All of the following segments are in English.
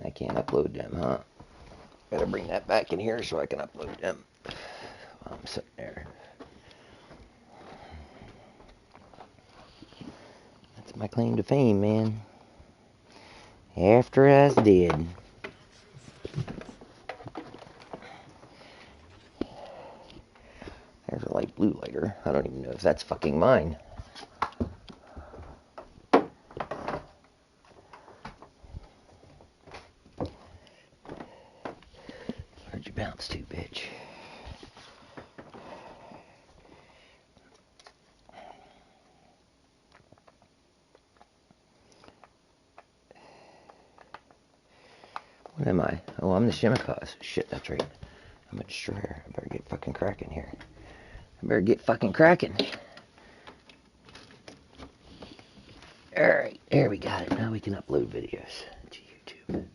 I can't upload them, huh? Gotta bring that back in here so I can upload them while I'm sitting there. That's my claim to fame, man. After I was dead. There's a light blue lighter. I don't even know if that's fucking mine. Where'd you bounce to, bitch? What am I? Oh, I'm the Shimikaz. Shit, that's right. I'm a destroyer. I better get fucking cracking here. I better get fucking cracking. Alright, there we got it. Now we can upload videos to YouTube.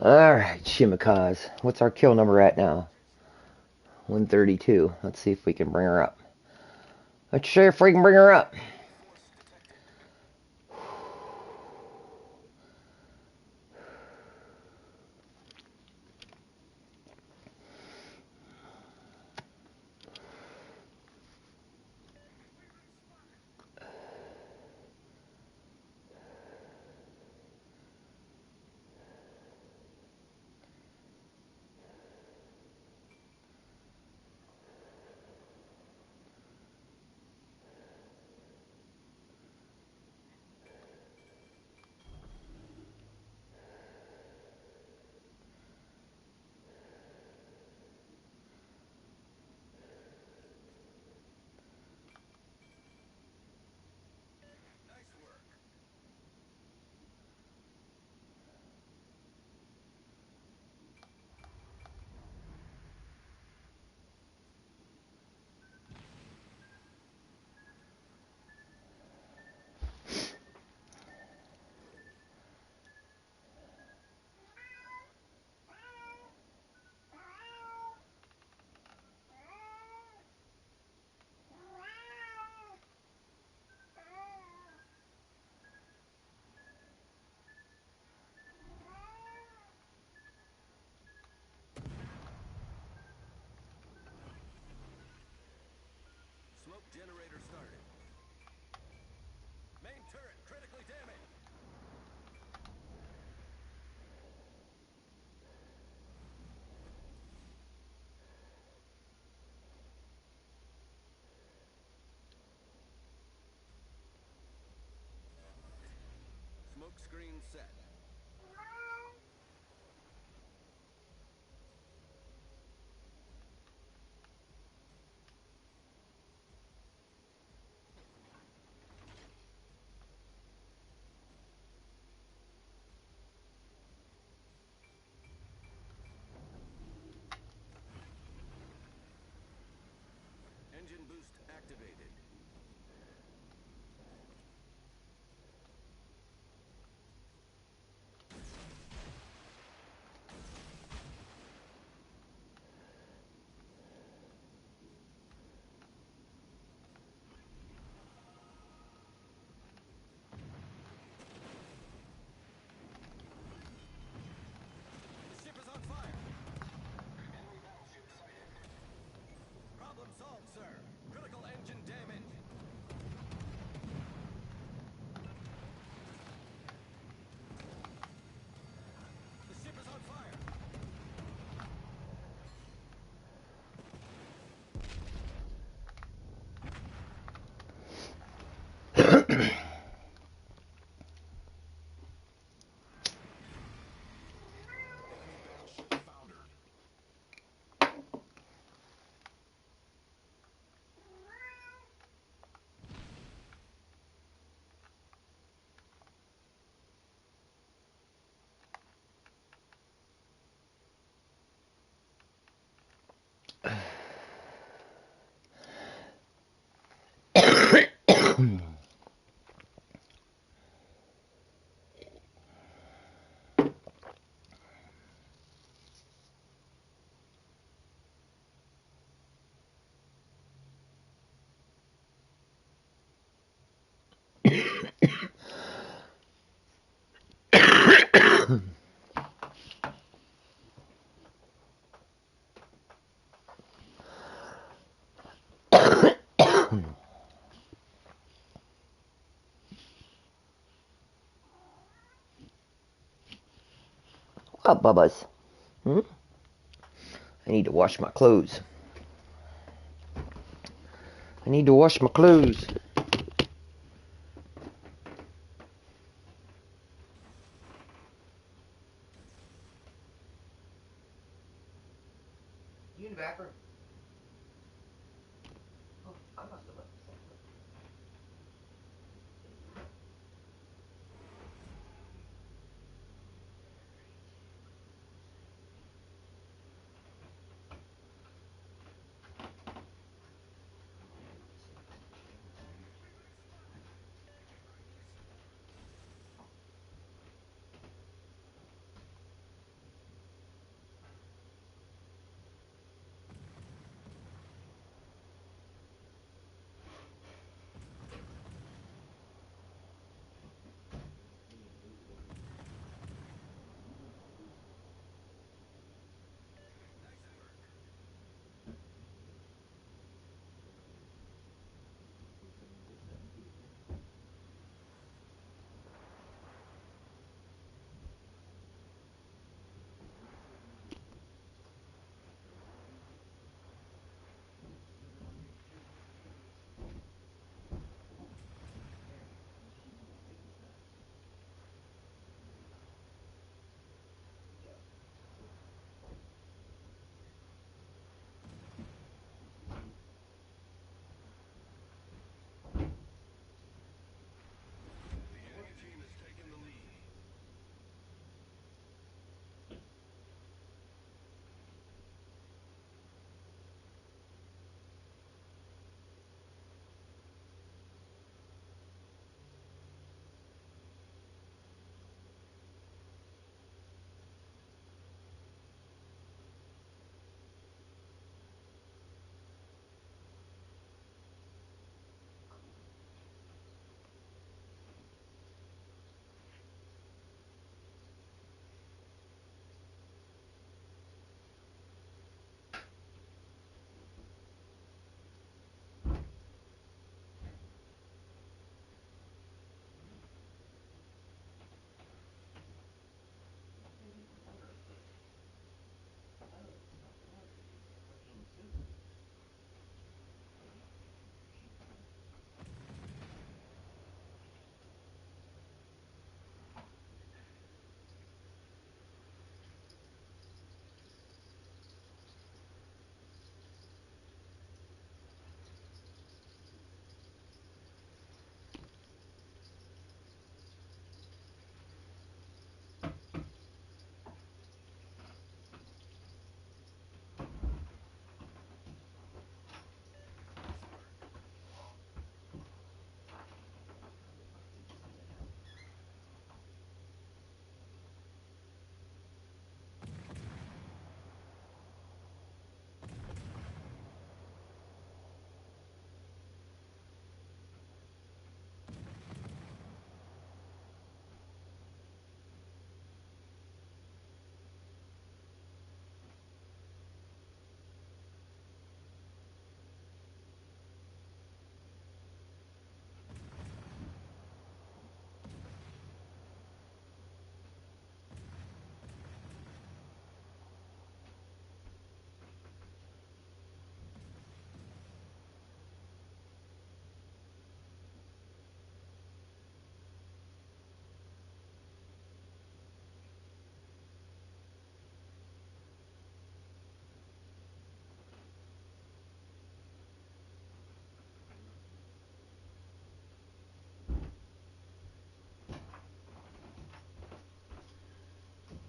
Alright, Shimikaz. What's our kill number at now? 132. Let's see if we can bring her up. Let's see if we can bring her up. Smoke generator started. Main turret critically damaged. Smoke screen set. Engine boost activated. The ship is on fire. Enemy battleship sighted. Problem solved, sir. Critical engine damage. The ship is on fire. Enemy battleship foundered. What up, Bubba's? Hmm? I need to wash my clothes. I need to wash my clothes. You in the bathroom? Oh, I must have left something.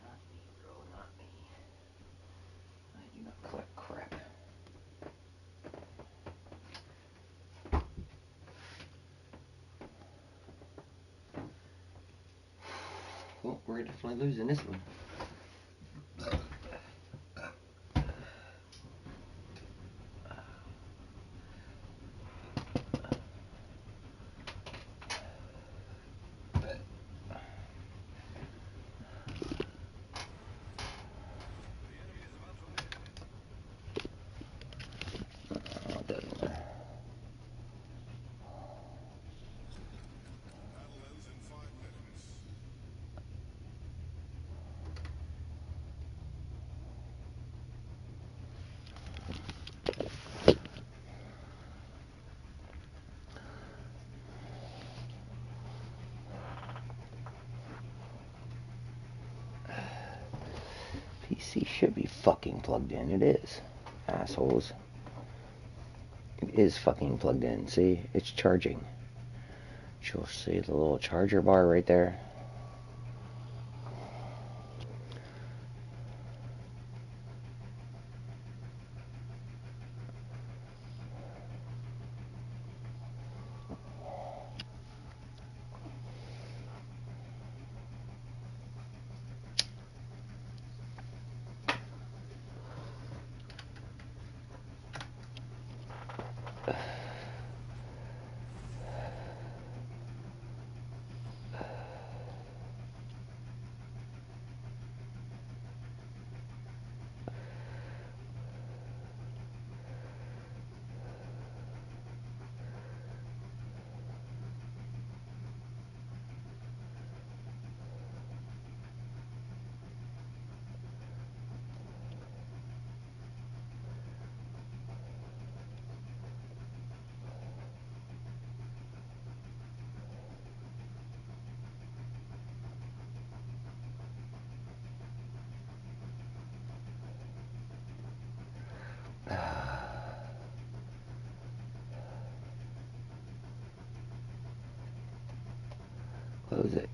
Not me, bro, not me. I do not collect crap. Well, we're definitely losing this one. AC should be fucking plugged in. It is. Assholes. It is fucking plugged in. See? It's charging. You'll see the little charger bar right there. Close it.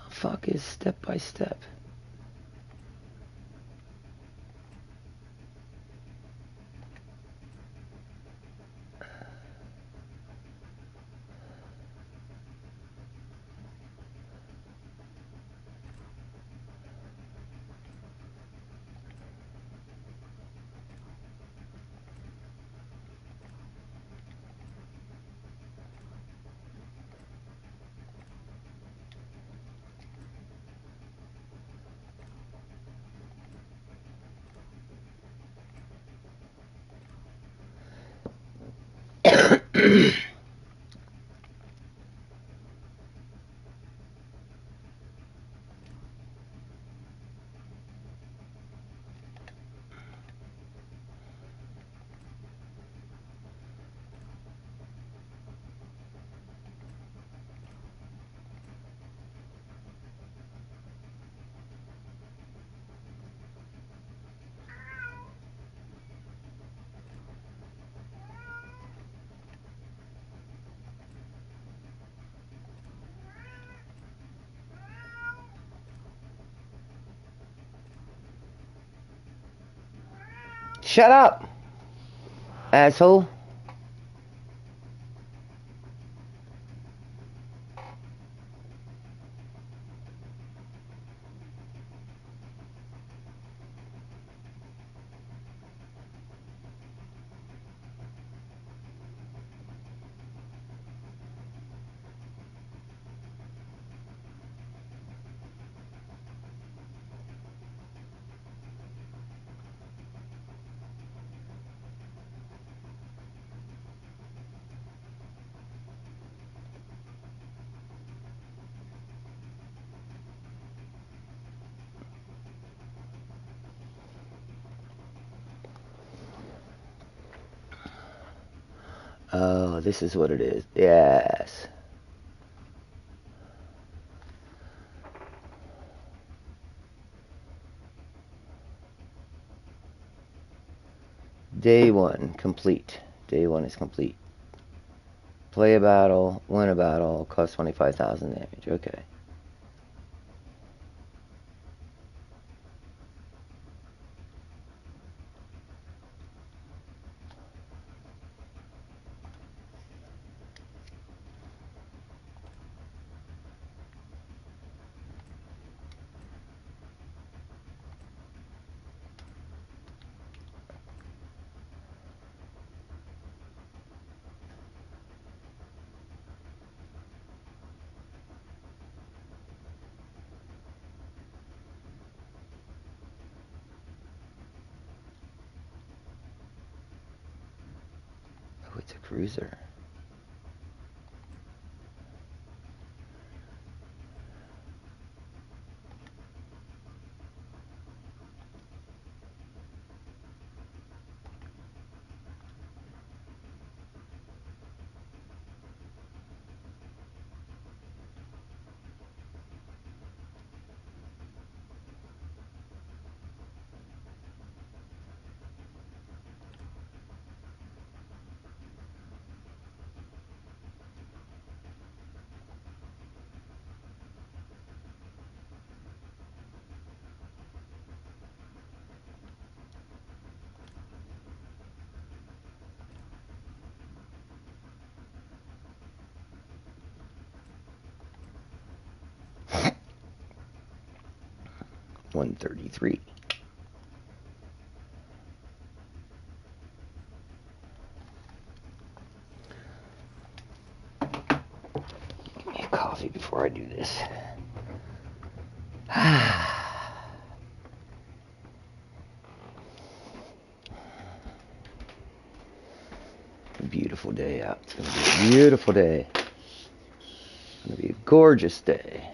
Fuck is step by step? Shut up, asshole. Oh, this is what it is. Yes. Day one, complete. Day one is complete. Play a battle, win a battle, cost 25,000 damage. Okay. it's a cruiser. $133. Give me a coffee before I do this. Beautiful day out. It's going to be a beautiful day. It's going to be a gorgeous day.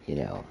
You know,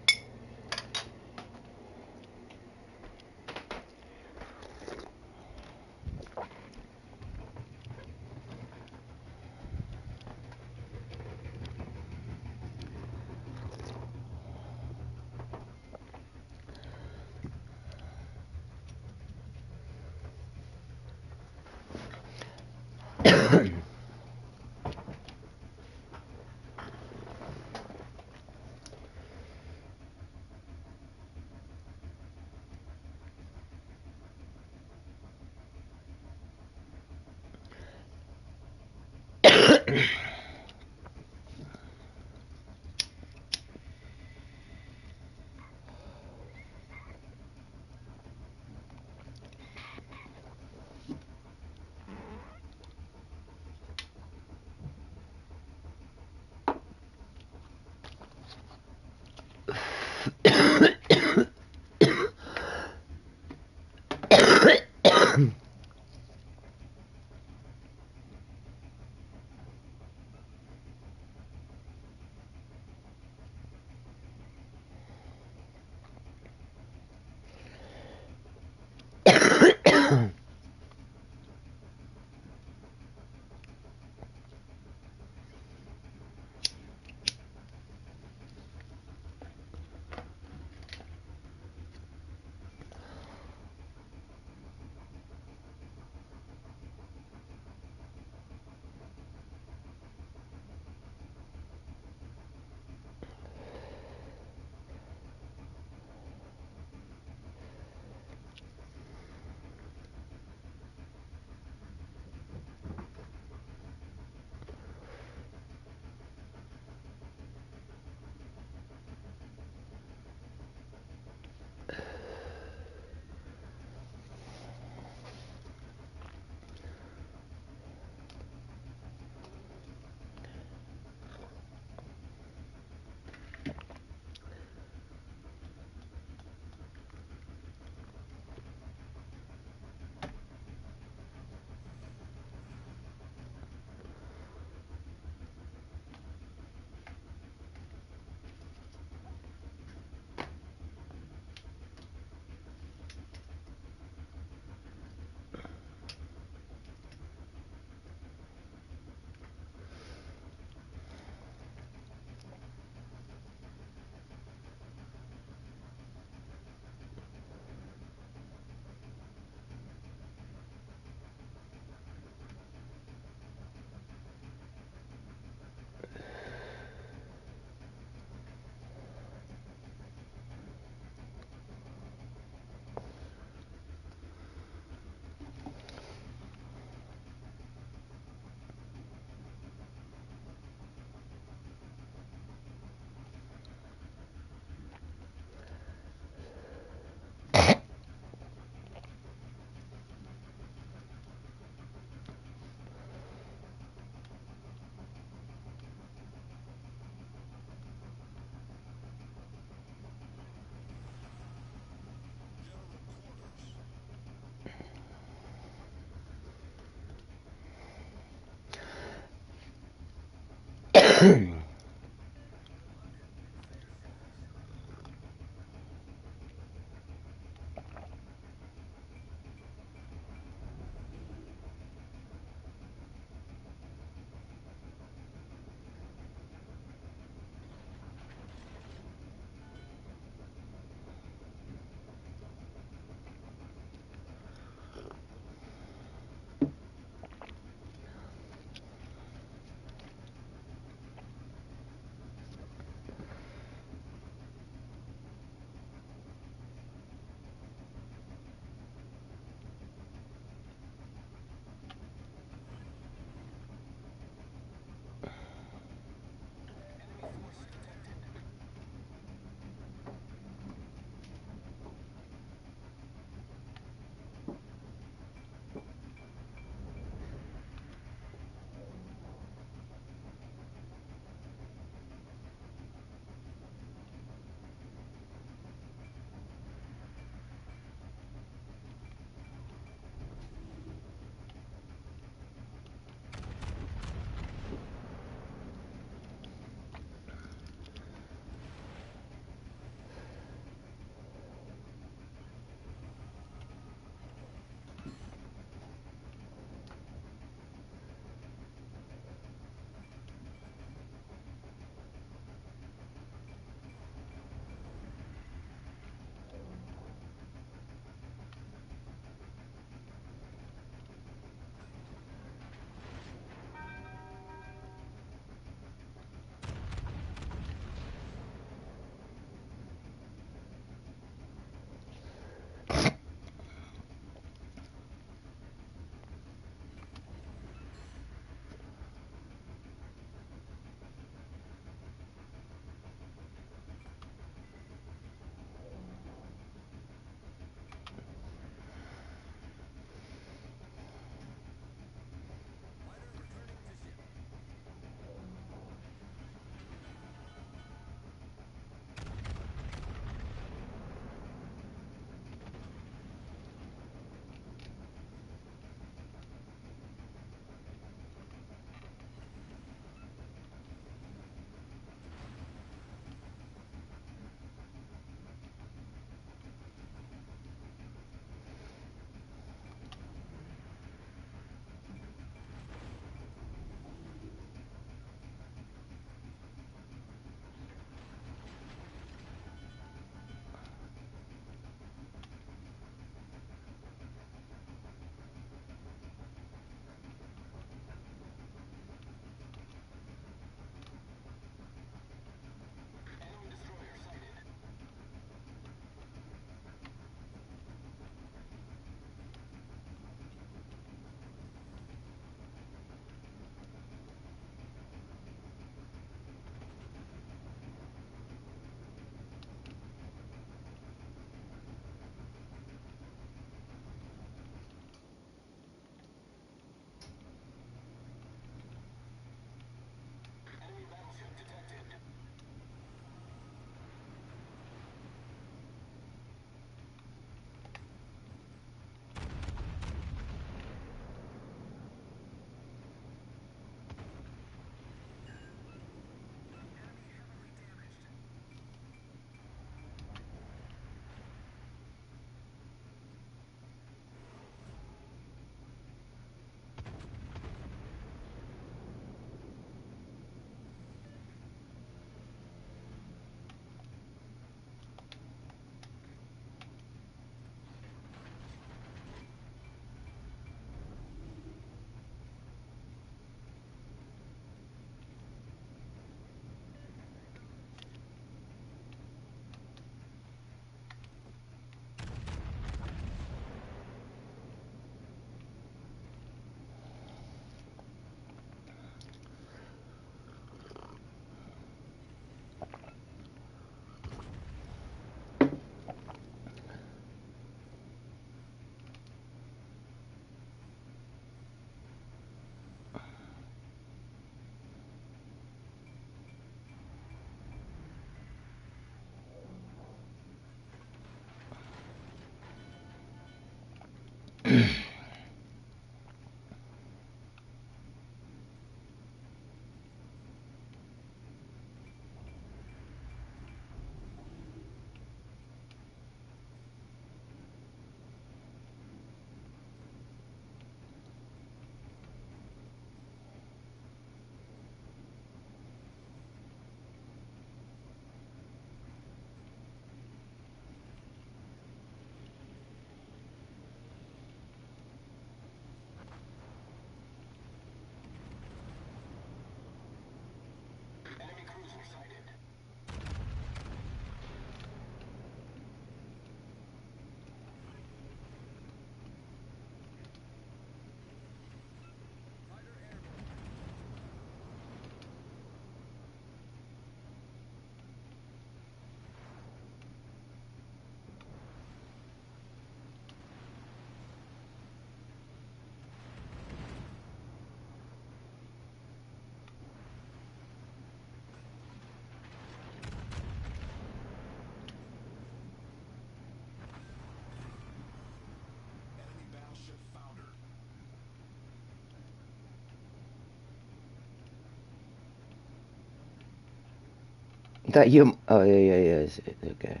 thought you. Oh yeah, yeah, yeah. Okay.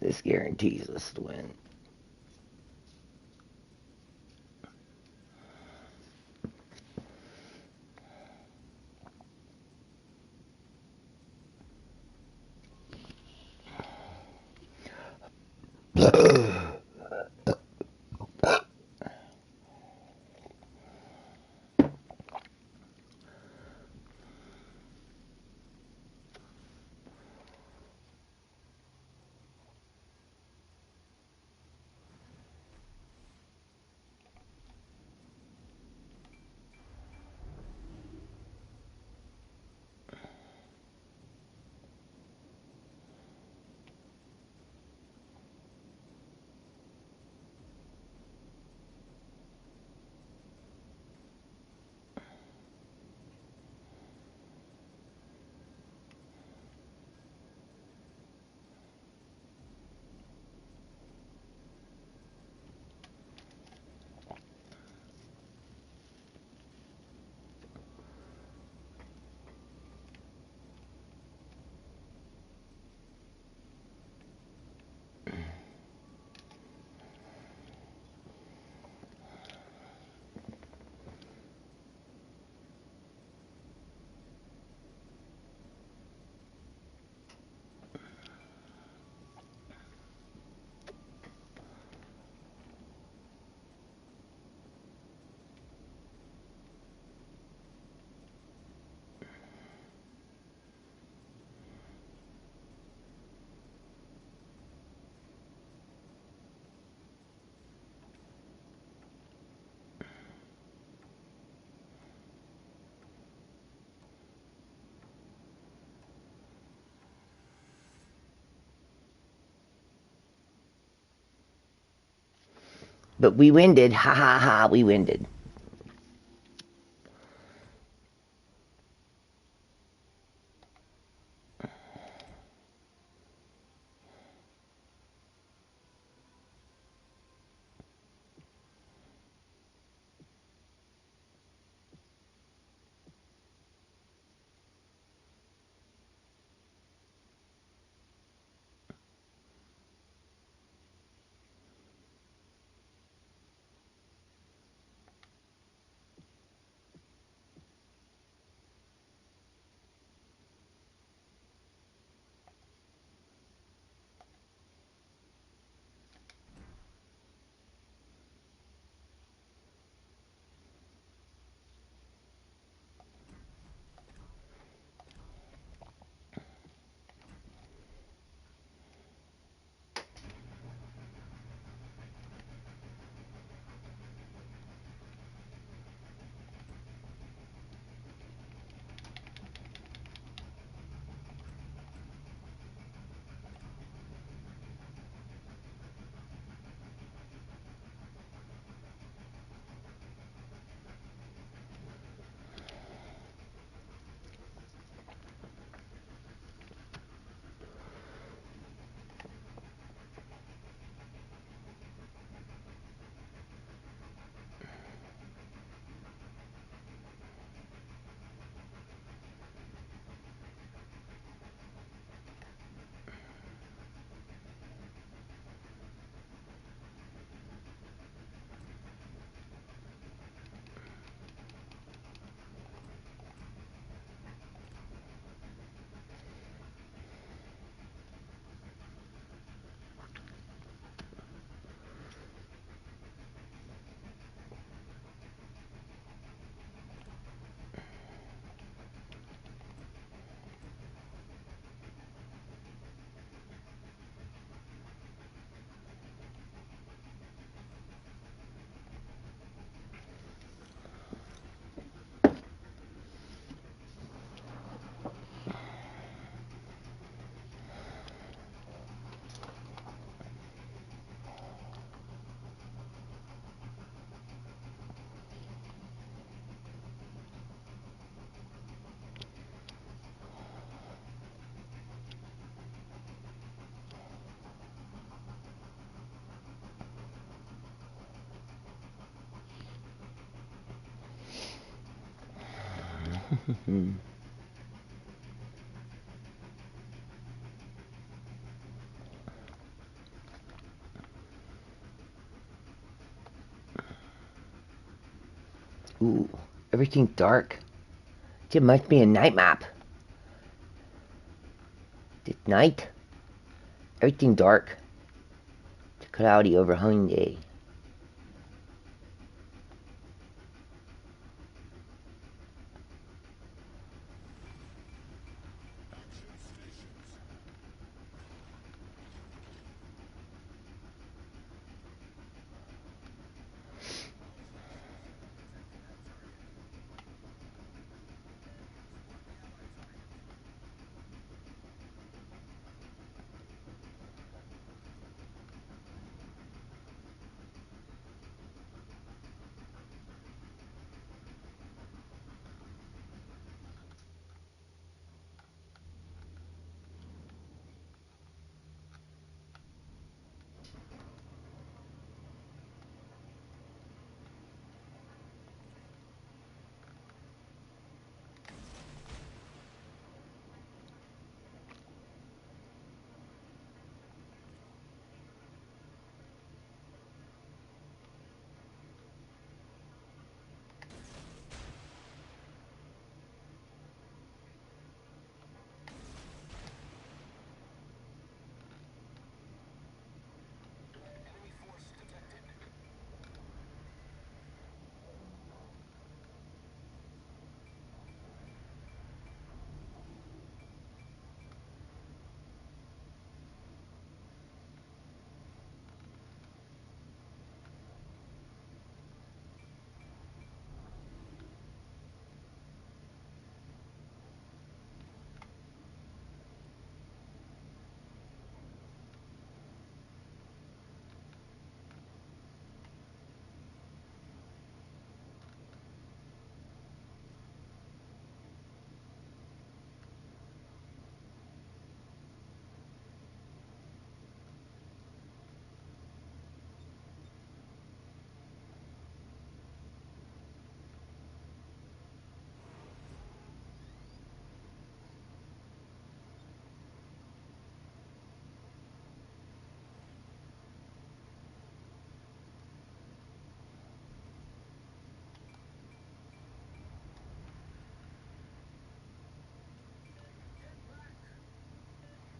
This guarantees us to win. But we winded. Ha ha ha, we winded. Ooh, everything dark. It must be a night map. It's night. Everything dark. It's a cloudy, overhung day.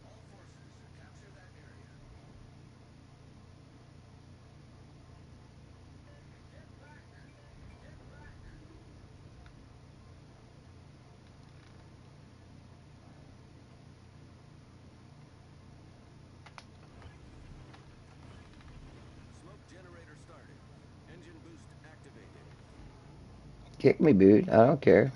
All forces, capture that area. Get back! Get back! Smoke generator started. Engine boost activated. Kick me, dude. I don't care.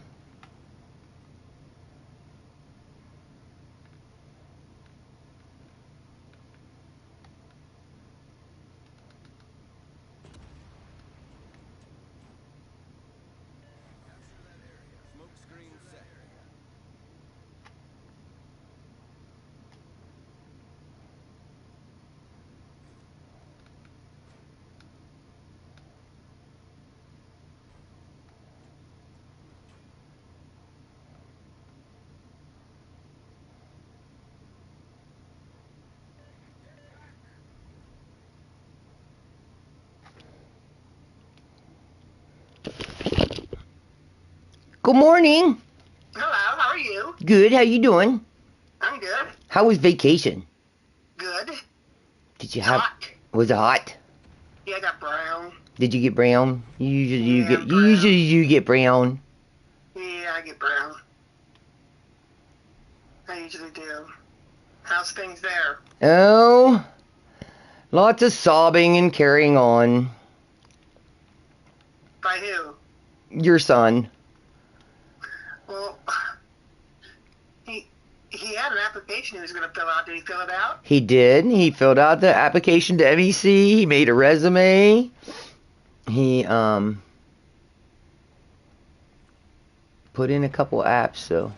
Capture that area. Smoke screen set. Good morning. Hello, how are you? Good. How you doing? I'm good. How was vacation? Good. Did you have? Hot. Was it hot? Yeah, I got brown. Did you get brown? Yeah, brown. Usually you get brown. Yeah, I get brown. I usually do. How's things there? Oh, lots of sobbing and carrying on. By who? Your son. Well, he had an application he was going to fill out. Did he fill it out? He did. He filled out the application to MEC. He made a resume. He put in a couple apps. So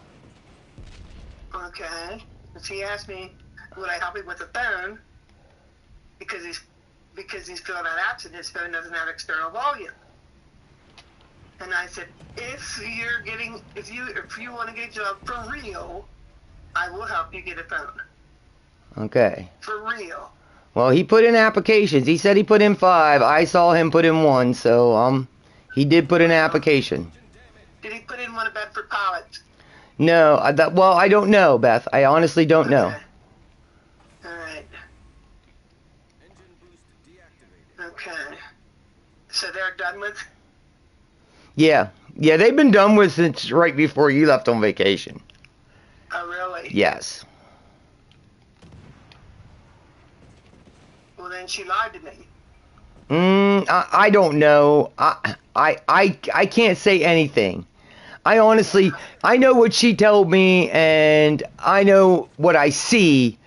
Okay. So he asked me, would I help him with the phone? Because he's filling out apps and his phone doesn't have external volume. And I said, if you want to get a job for real, I will help you get a phone. okay. For real. Well, he put in applications. He said he put in 5. I saw him put in 1. So He did put in an application. Did he put in one of Bedford pilots? No, well, I don't know, Beth. I honestly don't know. Okay. All right. Engine boost deactivated. Okay. So they're done with. Yeah, they've been done with since right before you left on vacation. Oh, really? Yes. Well, then she lied to me. I don't know. I can't say anything. I honestly, I know what she told me, and I know what I see,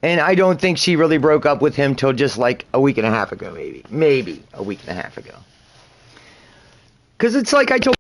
and I don't think she really broke up with him till just like a week and a half ago, maybe a week and a half ago. Because it's like I told.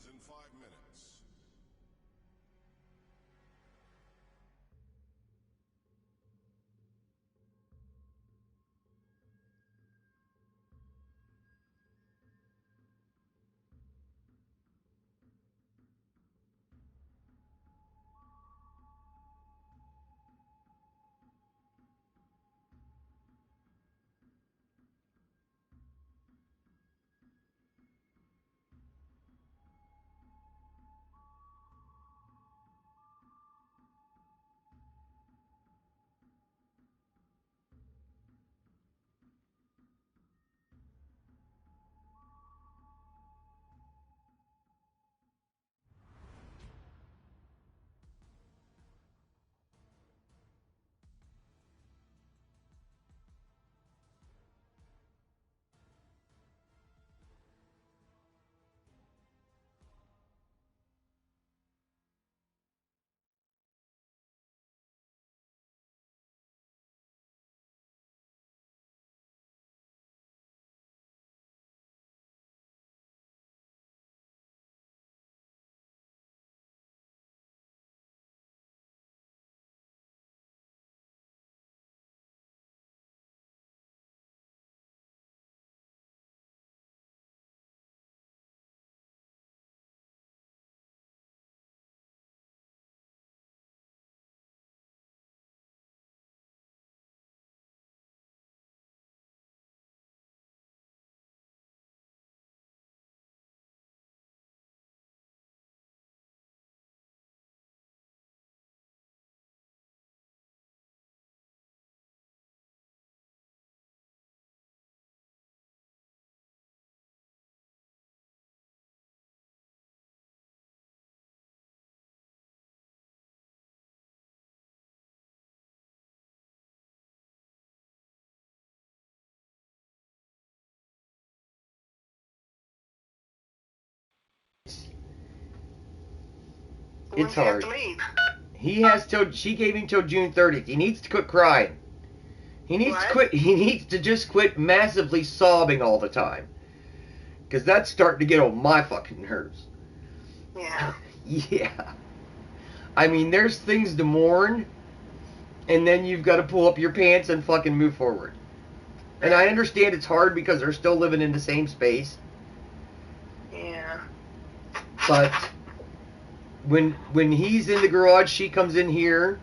begins in 5 minutes. When It's do you have hard. to leave? He has till she gave him till June 30th. He needs to quit crying. He needs to What? quit. He needs to just quit massively sobbing all the time, because that's starting to get on my fucking nerves. Yeah. Yeah. I mean, there's things to mourn, and then you've got to pull up your pants and fucking move forward. And I understand it's hard because they're still living in the same space, Yeah. but when he's in the garage, she comes in here,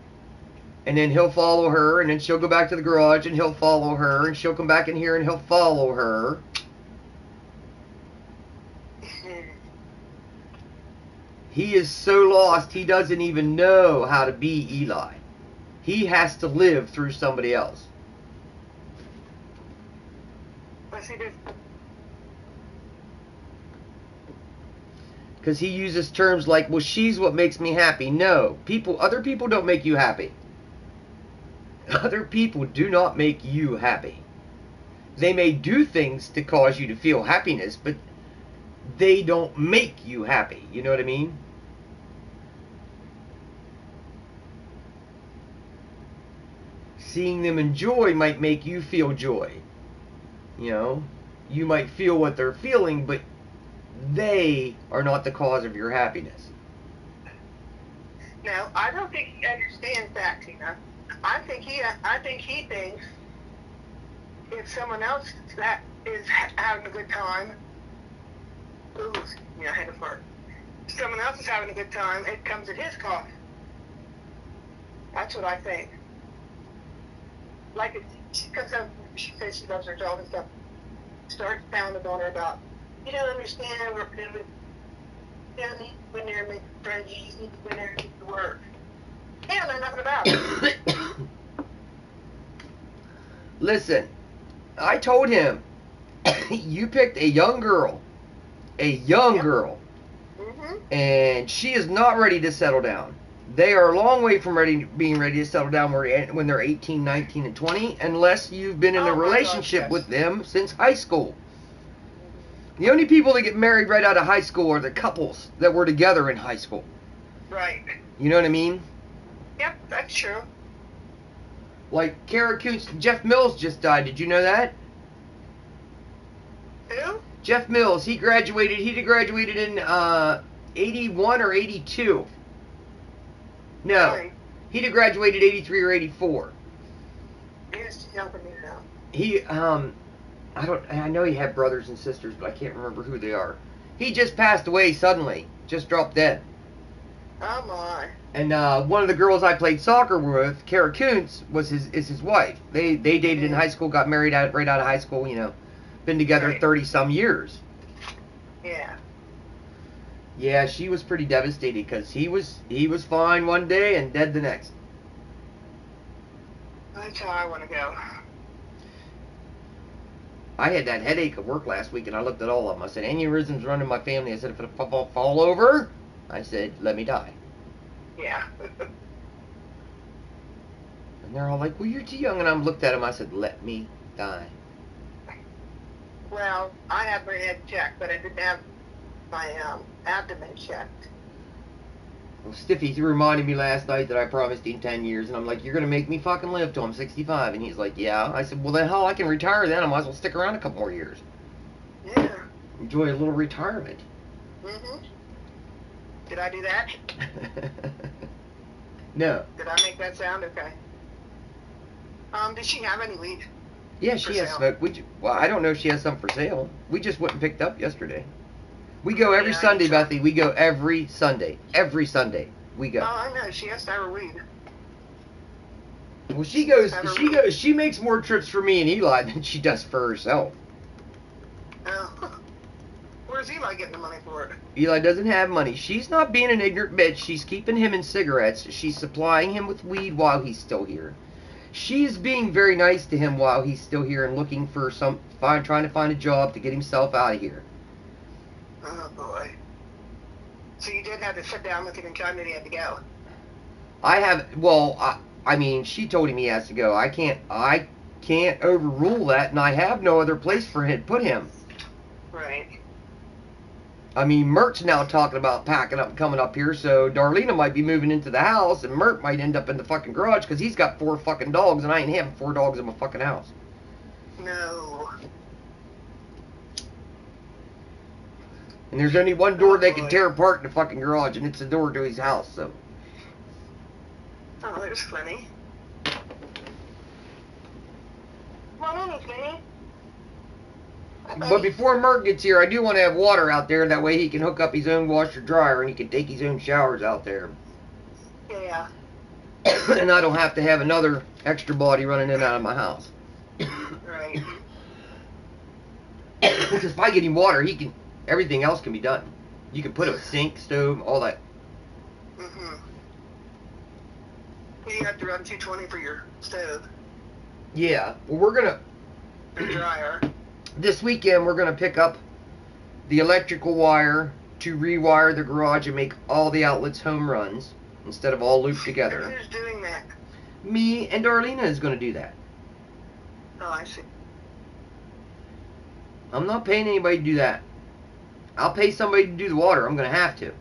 and then he'll follow her, and then she'll go back to the garage, and he'll follow her, and she'll come back in here, and he'll follow her. He is so lost, he doesn't even know how to be Eli. He has to live through somebody else. But see, this, Because he uses terms like, well, she's what makes me happy. No, other people don't make you happy. Other people do not make you happy. They may do things to cause you to feel happiness, but they don't make you happy. You know what I mean? Seeing them enjoy might make you feel joy. You know, you might feel what they're feeling, but they are not the cause of your happiness. no, I don't think he understands that, Tina. I think he thinks if someone else that is having a good time, ooh, I had a fart. If someone else is having a good time, it comes at his cost. That's what I think. Like if she comes up, she says she loves her dog and stuff, starts pounding on her about, you don't understand, we're doing. You don't need to go in there and make friends, you just need to go in there and get to work. Yeah, I know nothing about it. Listen, I told him, you picked a young girl. A young Yep. girl. Mm-hmm. And she is not ready to settle down. They are a long way from being ready to settle down when they're 18, 19, and 20, unless you've been in Oh a my relationship gosh, yes. with them since high school. The only people that get married right out of high school are the couples that were together in high school. Right. You know what I mean? Yep, that's true. Like Kara Coons, Jeff Mills just died. Did you know that? Who? Jeff Mills, he graduated in 81 or 82. No, Right. he'd have graduated 83 or 84. Yes, helping me now. He, I know he had brothers and sisters, but I can't remember who they are. He just passed away suddenly, just dropped dead. Oh my. And one of the girls I played soccer with, Kara Kuntz, is his wife. They dated in high school, got married right out of high school. You know, been together Right. 30 some years. Yeah. Yeah, she was pretty devastated because he was fine one day and dead the next. That's how I want to go. I had that headache at work last week, and I looked at all of them. I said, aneurysms run in my family. I said, if it fall over, I said, let me die. Yeah. And they're all like, well, you're too young. And I looked at them. I said, let me die. Well, I had my head checked, but I didn't have my abdomen checked. Well, Stiffy reminded me last night that I promised him 10 years. And I'm like, you're going to make me fucking live till I'm 65. And he's like, yeah. I said, well, then hell, I can retire then. I might as well stick around a couple more years. Yeah. Enjoy a little retirement. Mhm. Did I do that? No. Did I make that sound? Okay. Did she have any weed? Yeah, For she has sale. smoke. Well, I don't know if she has some for sale. We just went and picked up yesterday. We go every Yeah, I Sunday, try. Bethy. We go every Sunday. Every Sunday we go. Oh, I know. She has to have her weed. Well, she goes. Have her She weed. goes. She makes more trips for me and Eli than she does for herself. Oh. Where's Eli getting the money for it? Eli doesn't have money. She's not being an ignorant bitch. She's keeping him in cigarettes. She's supplying him with weed while he's still here. She's being very nice to him while he's still here and looking for trying to find a job to get himself out of here. Oh, boy. So you did have to sit down with him and tell him that he had to go. I mean, she told him he has to go. I can't overrule that, and I have no other place for him to put him. Right. I mean, Mert's now talking about packing up and coming up here, so Darlena might be moving into the house, and Mert might end up in the fucking garage because he's got 4 fucking dogs, and I ain't having 4 dogs in my fucking house. No. And there's only one door Oh, they can boy. tear apart in the fucking garage, and it's the door to his house, so. Oh, there's Flinny. Come on in, Flinny. But before Mert gets here, I do want to have water out there. That way he can hook up his own washer dryer and he can take his own showers out there. Yeah. And I don't have to have another extra body running in and out of my house. Right. Because if I get him water, everything else can be done. You can put a sink, stove, all that. Mm-hmm. You have to run 220 for your stove, Yeah. Well, we're going to... your dryer. This weekend, we're going to pick up the electrical wire to rewire the garage and make all the outlets home runs instead of all looped together. Who's doing that? Me and Darlena is going to do that. Oh, I see. I'm not paying anybody to do that. I'll pay somebody to do the water. I'm going to have to.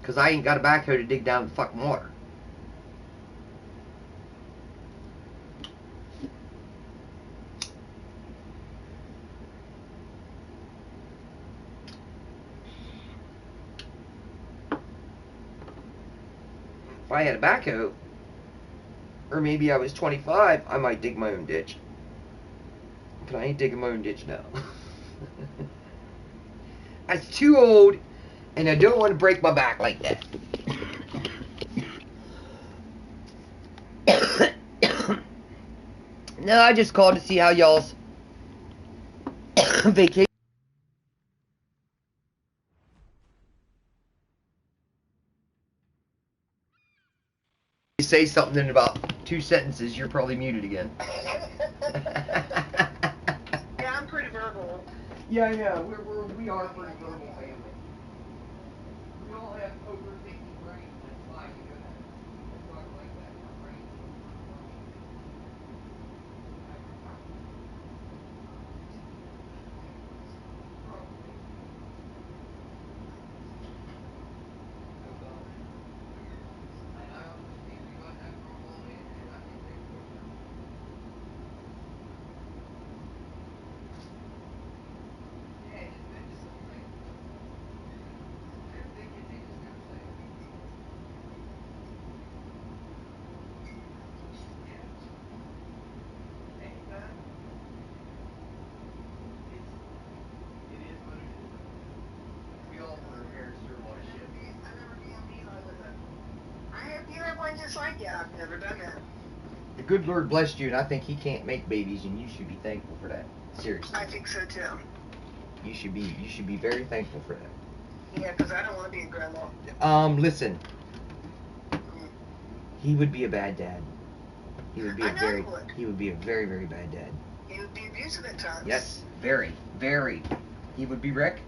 Because I ain't got a backhoe to dig down the fucking water. If I had a backhoe, or maybe I was 25, I might dig my own ditch. But I ain't digging my own ditch now. I'm too old, and I don't want to break my back like that. No, I just called to see how y'all's vacation. You say something in about 2 sentences, you're probably muted again. Yeah, I'm pretty verbal. Yeah, I know. We are a pretty verbal family. We all have overthinking brains. That's why you talk like that. Our brains it's like, yeah, I've never done that. The good Lord blessed you, and I think He can't make babies, and you should be thankful for that. Seriously, I think so too. you should be very thankful for that. Yeah, because I don't want to be a grandma. Listen, he would be a bad dad. He would be I a know very, he would. he would be a very, very bad dad. He would be abusive at times. Yes, very, very. He would be Rick.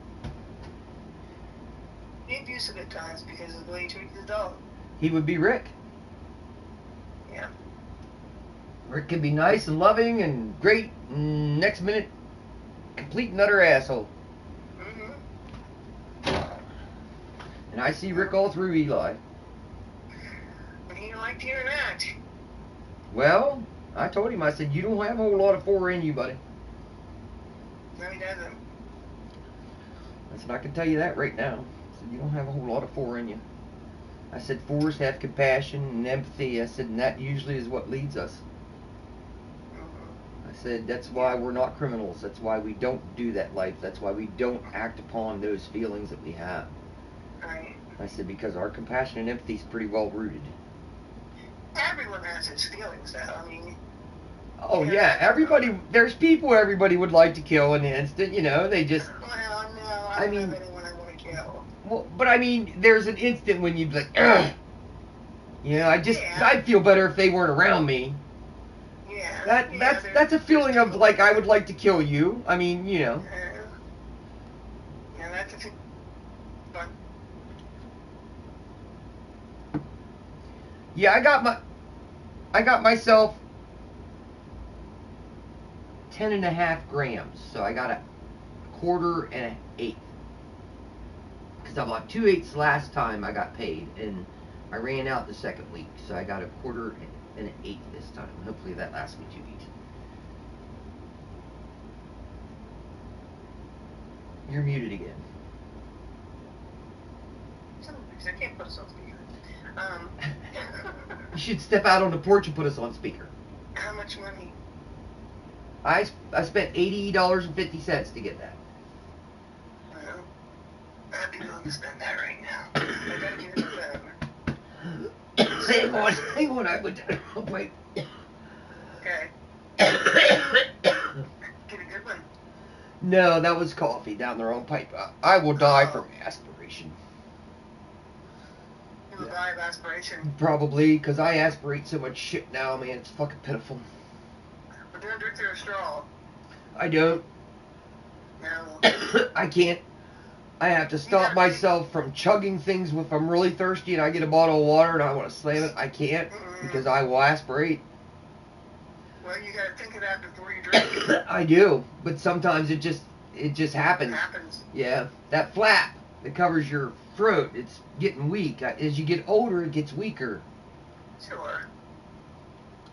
Be abusive at times because of the way he treats his dog. He would be Rick. Yeah. Rick can be nice and loving and great, and next minute, complete and utter asshole. Mm-hmm. And I see Rick all through Eli. But he don't like to interact. Well, I told him, I said, you don't have a whole lot of 4 in you, buddy. No, he doesn't. I said, I can tell you that right now. I said, you don't have a whole lot of 4 in you. I said, 4s have compassion and empathy. I said, and that usually is what leads us. Mm-hmm. I said, that's why we're not criminals. That's why we don't do that life. That's why we don't act upon those feelings that we have. Right. I said, because our compassion and empathy is pretty well rooted. Everyone has his feelings, though. I mean, Oh, yeah, everybody, there's people everybody would like to kill in an instant, you know, they just, well, no, I I don't mean- have anyone I want to kill. well, but I mean, there's an instant when you'd be like, ugh. You know, Yeah. I'd feel better if they weren't around me. Yeah. That's a feeling of like I would like to kill you. I mean, you know. Yeah, that's a but Yeah, I got myself 10.5 grams. So I got a 1/4 and an 1/8. Because I bought 2/8 last time I got paid, and I ran out the second week, so I got a 1/4 and an 1/8 this time. Hopefully that lasts me 2 weeks. You're muted again. I can't put us on speaker. You should step out on the porch and put us on speaker. How much money? I spent $80.50 to get that. Well, I'd be willing to spend that right now. I gotta give it a phone. Hang on, I would. Wait. Okay. Get a good one. No, that was coffee down the wrong pipe. I will die from aspiration. You will die of aspiration. Probably, because I aspirate so much shit now, man. It's fucking pitiful. But don't drink through a straw. I don't. No. I can't. I have to stop myself from chugging things if I'm really thirsty and I get a bottle of water and I want to slam it. I can't because I will aspirate. Well, you gotta think of that before you drink. I do, but sometimes it just It happens. happens. Yeah, that flap that covers your throat, it's getting weak. As you get older, it gets weaker. Sure.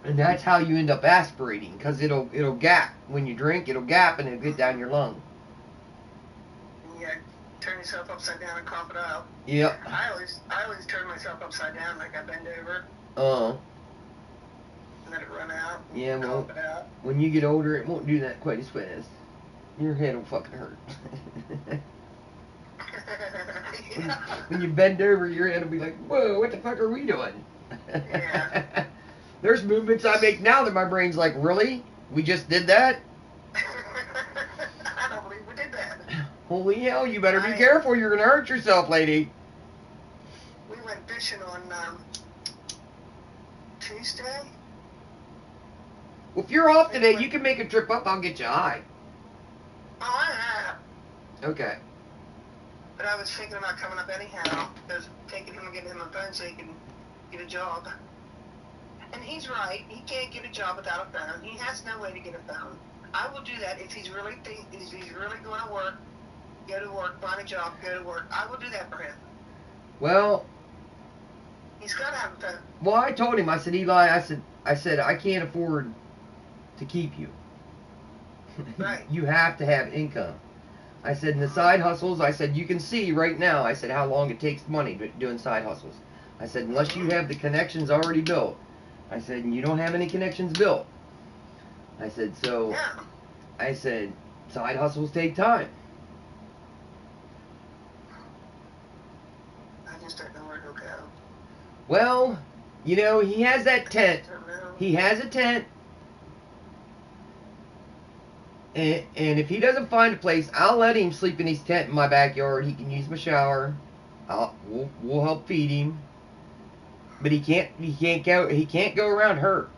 And that's how you end up aspirating, because it'll gap. When you drink, it'll gap and it'll get down your lung. You gotta turn yourself upside down and cough it out. Yep. I always turn myself upside down, like I bend over Uh-huh. and let it run out. And Yeah, well, cough it out. when you get older, it won't do that quite as fast. Your head will fucking hurt. When you bend over, your head will be like, whoa, what the fuck are we doing? Yeah. There's movements I make now that my brain's like, really? We just did that? I don't believe we did that. Holy hell, you better be careful. You're going to hurt yourself, lady. We went fishing on Tuesday. Well, if you're off today, you can make a trip up. I'll get you high. Oh, I have. Okay. But I was thinking about coming up anyhow. Because taking him and getting him a phone so he can get a job. And he's right. He can't get a job without a phone. He has no way to get a phone. I will do that if he's really going to work. Go to work, find a job, go to work. I will do that for him. Well, He's got to have a phone. well, I told him. I said, Eli. I said I can't afford to keep you. Right. You have to have income. I said, in the side hustles, I said, you can see right now, I said, how long it takes money doing side hustles. I said, unless you have the connections already built. I said, and you don't have any connections built. I said, so, Yeah. I said, side hustles take time. I just don't know where he'll go. Well, You know, he has that tent. I don't know. He has a tent. And if he doesn't find a place, I'll let him sleep in his tent in my backyard. He can use my shower. We'll help feed him. But he can't go around her.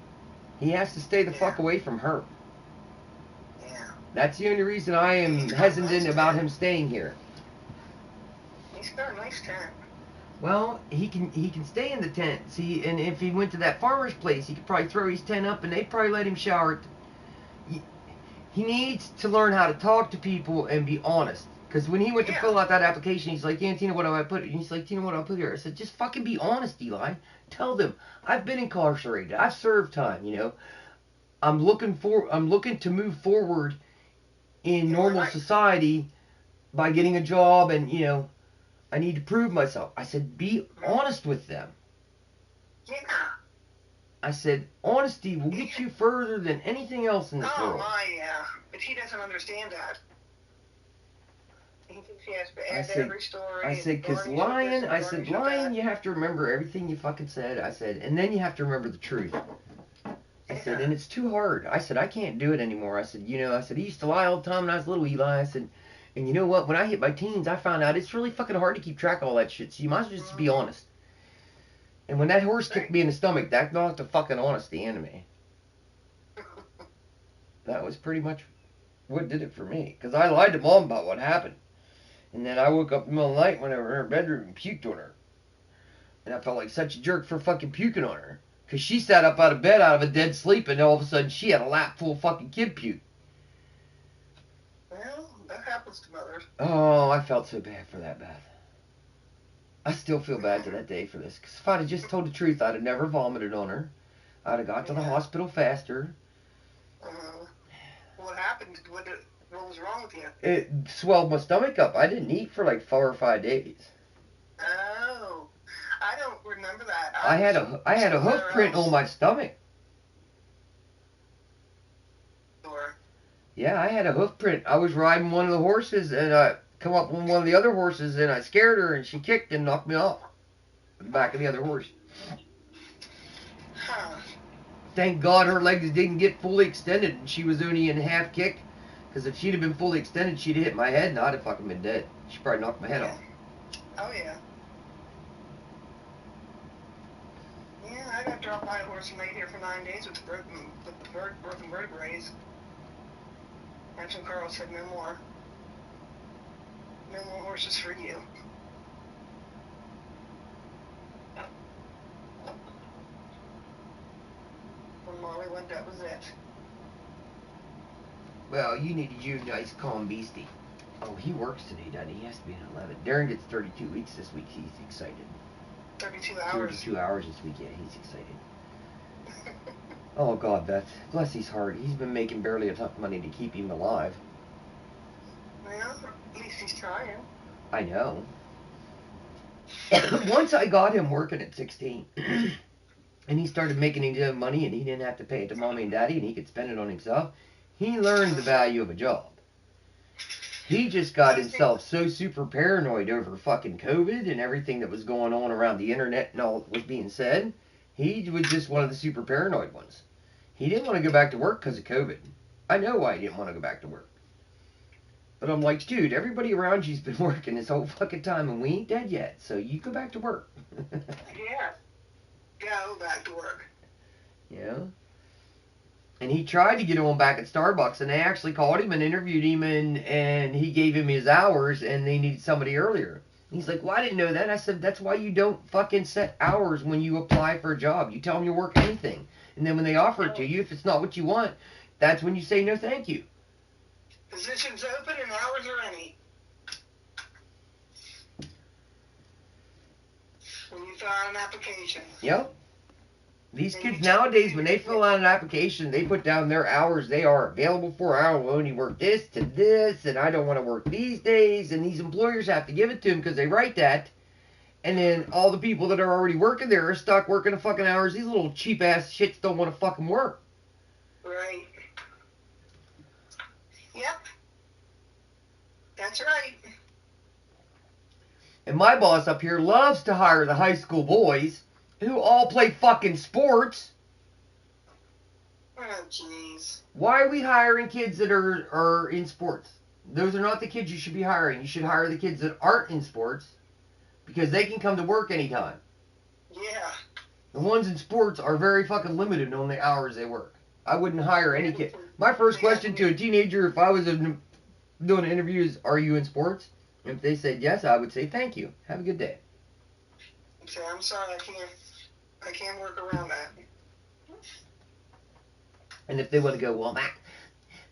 He has to stay the fuck away from her. Yeah. That's the only reason I am hesitant about him staying here. He's got a nice tent. Well, he can stay in the tent. See, and if he went to that farmer's place, he could probably throw his tent up and they'd probably let him shower. He needs to learn how to talk to people and be honest. Because when he went to fill out that application, he's like, yeah, Tina, what do I put? And he's like, Tina, what do I put here? I said, just fucking be honest, Eli. Tell them, I've been incarcerated. I've served time, you know. I'm looking to move forward in normal society by getting a job and, you know, I need to prove myself. I said, be honest with them. Yeah. I said, honesty will get you further than anything else in this Oh world. my, yeah. But he doesn't understand that. He thinks he has to I add said- every story. I said, because lying, you have to remember everything you fucking said. I said, and then you have to remember the truth. I said, and it's too hard. I said, I can't do it anymore. I said, you know, I used to lie all the time when I was little, Eli. I said, and you know what? When I hit my teens, I found out it's really fucking hard to keep track of all that shit. So you might as well just be honest. And when that horse kicked me in the stomach, that knocked the fucking honesty into me. That was pretty much what did it for me. Because I lied to Mom about what happened. And then I woke up in the middle of the night when I was in her bedroom and puked on her. And I felt like such a jerk for fucking puking on her. Because she sat up out of bed out of a dead sleep and all of a sudden she had a lap full of fucking kid puke. Well, that happens to mothers. Oh, I felt so bad for that, Beth. I still feel bad to that day for this. Because if I'd have just told the truth, I'd have never vomited on her. I'd have got to the hospital faster. What happened? What was wrong with you? It swelled my stomach up. I didn't eat for like 4 or 5 days. Oh, I don't remember that. I had a hoof print on my stomach. Or, Yeah, I had a hoof print. I was riding one of the horses and I come up on one of the other horses and I scared her and she kicked and knocked me off the back of the other horse. huh. Thank God her legs didn't get fully extended and she was only in half kick. Because if she'd have been fully extended, she'd have hit my head and I'd have fucking been dead. She probably knocked my head off. Oh, yeah. Yeah, I got dropped by a horse and laid here for 9 days with broken vertebrae. And some Carl said, no more. No more horses for you. When Molly went, that was it. Well, you needed you a nice calm beastie. Oh, he works today, doesn't he? He has to be in 11. Darren gets 32 weeks this week. He's excited. 32 hours. 32 hours this week. Yeah, he's excited. Oh, God, Beth. Bless his heart. He's been making barely enough money to keep him alive. Well, at least he's trying. I know. Once I got him working at 16, and he started making his own money, and he didn't have to pay it to mommy and daddy, and he could spend it on himself, he learned the value of a job. He just got himself so super paranoid over fucking COVID and everything that was going on around the internet and all that was being said. He was just one of the super paranoid ones. He didn't want to go back to work because of COVID. I know why he didn't want to go back to work. But I'm like, dude, everybody around you's been working this whole fucking time and we ain't dead yet, so you go back to work. Yeah. Go back to work. Yeah. And he tried to get on back at Starbucks, and they actually called him and interviewed him, and he gave him his hours, and they needed somebody earlier. He's like, well, I didn't know that. I said, that's why you don't fucking set hours when you apply for a job. You tell them you work anything. And then when they offer it to you, if it's not what you want, that's when you say no thank you. Positions open and hours are any. When you fill out an application. Yep. These kids nowadays, when they fill out an application, they put down their hours they are available for. I will only work this to this, and I don't want to work these days. And these employers have to give it to them because they write that. And then all the people that are already working there are stuck working the fucking hours. These little cheap-ass shits don't want to fucking work. Right. Yep. That's right. And my boss up here loves to hire the high school boys who all play fucking sports. Oh, jeez. Why are we hiring kids that are in sports? Those are not the kids you should be hiring. You should hire the kids that aren't in sports because they can come to work anytime. Yeah. The ones in sports are very fucking limited on the hours they work. I wouldn't hire any kid. My first question to a teenager, if I was doing an interview, is, "Are you in sports?" If they said yes, I would say, "Thank you. Have a good day." Okay, I'm sorry, I can't work around that. And if they want to go, "Well, Mac,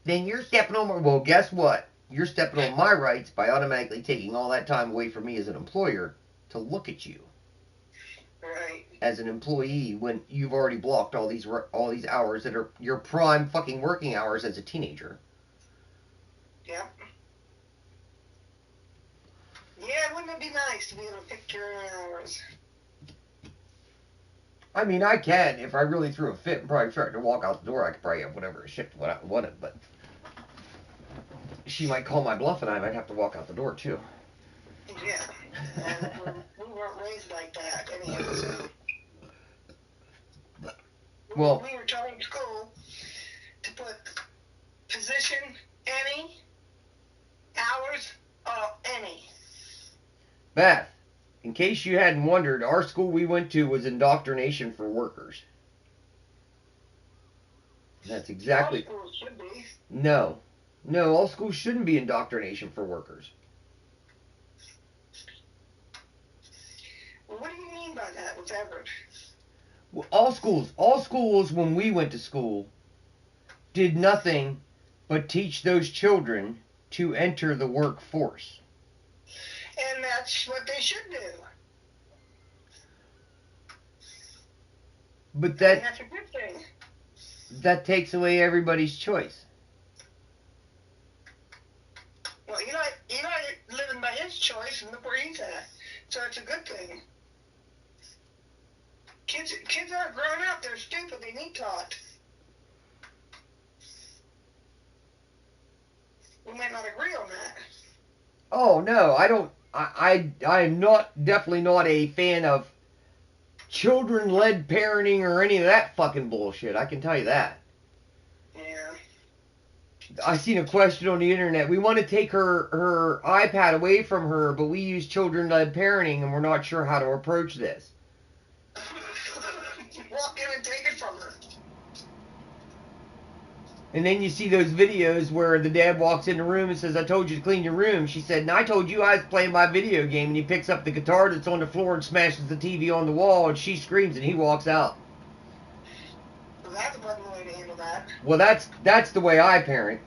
then you're stepping on my..." Well, guess what? You're stepping on my rights by automatically taking all that time away from me as an employer to look at you Right. as an employee when you've already blocked all these hours that are your prime fucking working hours as a teenager. Yep. Yeah, wouldn't it be nice to be able to pick your own hours? I mean, I can. If I really threw a fit and probably tried to walk out the door, I could probably have whatever shift what I wanted, but she might call my bluff and I might have to walk out the door too. Yeah. And we weren't raised like that, anyhow, so. Well, We were taught in school to put position, any, hours, any. Beth, in case you hadn't wondered, our school we went to was indoctrination for workers. That's exactly... All schools should be. No. No, all schools shouldn't be indoctrination for workers. Well, what do you mean by that with Everett? Well, all schools when we went to school did nothing but teach those children to enter the workforce. And that's what they should do. But And that that's a good thing. takes away everybody's choice. Well, Eli living by his choice, and look where he's at. So it's a good thing. Kids aren't grown up. They're stupid. They need taught. We might not agree on that. Oh no, I don't. I am definitely not a fan of children-led parenting or any of that fucking bullshit. I can tell you that. Yeah. I seen a question on the internet. We want to take her iPad away from her, but we use children-led parenting, and we're not sure how to approach this. Walk in and take it from her. And then you see those videos where the dad walks in the room and says, "I told you to clean your room." She said, "And I told you I was playing my video game." And he picks up the guitar that's on the floor and smashes the TV on the wall, and she screams, and he walks out. Well, that's one way to handle that. Well, that's the way I parent.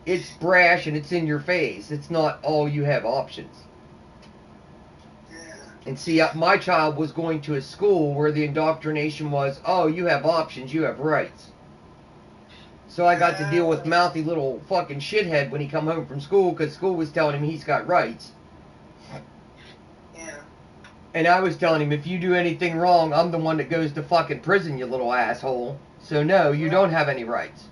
It's brash and it's in your face. It's not all you have options. Yeah. And see, my child was going to a school where the indoctrination was, "Oh, you have options, you have rights." So I got to deal with mouthy little fucking shithead when he come home from school because school was telling him he's got rights. Yeah. And I was telling him, if you do anything wrong, I'm the one that goes to fucking prison, you little asshole. So no, you don't have any rights.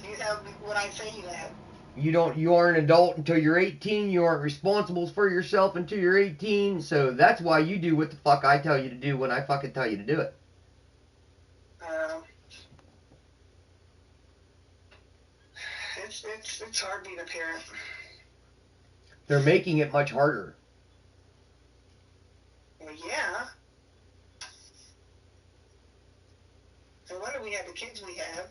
You have what I say you have. You aren't an adult until you're 18. You aren't responsible for yourself until you're 18. So that's why you do what the fuck I tell you to do when I fucking tell you to do it. It's hard being a parent. They're making it much harder. Well, yeah. No wonder we have the kids we have.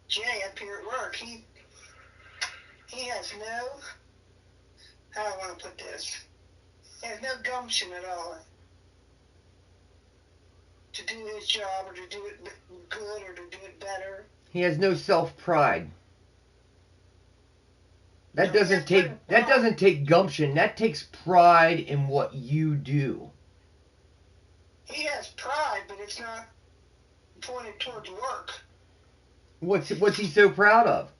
Jay up here at work, he has no, how do I want to put this? He has no gumption at all to do his job or to do it good or to do it better. He has no self-pride. That doesn't take gumption. That takes pride in what you do. He has pride, but it's not pointed towards work. What's he so proud of?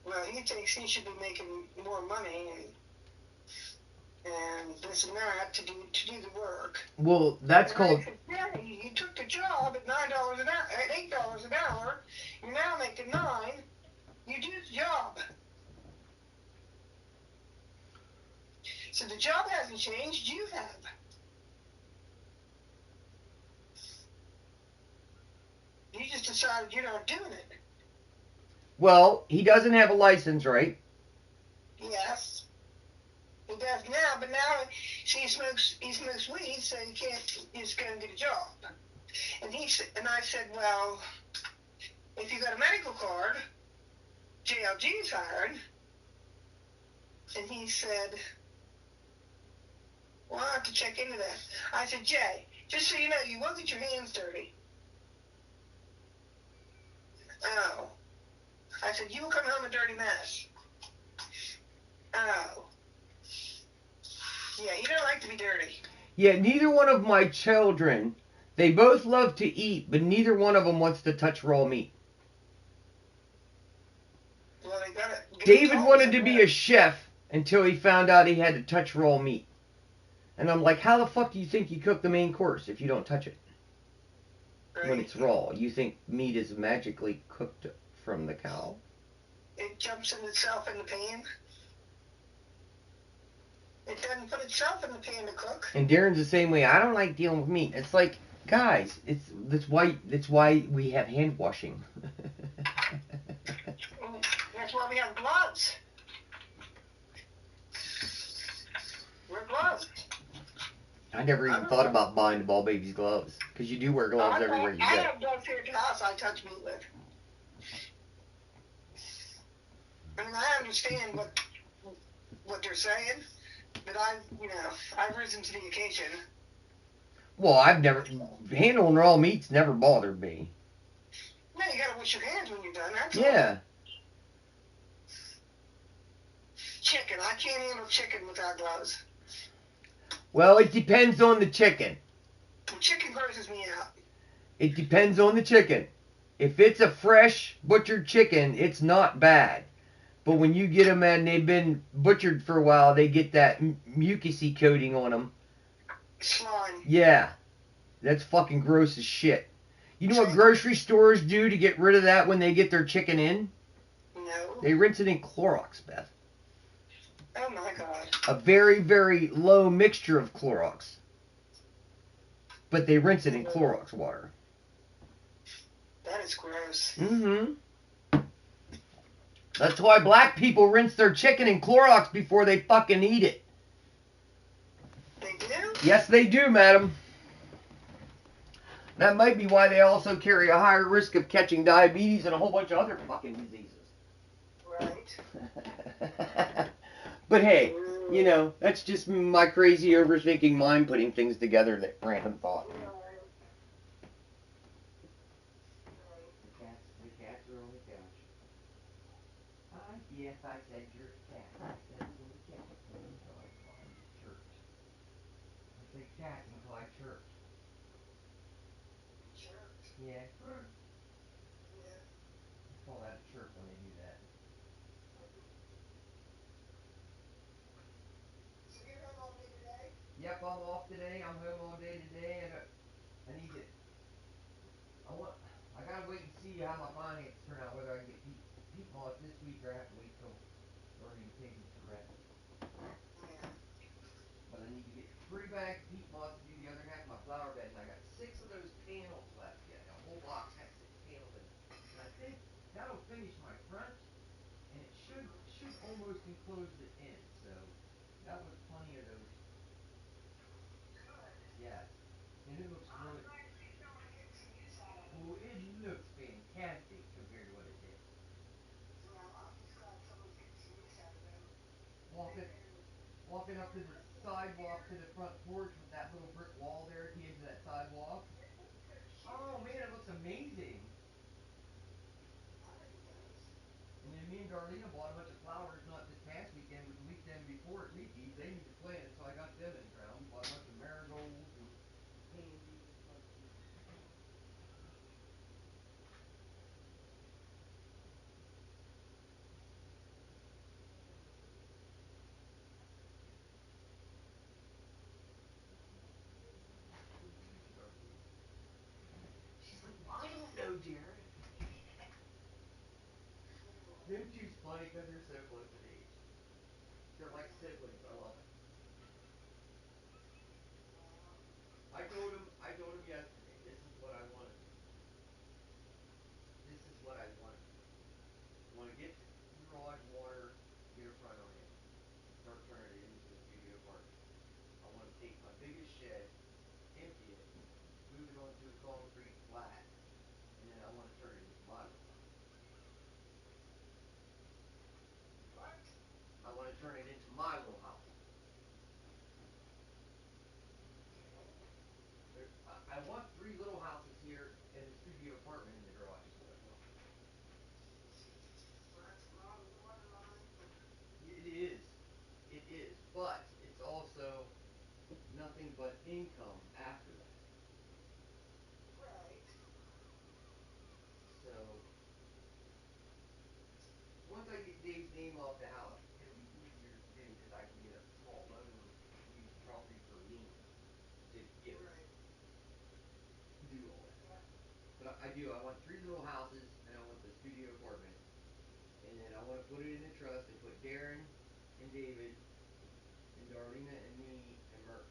Well, he thinks he should be making more money, and this and that to do the work. Well, that's And called. I said, yeah, you took the job at $9 an hour, at $8 an hour. You're now making $9. You do the job. So the job hasn't changed. You have. You just decided you're not doing it. Well, he doesn't have a license, right? Yes. He does now, but now see, he smokes weed, so he can't just go and get a job. And I said, well, if you got a medical card, JLG's hired. And he said, well, I'll have to check into that. I said, Jay, just so you know, you will get your hands dirty. Oh. I said, you will come home a dirty mess. Oh. Yeah, you don't like to be dirty. Yeah, neither one of my children, they both love to eat, but neither one of them wants to touch raw meat. Well, they got it. David wanted to be a chef until he found out he had to touch raw meat. And I'm like, how the fuck do you think you cook the main course if you don't touch it? Right. When it's raw. You think meat is magically cooked from the cow? It jumps in itself in the pan. It doesn't put itself in the pan to cook. And Darren's the same way. I don't like dealing with meat. It's like, guys, that's why we have hand washing. That's why we have gloves. We're gloved. I never even thought about buying the ball baby's gloves. Because you do wear gloves everywhere you I go. have gloves here at the house I touch meat with. I mean, I understand what they're saying, but I've risen to the occasion. Well, handling raw meat's never bothered me. No, you gotta wash your hands when you're done, that's all. Yeah. Chicken, I can't handle chicken without gloves. Well, it depends on the chicken. Chicken grosses me out. It depends on the chicken. If it's a fresh butchered chicken, it's not bad. But when you get them and they've been butchered for a while, they get that mucusy coating on them. Slime. Yeah. That's fucking gross as shit. You know what grocery stores do to get rid of that when they get their chicken in? No. They rinse it in Clorox, Beth. Oh my God. A very, very low mixture of Clorox. But they rinse it in Clorox water. That is gross. Mm-hmm. That's why black people rinse their chicken in Clorox before they fucking eat it. They do? Yes, they do, madam. That might be why they also carry a higher risk of catching diabetes and a whole bunch of other fucking diseases. Right. But hey, that's just my crazy overthinking mind putting things together that random thought. The cats are on the couch. Yes, I said your cat. I said the cat until I chirped. I said cat until I chirped. Chirped. Yeah. Yeah. I call that a chirp when they do that. So you're home all day today? Yep, I'm off today. I'm home all day today, and I need to. I gotta wait and see how my finances turn out. Whether I can get peat moss this week or I have to wait till orientation to rent. Yeah. But I need to get 3 bags of peat moss to do the other half of my flower bed, and I got 6 of those panels left yet. A whole box has 6 panels in it. And I think that'll finish my front, and it should almost enclose the end. So that was plenty of those. Yes. And it looks really. Well, it looks fantastic compared to what it did. Walking up to the sidewalk to the front porch with that little brick wall there at the edge of that sidewalk. Oh man, it looks amazing. And then me and Darlene bought a bunch of flowers not this past weekend, but the weekend before at Leafy's. They need to plant, so I got them in the ground. We bought a bunch of marigolds and pansies. them two's funny because they're so close in age. They're like siblings. I love it. I told him yesterday, this is what I want to do. This is what I want to do. I want to get the garage water, get a front on it, start turning it into a studio apartment. I want to take my biggest shed, empty it, move it onto a concrete flat, and then I want to turn it into my little house. What? I want to turn it into my little house. I want 3 little houses here and a studio apartment in the garage is what I want. Well, that's a lot of water line. It is. It is. But it's also nothing but income after that. Right. So once I get Dave's name off the house, it'll be easier to do because I can get a small loan and use the property for lien to get Right. do all that. Yeah. But I do. I want 3 little houses and I want the studio apartment, and then I want to put it in a trust and put Darren and David and Darlena and me and Mert.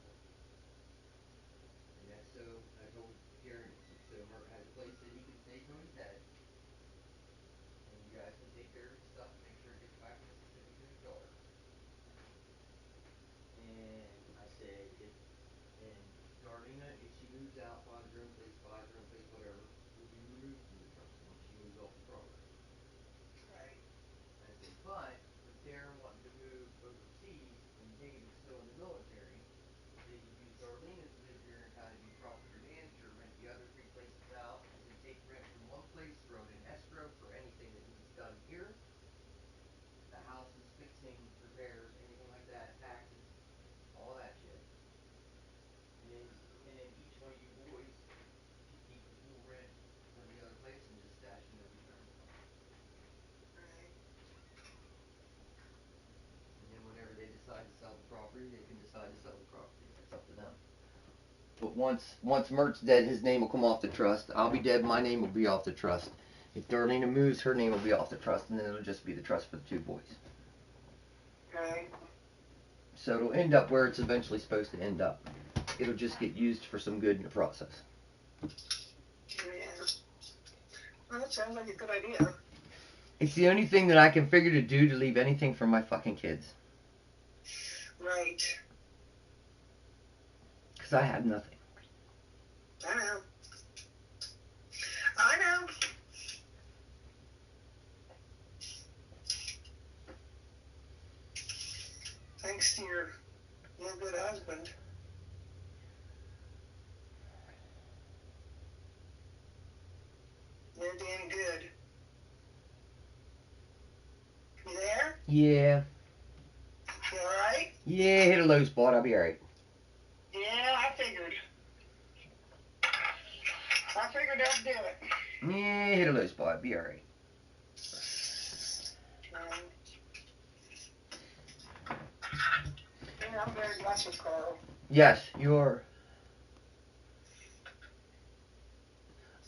And that's so I told Darren so Mert has a place that he can stay till he's dead. And you guys can take care of his stuff and make sure it gets back to Mississippi to his daughter. And I said, if and Darlena, if she moves out, finds her own place, buys her own place, whatever, will be removed from the trust once she moves off the property. Right. I said, but with Darren wanting to move overseas and David's still in the military, they could use Darlena to live here and kind of be property manager, rent the other 3 places out. I said, take rent from one place, throw it in escrow for anything that needs done here. The houses, fixing, repairs, anything like that, taxes, all that shit. And then each one of you boys can keep the full rent of the other place and just stash in no return fund. Right. And then whenever they decide to sell the property, they can decide to sell the property. That's up to them. But once Mert's dead, his name will come off the trust. I'll be dead, my name will be off the trust. If Darlena moves, her name will be off the trust, and then it'll just be the trust for the 2 boys. Right. So it'll end up where it's eventually supposed to end up. It'll just get used for some good in the process. Yeah. Well, that sounds like a good idea. It's the only thing that I can figure to do to leave anything for my fucking kids. Right. Because I have nothing. I know. I know. Thanks to your good husband. You're damn good. You there? Yeah. You alright? Yeah, hit a low spot. I'll be alright. Yeah, I figured. I figured I'd do it. Yeah, hit a low spot. Be alright. Yeah, I'm very blessed, Carl. Yes, you are.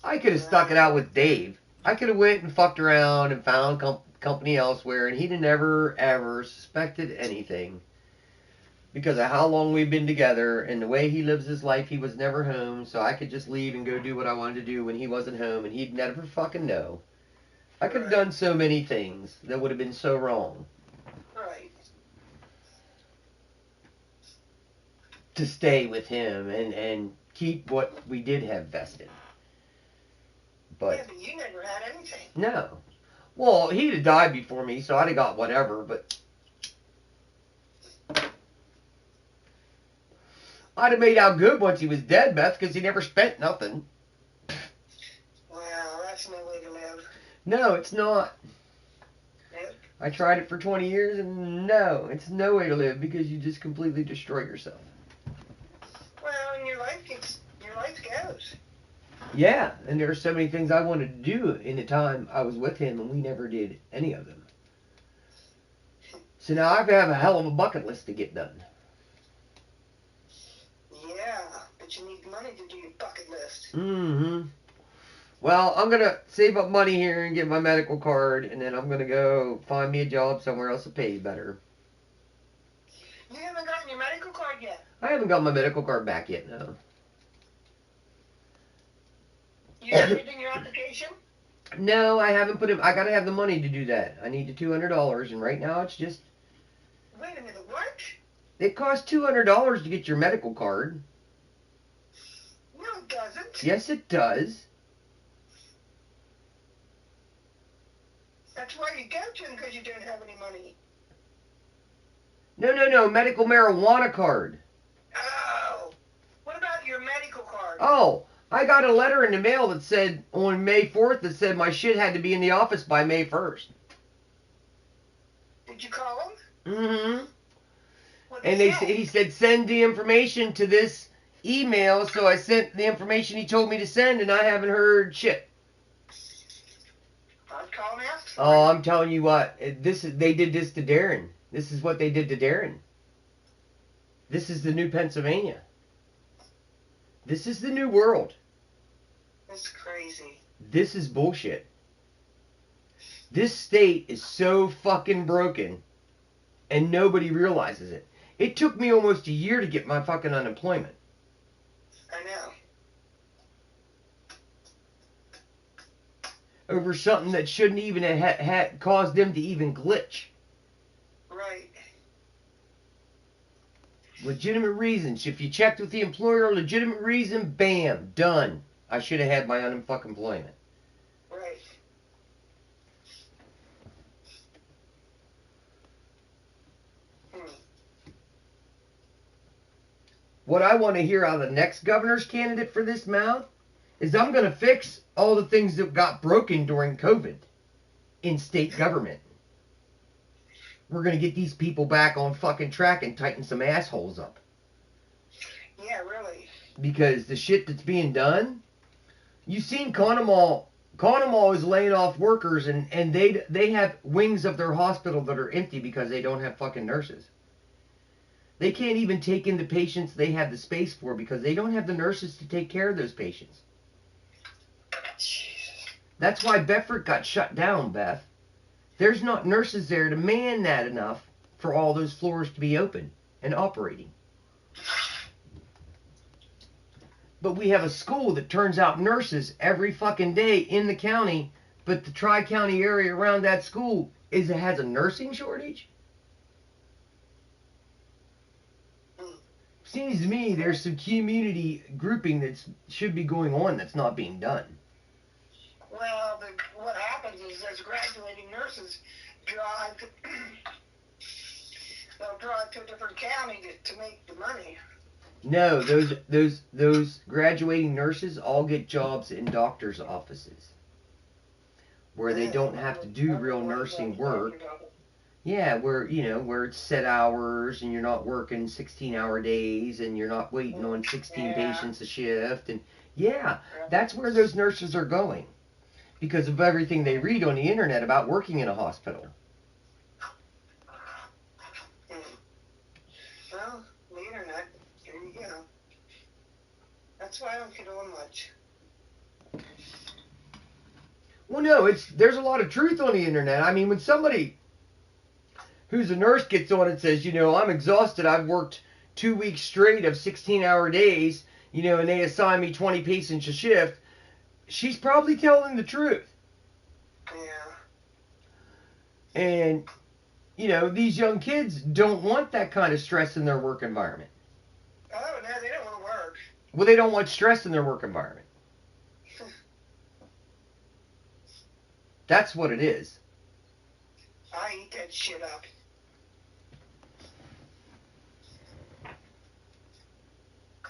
I could have stuck it out with Dave. I could have went and fucked around and found company elsewhere, and he'd have never, ever suspected anything. Because of how long we've been together and the way he lives his life, he was never home, so I could just leave and go do what I wanted to do when he wasn't home, and he'd never fucking know. I could have done so many things that would have been so wrong. Right. To stay with him and keep what we did have vested. But, yeah, but you never had anything. no. Well, he'd have died before me, so I'd have got whatever, but I'd have made out good once he was dead, Beth, because he never spent nothing. Wow, that's no way to live. No, it's not. Nope. I tried it for 20 years, and no, it's no way to live because you just completely destroy yourself. Well, and your life goes. Yeah, and there are so many things I wanted to do in the time I was with him, and we never did any of them. So now I have a hell of a bucket list to get done. Yeah, but you need money to do your bucket list. Mm-hmm. Well, I'm gonna save up money here and get my medical card, and then I'm gonna go find me a job somewhere else that pays better. You haven't gotten your medical card yet. I haven't got my medical card back yet, no. You put it in your application? No, I haven't put it. I gotta have the money to do that. I need the $200, and right now it's just. Wait a minute, what? It costs $200 to get your medical card. No, it doesn't. Yes, it does. That's why you go to them, because you don't have any money. No. Medical marijuana card. Oh. What about your medical card? Oh, I got a letter in the mail that said on May 4th that said my shit had to be in the office by May 1st. Did you call them? Mm-hmm. What And he said send the information to this email, so I sent the information he told me to send, and I haven't heard shit. I'd call and ask. Oh, I'm telling you what, they did this to Darren. This is what they did to Darren. This is the new Pennsylvania. This is the new world. That's crazy. This is bullshit. This state is so fucking broken, and nobody realizes it. It took me almost a year to get my fucking unemployment. I know. Over something that shouldn't even have caused them to even glitch. Right. Legitimate reasons. If you checked with the employer, legitimate reason, bam, done. I should have had my unemployment. Right. What I want to hear out of the next governor's candidate for this mouth is I'm going to fix all the things that got broken during COVID in state government. We're going to get these people back on fucking track and tighten some assholes up. Yeah, really. Because the shit that's being done, you've seen Conemaugh. Conemaugh is laying off workers, and they have wings of their hospital that are empty because they don't have fucking nurses. They can't even take in the patients they have the space for because they don't have the nurses to take care of those patients. Jesus. That's why Bedford got shut down, Beth. There's not nurses there to man that enough for all those floors to be open and operating. But we have a school that turns out nurses every fucking day in the county, but the tri-county area around that school has a nursing shortage? Seems to me there's some community grouping that should be going on that's not being done. Well, what happens is those graduating nurses they'll drive to a different county to make the money. No, those graduating nurses all get jobs in doctors' offices where they don't have to do real nursing work. Yeah, where it's set hours and you're not working 16-hour days and you're not waiting on 16 patients a shift, and that's where those nurses are going because of everything they read on the internet about working in a hospital. Well, the internet, that's why I don't get on much. Well, no, there's a lot of truth on the internet. I mean, when somebody who's a nurse gets on and says, I'm exhausted, I've worked 2 weeks straight of 16-hour days, and they assign me 20 patients a shift, she's probably telling the truth. Yeah. And, these young kids don't want that kind of stress in their work environment. Oh, no, they don't want to work. Well, they don't want stress in their work environment. That's what it is. I eat that shit up.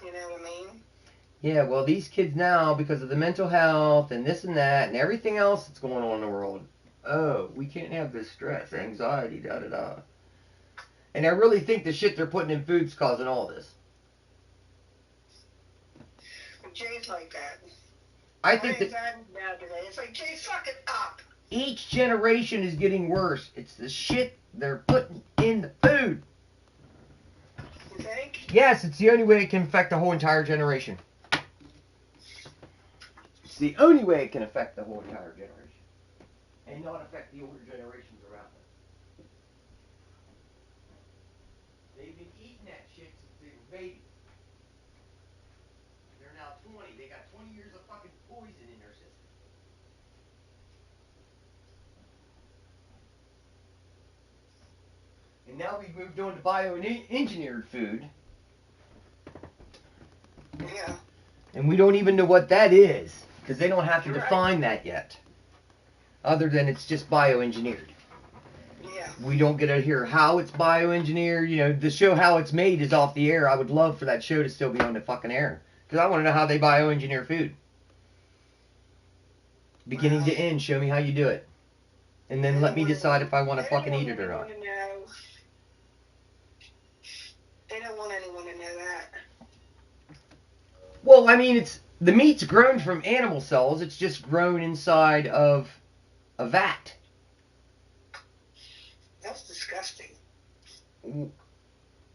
You know what I mean? Yeah, well, these kids now, because of the mental health and this and that and everything else that's going on in the world, we can't have this stress, anxiety, da-da-da. And I really think the shit they're putting in food's causing all this. But Jay's like that. I think that Now today, it's like, Jay, suck it up. Each generation is getting worse. It's the shit they're putting in the food. You think? Yes, it's the only way it can affect the whole entire generation. It's the only way it can affect the whole entire generation. And not affect the older generations around them. They've been eating that shit since they were babies. And they're now 20. They got 20 years of fucking poison in their system. And now we've moved on to bioengineered food. Yeah. And we don't even know what that is. Because they don't have to You're define that yet. Other than it's just bioengineered. Yeah. We don't get to hear how it's bioengineered. You know, the show How It's Made is off the air. I would love for that show to still be on the fucking air. Because I want to know how they bioengineer food. Beginning to end, show me how you do it. And then let me decide if I want to fucking eat it or not. They don't want anyone to know that. Well, I mean, the meat's grown from animal cells. It's just grown inside of a vat. That's disgusting.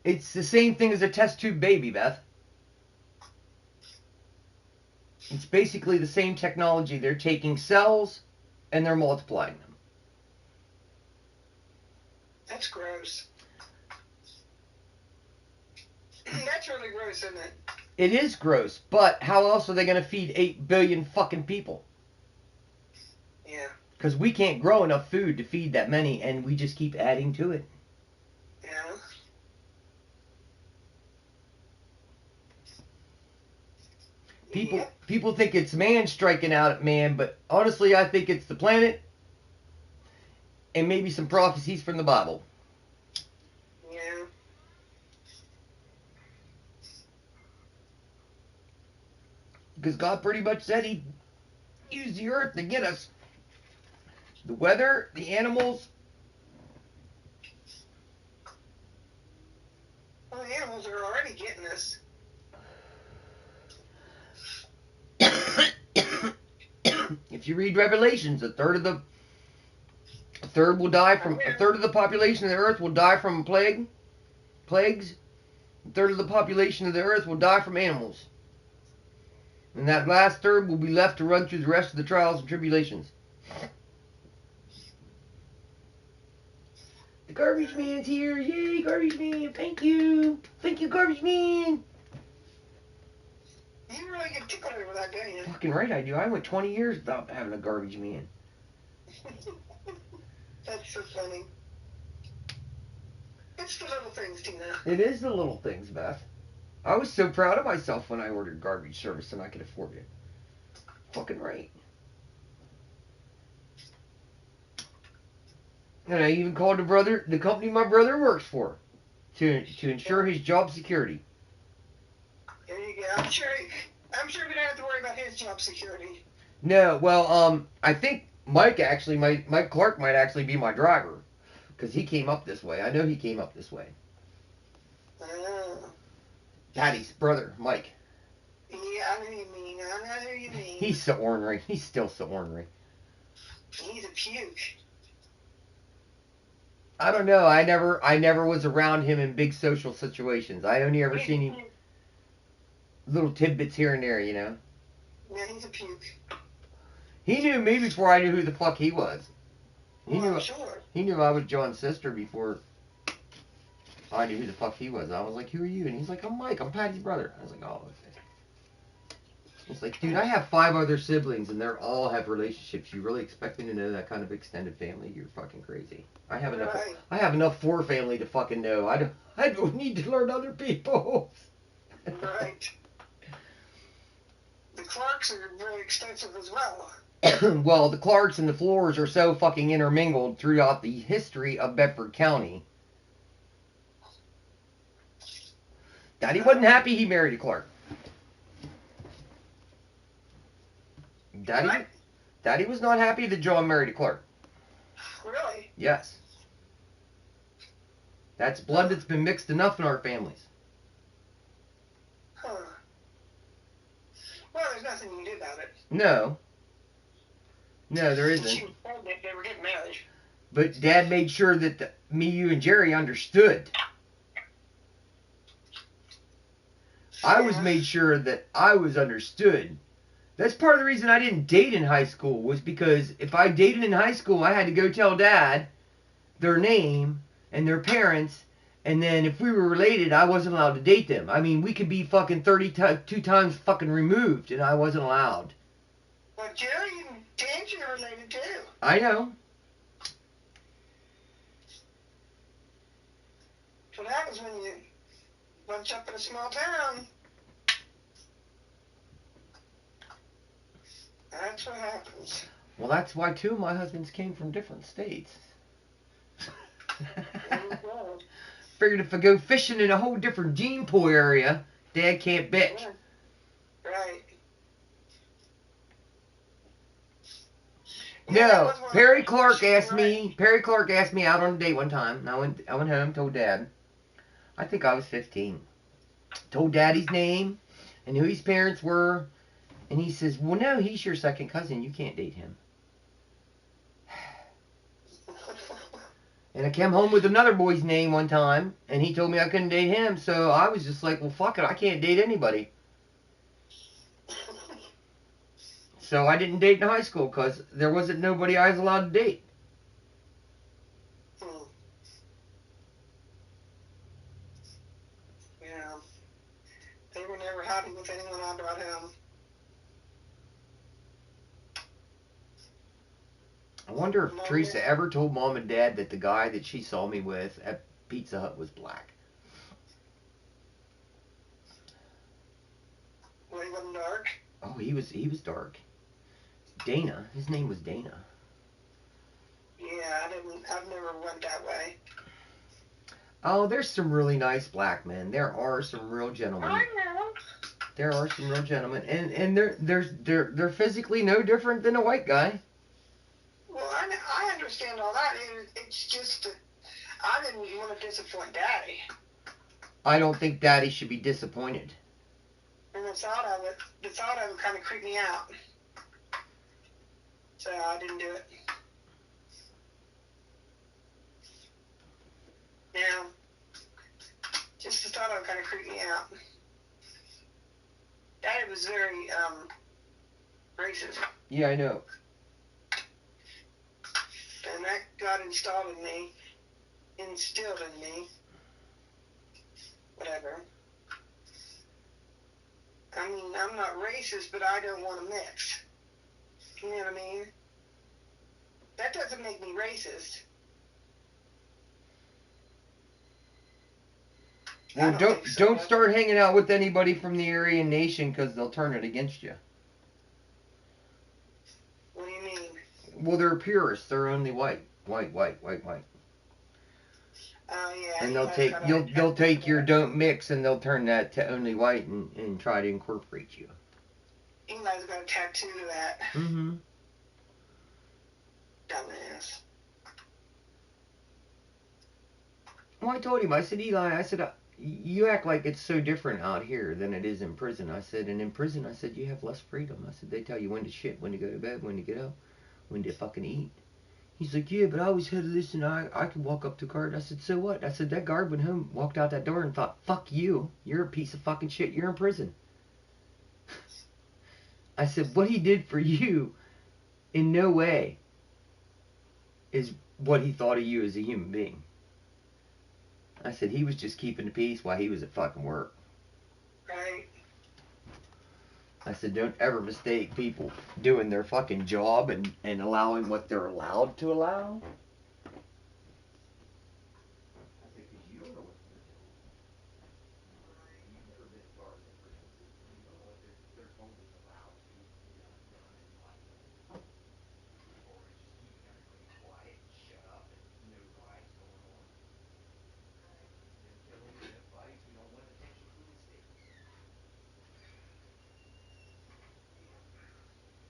It's the same thing as a test tube baby, Beth. It's basically the same technology. They're taking cells and they're multiplying them. That's gross. That's really gross, isn't it? It is gross, but how else are they going to feed 8 billion fucking people? Yeah. Because we can't grow enough food to feed that many, and we just keep adding to it. Yeah. People think it's man striking out at man, but honestly, I think it's the planet and maybe some prophecies from the Bible. Yeah. Because God pretty much said He'd use the earth to get us. The weather, the animals. Well, the animals are already getting us. If you read Revelations, a third of the population of the earth will die from plagues. A third of the population of the earth will die from animals. And that last third will be left to run through the rest of the trials and tribulations. The garbage man's here. Yay, garbage man. Thank you. Thank you, garbage man. You really get tickled over that, don't you? Fucking right I do. I went 20 years without having a garbage man. That's so funny. It's the little things, Tina. It is the little things, Beth. I was so proud of myself when I ordered garbage service and I could afford it. Fucking right. And I even called the company my brother works for, to ensure his job security. There you go. I'm sure we don't have to worry about his job security. No, well, I think Mike Clark might actually be my driver, because he came up this way. I know he came up this way. Patty's brother, Mike. Yeah, I know who you mean. I know who you mean. He's so ornery. He's still so ornery. He's a puke. I don't know. I never was around him in big social situations. I only ever seen him little tidbits here and there, you know. Yeah, he's a puke. He knew me before I knew who the fuck he was. Sure. He knew I was John's sister before I knew who the fuck he was. I was like, who are you? And he's like, I'm Mike. I'm Patty's brother. I was like, oh, okay. It's like, dude, I have 5 other siblings and they all have relationships. You really expect me to know that kind of extended family? You're fucking crazy. I have enough. Right. I have enough for family to fucking know. I don't need to learn other people. Right. The Clarks are very extensive as well. Well, the Clarks and the Floors are so fucking intermingled throughout the history of Bedford County. Daddy wasn't happy he married a Clark. Daddy was not happy that John married a Clark. Really? Yes. That's blood that's been mixed enough in our families. Huh. Well, there's nothing you can do about it. No. No, there isn't. She was told that they were getting married. But Dad made sure that me, you, and Jerry understood. I was made sure that I was understood That's part of the reason I didn't date in high school was because if I dated in high school, I had to go tell dad their name and their parents, and then if we were related, I wasn't allowed to date them. I mean, we could be fucking 32 times fucking removed, and I wasn't allowed. Well, Jerry and Tangy are related too. I know. That's what happens when you bunch up in a small town. That's what happens. Well, that's why two of my husbands came from different states. Figured if I go fishing in a whole different gene pool area, Dad can't bitch. Right. No, Perry Clark asked me out on a date one time, and I went home, told Dad. I think I was 15. Told Dad his name and who his parents were, and he says, "Well, no, he's your second cousin. You can't date him." And I came home with another boy's name one time, and he told me I couldn't date him, so I was just like, well, fuck it, I can't date anybody. So I didn't date in high school, because there wasn't nobody I was allowed to date. Yeah. They were never happy with anyone I brought home. I wonder if Teresa ever told Mom and Dad that the guy that she saw me with at Pizza Hut was black. Well, he wasn't dark. Oh, he was dark. Dana. His name was Dana. Yeah, I've never went that way. Oh, there's some really nice black men. There are some real gentlemen. I know. There are some real gentlemen, and they're physically no different than a white guy. Well, I understand all that. It's just that I didn't want to disappoint Daddy. I don't think Daddy should be disappointed. And the thought of it kind of creeped me out. So I didn't do it. Now, just the thought of it kind of creeped me out. Daddy was very racist. Yeah, I know. And that got instilled in me, whatever. I mean, I'm not racist, but I don't want to mix. You know what I mean? That doesn't make me racist. Well, don't start hanging out with anybody from the Aryan Nation, because they'll turn it against you. What do you mean? Well, they're purists. They're only white. White. Oh, yeah. And they'll take your don't mix, and they'll turn that to only white and try to incorporate you. Eli's got a tattoo of that. Mm-hmm. Dumbass. Well, I told him, I said, Eli, you act like it's so different out here than it is in prison. I said, and in prison, I said, you have less freedom. I said, they tell you when to shit, when to go to bed, when to get up, when to fucking eat. He's like, yeah, but I always had this, and I could walk up to a guard. I said, so what? I said, that guard went home, walked out that door, and thought, fuck you. You're a piece of fucking shit. You're in prison. I said, what he did for you, in no way, is what he thought of you as a human being. I said, he was just keeping the peace while he was at fucking work. Right. I said, don't ever mistake people doing their fucking job and allowing what they're allowed to allow. I said, because you don't know what they're doing. You've never been as far as the prison system. You don't know what they're totally allowed to do. Or it's just keeping everybody quiet and shut up and no riots going on. No killing, no fights. We don't want attention from the state.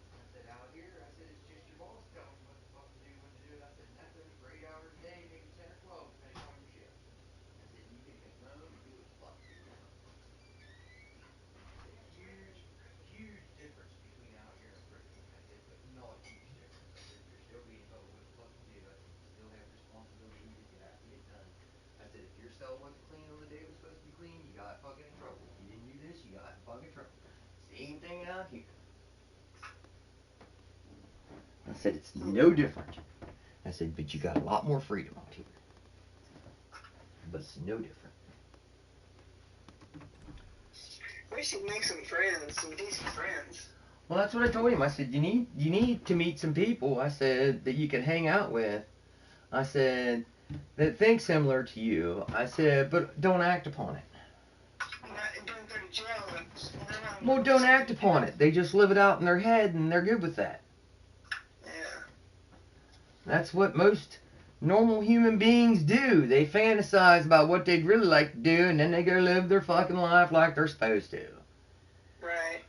I said, out here, I said, it's just your boss telling you what the fuck to do, when to do it. I said, and that's only for 8 hours a day, maybe 10 or 12, depending on your shift. I said, you can come home and do what the fuck you want. I said, huge difference between out here and prison. I said, but not a huge difference. I said, you're still being told what the fuck to do. I said, you still have responsibility to get out, get it done. I said, if your cell wasn't clean on the day it was supposed to be clean, you got fucking in trouble. If you didn't do this, you got in fucking trouble. Same thing out here. said, it's no different. I said, but you got a lot more freedom out here. But it's no different. We should make some friends, some decent friends. Well, that's what I told him. I said, you need to meet some people. I said, that you can hang out with. I said, that think similar to you. I said, but don't act upon it. Don't go to jail. Well, don't act upon it. They just live it out in their head, and they're good with that. Yeah. That's what most normal human beings do. They fantasize about what they'd really like to do, and then they go live their fucking life like they're supposed to. Right.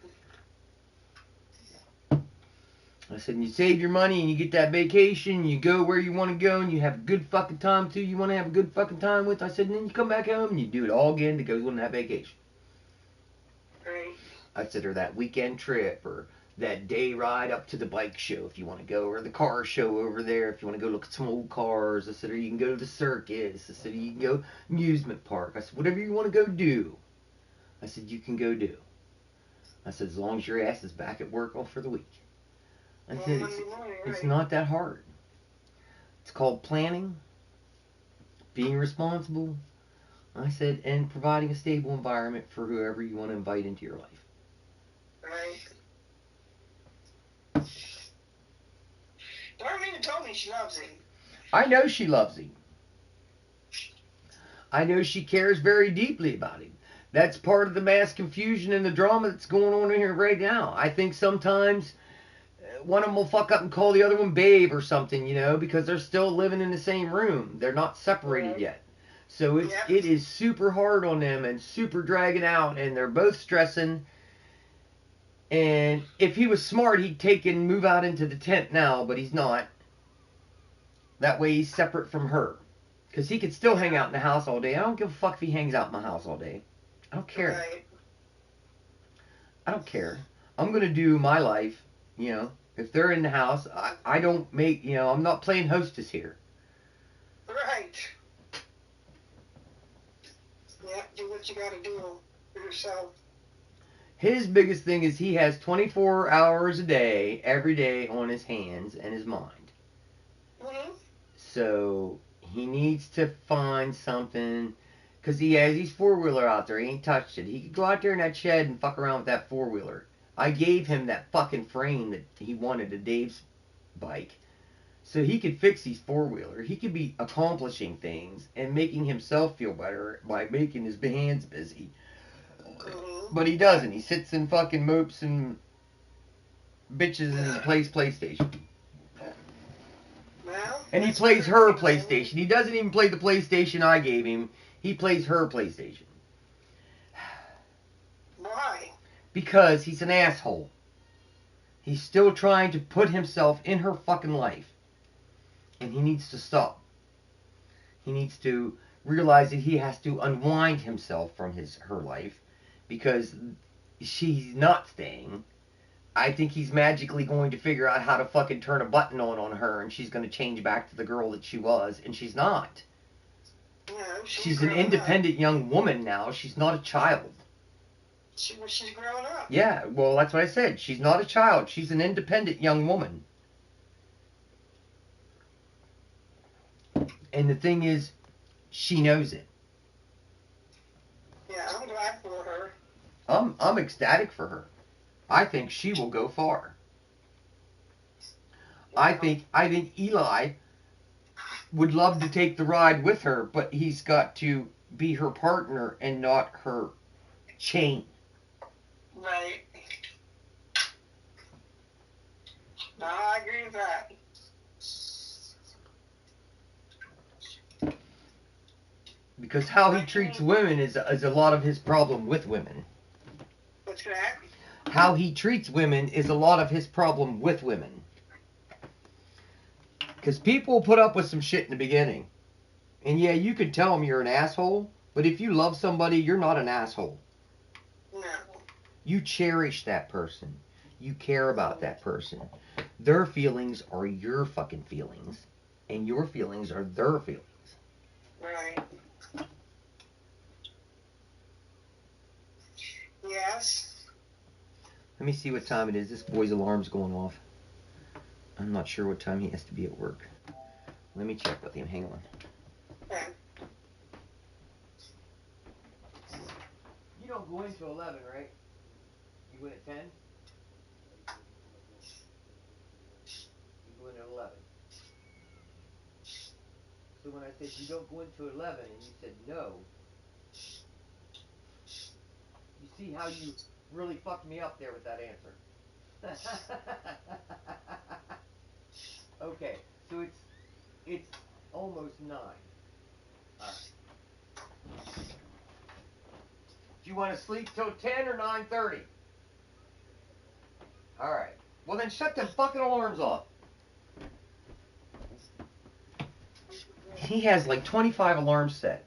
I said, and you save your money, and you get that vacation, you go where you want to go, and you have a good fucking time with who you want to have a good fucking time with. I said, and then you come back home, and you do it all again to go on that vacation. Right. I said, or that weekend trip, or that day ride up to the bike show if you want to go, or the car show over there if you want to go look at some old cars. I said, or you can go to the circus. I said, or you can go amusement park. I said, whatever you want to go do. I said, you can go do. I said, as long as your ass is back at work for the week. I said, it's not that hard. It's called planning, being responsible. I said, and providing a stable environment for whoever you want to invite into your life. Right. Darlene told me she loves him. I know she loves him. I know she cares very deeply about him. That's part of the mass confusion and the drama that's going on in here right now. I think sometimes one of them will fuck up and call the other one babe or something, you know, because they're still living in the same room. They're not separated yet. So it is super hard on them and super dragging out, and they're both stressing. And if he was smart, he'd take and move out into the tent now, but he's not. That way he's separate from her. Because he could still hang out in the house all day. I don't give a fuck if he hangs out in my house all day. I don't care. Right. I don't care. I'm going to do my life, you know. If they're in the house, I don't make, you know, I'm not playing hostess here. Right. Yeah, do what you gotta do for yourself. His biggest thing is he has 24 hours a day, every day, on his hands and his mind. Mm-hmm. So he needs to find something, because he has his four-wheeler out there. He ain't touched it. He could go out there in that shed and fuck around with that four-wheeler. I gave him that fucking frame that he wanted, a Dave's bike, so he could fix his four-wheeler. He could be accomplishing things and making himself feel better by making his hands busy. Mm-hmm. But he doesn't. He sits and fucking mopes and bitches and plays PlayStation. Well, And he plays her PlayStation. He doesn't even play the PlayStation I gave him. He plays her PlayStation. Why? Because he's an asshole. He's still trying to put himself in her fucking life. And he needs to stop. He needs to realize that he has to unwind himself from her life. Because she's not staying. I think he's magically going to figure out how to fucking turn a button on her. And she's going to change back to the girl that she was. And she's not. No, She's an independent young woman now. She's not a child. She's grown up. Yeah, well, that's what I said. She's not a child. She's an independent young woman. And the thing is, she knows it. Yeah, I'm glad for her. I'm ecstatic for her. I think she will go far. I think Eli would love to take the ride with her, but he's got to be her partner and not her chain. Right. No, I agree with that. Because how he treats women is a lot of his problem with women. What's that? How he treats women is a lot of his problem with women. Because people put up with some shit in the beginning. And yeah, you could tell them you're an asshole, but if you love somebody, you're not an asshole. No. You cherish that person. You care about that person. Their feelings are your fucking feelings, and your feelings are their feelings. Right. Yes. Let me see what time it is. This boy's alarm's going off. I'm not sure what time he has to be at work. Let me check with him. Hang on. Okay. You don't go into 11, right? You go in at 10? You go in at 11. So when I said you don't go into 11 and you said no, you see how you really fucked me up there with that answer. Okay, so it's almost 9. Alright. Do you want to sleep till 10 or 9:30? Alright. Well then shut them fucking alarms off. He has like 25 alarms set.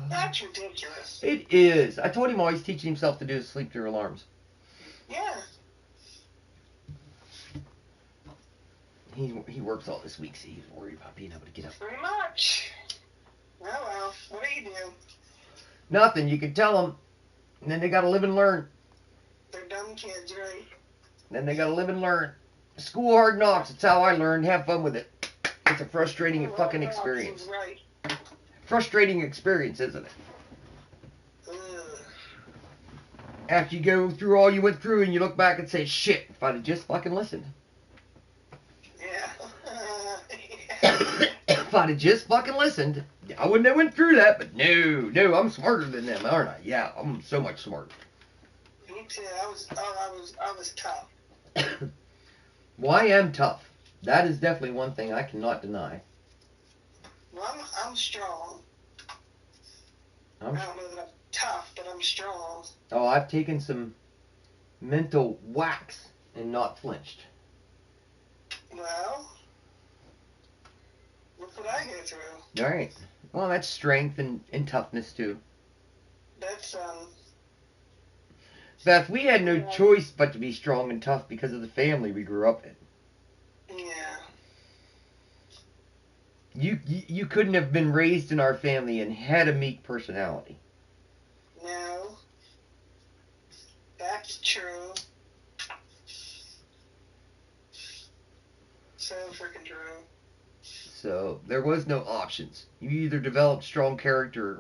That's ridiculous. It is. I told him all he's teaching himself to do is sleep through alarms. Yeah. He works all this week, so he's worried about being able to get up. Pretty much. Oh well, what do you do? Nothing. You can tell them. And then they got to live and learn. They're dumb kids, right? Then they got to live and learn. School hard knocks. That's how I learned. Have fun with it. It's a frustrating fucking experience. Right. Frustrating experience, isn't it? Ugh. After you go through all you went through and you look back and say, shit, if I'd have just fucking listened. Yeah. If I'd have just fucking listened, I wouldn't have went through that, but no, I'm smarter than them, aren't I? Yeah, I'm so much smarter. Me too. I was tough. Well, I am tough. That is definitely one thing I cannot deny. Well, I'm strong. I don't know that I'm tough, but I'm strong. Oh, I've taken some mental whacks and not flinched. Well, look what I go through. All right. Well, that's strength and toughness, too. That's, Beth, we had no choice but to be strong and tough because of the family we grew up in. yeah. You couldn't have been raised in our family and had a meek personality. No. That's true. So freaking true. So there was no options. You either developed strong character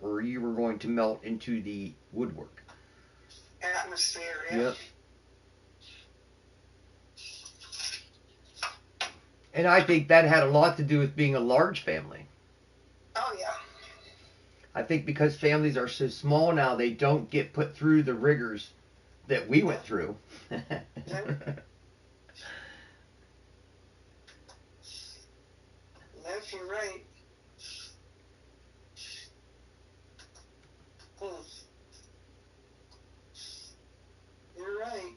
or you were going to melt into the woodwork. Atmosphere, yeah. Yep. And I think that had a lot to do with being a large family. Oh, yeah. I think because families are so small now, they don't get put through the rigors that we went through. If you're right. You're right.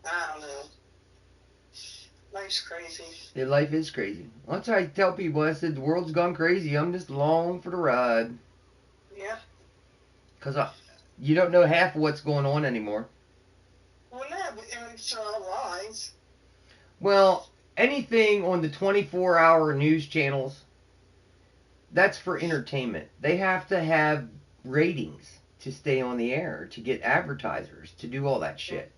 I don't know. Life's crazy. Yeah, life is crazy. That's why I tell people, I said, the world's gone crazy. I'm just along for the ride. Yeah. Because you don't know half of what's going on anymore. Well, no, but it's lies. Well, anything on the 24-hour news channels, that's for entertainment. They have to have ratings to stay on the air, to get advertisers, to do all that shit.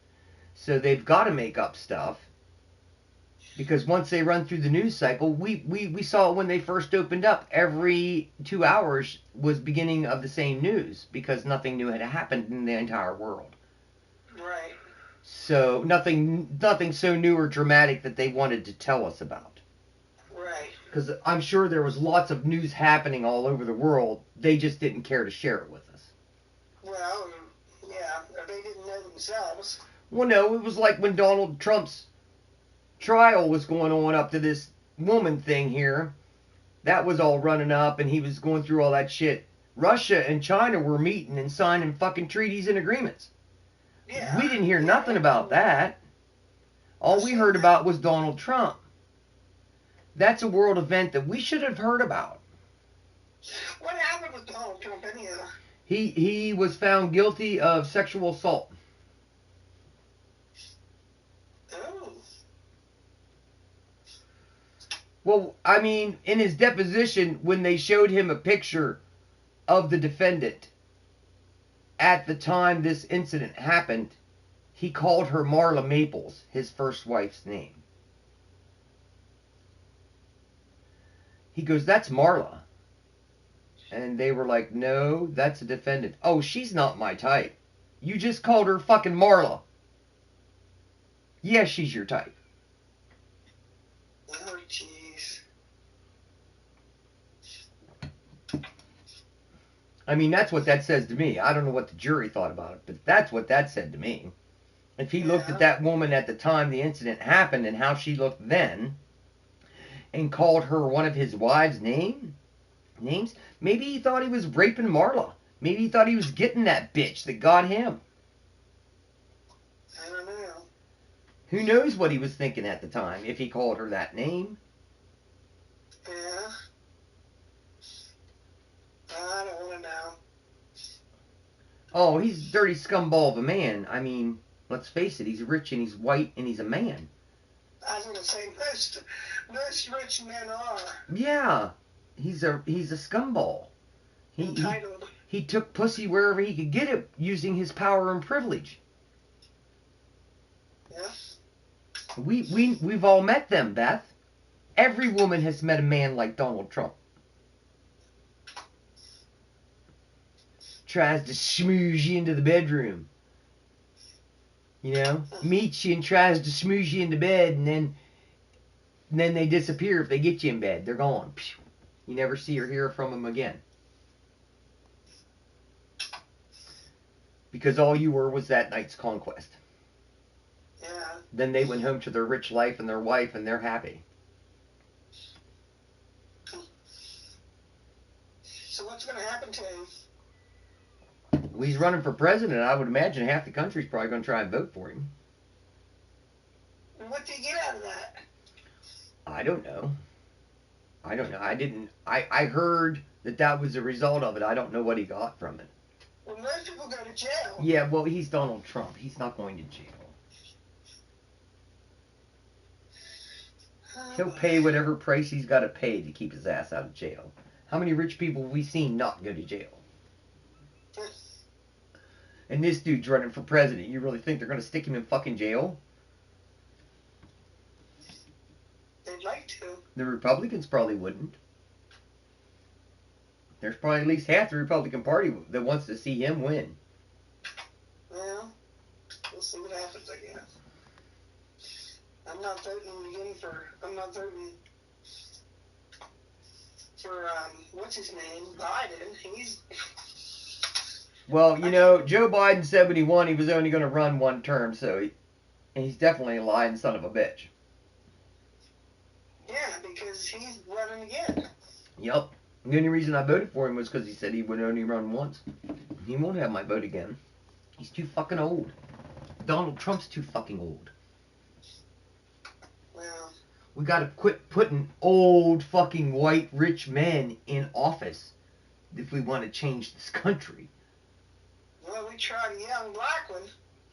So they've got to make up stuff. Because once they run through the news cycle, we saw it when they first opened up. Every 2 hours was beginning of the same news because nothing new had happened in the entire world. Right. So nothing so new or dramatic that they wanted to tell us about. Right. Because I'm sure there was lots of news happening all over the world. They just didn't care to share it with us. Well, yeah, or they didn't know themselves. Well, no, it was like when Donald Trump's trial was going on up to this woman thing here. That was all running up and he was going through all that shit. Russia and China were meeting and signing fucking treaties and agreements. Yeah. We didn't hear nothing about that. All we heard about was Donald Trump. That's a world event that we should have heard about. What happened with Donald Trump anyhow? He was found guilty of sexual assault. Oh. Well, I mean, in his deposition, when they showed him a picture of the defendant at the time this incident happened, he called her Marla Maples, his first wife's name. He goes, that's Marla. And they were like, no, that's a defendant. Oh, she's not my type. You just called her fucking Marla. Yes, she's your type. Oh, jeez. I mean, that's what that says to me. I don't know what the jury thought about it, but that's what that said to me. If he looked at that woman at the time the incident happened and how she looked then, and called her one of his wives' names, maybe he thought he was raping Marla. Maybe he thought he was getting that bitch that got him. I don't know. Who knows what he was thinking at the time if he called her that name? Yeah. I don't want to know. Oh, he's a dirty scumball of a man. I mean, let's face it, he's rich and he's white and he's a man. I was going to say, most rich men are. Yeah, he's a scumball. Entitled. He took pussy wherever he could get it using his power and privilege. Yeah. We've all met them, Beth. Every woman has met a man like Donald Trump. Tries to smooze you into the bedroom. You know? Meets you and tries to smooze you into bed, and then they disappear if they get you in bed. They're gone. You never see or hear from them again. Because all you were was that night's conquest. Yeah. Then they went home to their rich life and their wife, and they're happy. So what's going to happen to him? Well, he's running for president. I would imagine half the country's probably going to try and vote for him. What did he get out of that? I don't know. I heard that was a result of it. I don't know what he got from it. Well, most people go to jail. Yeah, well, he's Donald Trump. He's not going to jail. He'll pay whatever price he's got to pay to keep his ass out of jail. How many rich people have we seen not go to jail? And this dude's running for president. You really think they're going to stick him in fucking jail? They'd like to. The Republicans probably wouldn't. There's probably at least half the Republican Party that wants to see him win. Well, we'll see what happens, I guess. I'm not voting for what's his name, Biden. Well, you know, Joe Biden said when he won he was only going to run one term, so he's definitely a lying son of a bitch. Yeah, because he's running again. Yep. The only reason I voted for him was because he said he would only run once. He won't have my vote again. He's too fucking old. Donald Trump's too fucking old. Well, We gotta quit putting old fucking white rich men in office if we want to change this country. well, we tried a young black one.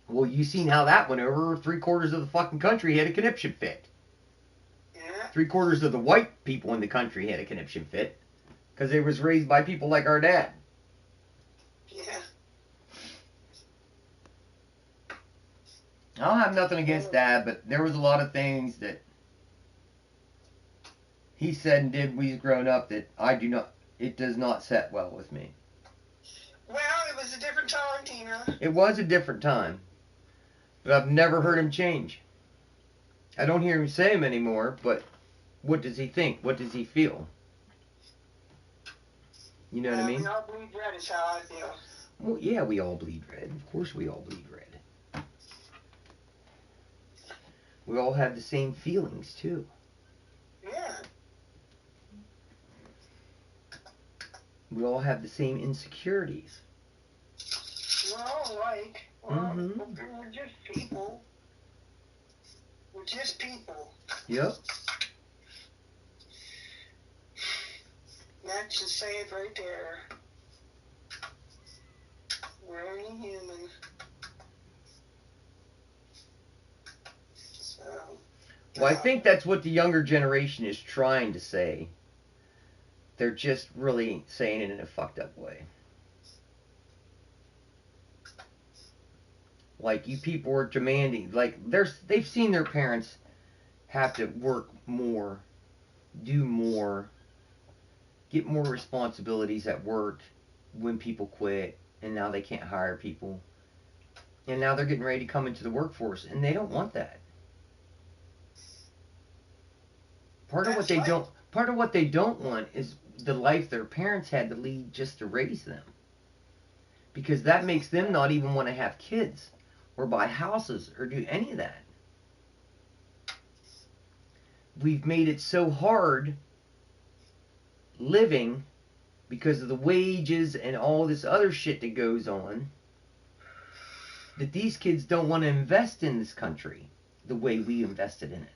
Well, you seen how that went over. 3/4 of the fucking country had a conniption fit. Yeah. 3/4 of the white people in the country had a conniption fit. Because they was raised by people like our dad. Yeah. I don't have nothing against Dad, but there was a lot of things that he said and did when he's grown up that it does not set well with me. Well, it was a different time, Tina. It was a different time, but I've never heard him change. I don't hear him say them anymore, but what does he think? What does he feel? You know what I mean? We all bleed red is how I feel. Well, yeah, we all bleed red. Of course we all bleed red. We all have the same feelings, too. Yeah. We all have the same insecurities. We're all alike. We're just people. We're just people. Yep. That should say it right there. We're only human. So. Well, I think that's what the younger generation is trying to say. They're just really saying it in a fucked up way. Like, you people are demanding, like, they've seen their parents have to work more, do more, get more responsibilities at work when people quit, and now they can't hire people. And now they're getting ready to come into the workforce, and they don't want that. Part of what That's they right. don't part of what they don't want is the life their parents had to lead just to raise them. Because that makes them not even want to have kids or buy houses or do any of that. We've made it so hard living because of the wages and all this other shit that goes on that these kids don't want to invest in this country the way we invested in it.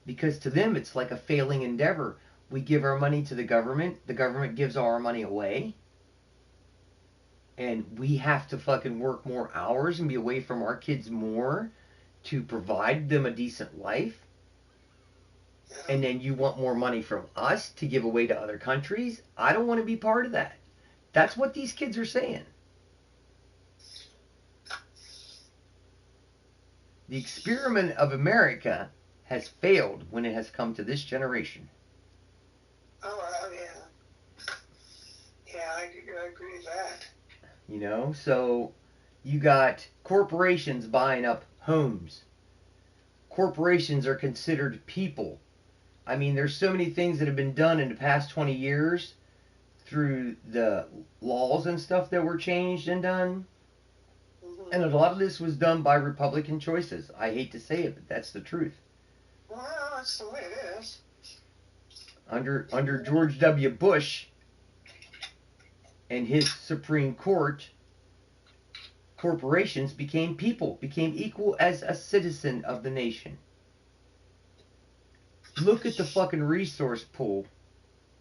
Because to them it's like a failing endeavor. We give our money to the government gives our money away, and we have to fucking work more hours and be away from our kids more to provide them a decent life. And then you want more money from us to give away to other countries? I don't want to be part of that. That's what these kids are saying. The experiment of America has failed when it has come to this generation. Oh, yeah. Yeah, I agree with that. You know, so you got corporations buying up homes. Corporations are considered people. I mean, there's so many things that have been done in the past 20 years through the laws and stuff that were changed and done. Mm-hmm. And a lot of this was done by Republican choices. I hate to say it, but that's the truth. Well, that's the way it is. Under George W. Bush and his Supreme Court, corporations became people, became equal as a citizen of the nation. Look at the fucking resource pool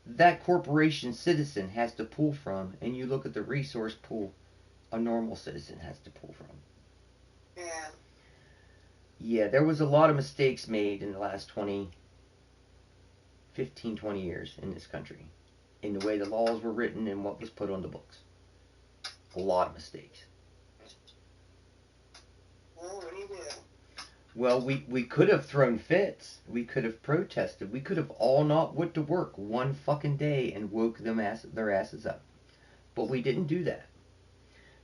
that corporation citizen has to pull from, and you look at the resource pool a normal citizen has to pull from. Yeah. Yeah, there was a lot of mistakes made in the last 15, 20 years in this country, in the way the laws were written and what was put on the books. A lot of mistakes. Well, what do you do? Well, we could have thrown fits. We could have protested. We could have all not went to work one fucking day and woke their asses up. But we didn't do that.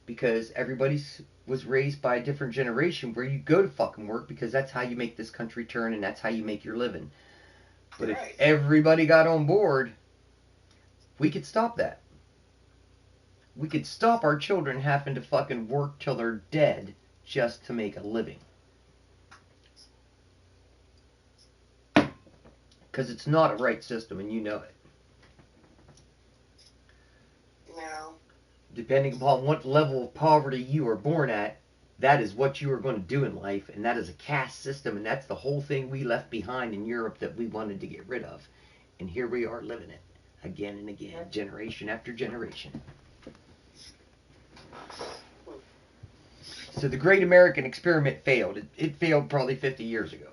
Because everybody was raised by a different generation where you go to fucking work because that's how you make this country turn and that's how you make your living. But if Right. everybody got on board, we could stop that. We could stop our children having to fucking work till they're dead just to make a living. Because it's not a right system, and you know it. No. Depending upon what level of poverty you are born at, that is what you are going to do in life, and that is a caste system, and that's the whole thing we left behind in Europe that we wanted to get rid of. And here we are living it, again and again, generation after generation. So the great American experiment failed. It failed probably 50 years ago.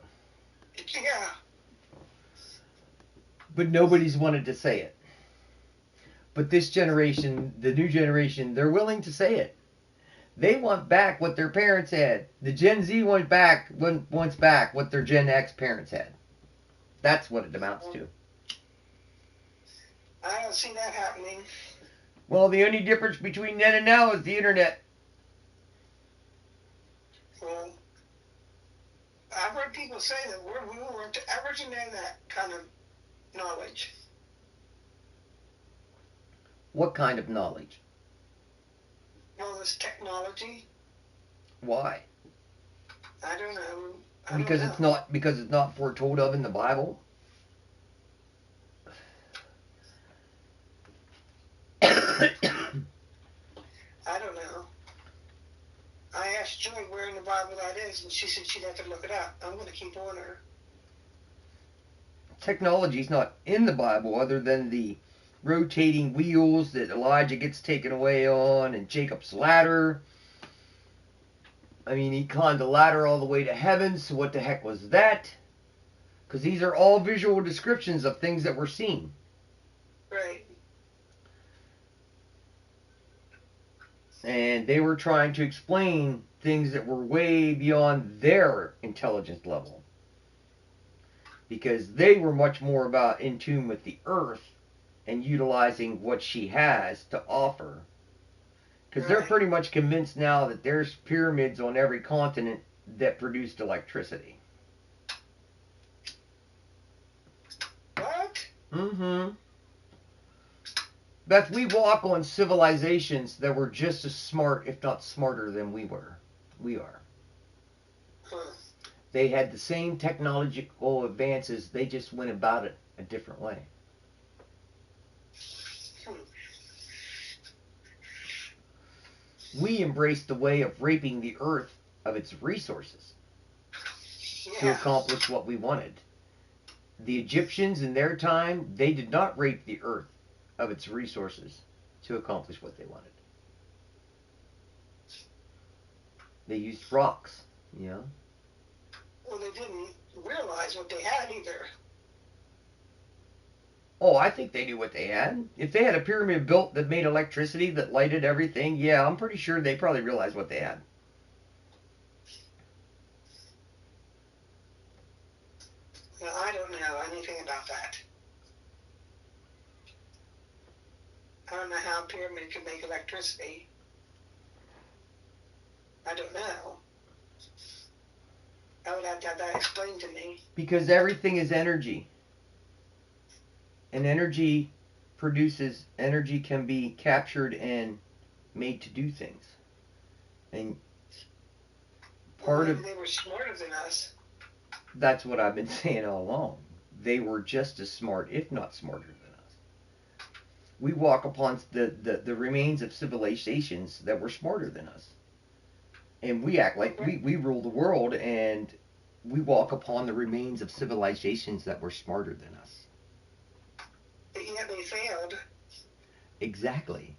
Yeah. But nobody's wanted to say it. But this generation, the new generation, they're willing to say it. They want back what their parents had. The Gen Z wants back what their Gen X parents had. That's what it amounts to. I don't see that happening. Well, the only difference between then and now is the internet. Well, I've heard people say that we weren't ever to know that kind of knowledge. What kind of knowledge? Well, this technology. Why? I don't know. Because it's not foretold of in the Bible. I don't know. I asked Joy where in the Bible that is, and she said she'd have to look it up. I'm going to keep on her. Technology's not in the Bible other than the rotating wheels that Elijah gets taken away on and Jacob's ladder. I mean, he climbed the ladder all the way to heaven, so what the heck was that? Because these are all visual descriptions of things that were seen. Right. And they were trying to explain things that were way beyond their intelligence level. Because they were much more about in tune with the earth and utilizing what she has to offer. Because they're Right. pretty much convinced now that there's pyramids on every continent that produced electricity. What? Mm-hmm. Beth, we walk on civilizations that were just as smart, if not smarter, than we were. We are. Huh. They had the same technological advances, they just went about it a different way. Hmm. We embraced the way of raping the earth of its resources to Yeah. accomplish what we wanted. The Egyptians in their time, they did not rape the earth of its resources to accomplish what they wanted. They used rocks, you know. Well, they didn't realize what they had either. Oh, I think they knew what they had. If they had a pyramid built that made electricity that lighted everything, yeah, I'm pretty sure they probably realized what they had. Well, I don't know anything about that. I don't know how a pyramid can make electricity. I don't know. I would have to have that explained to me. Because everything is energy. And energy can be captured and made to do things. And Well, maybe they were smarter than us. that's what I've been saying all along. They were just as smart, if not smarter than us. We walk upon the remains of civilizations that were smarter than us. And we act like we rule the world, and we walk upon the remains of civilizations that were smarter than us. But yet they failed. Exactly.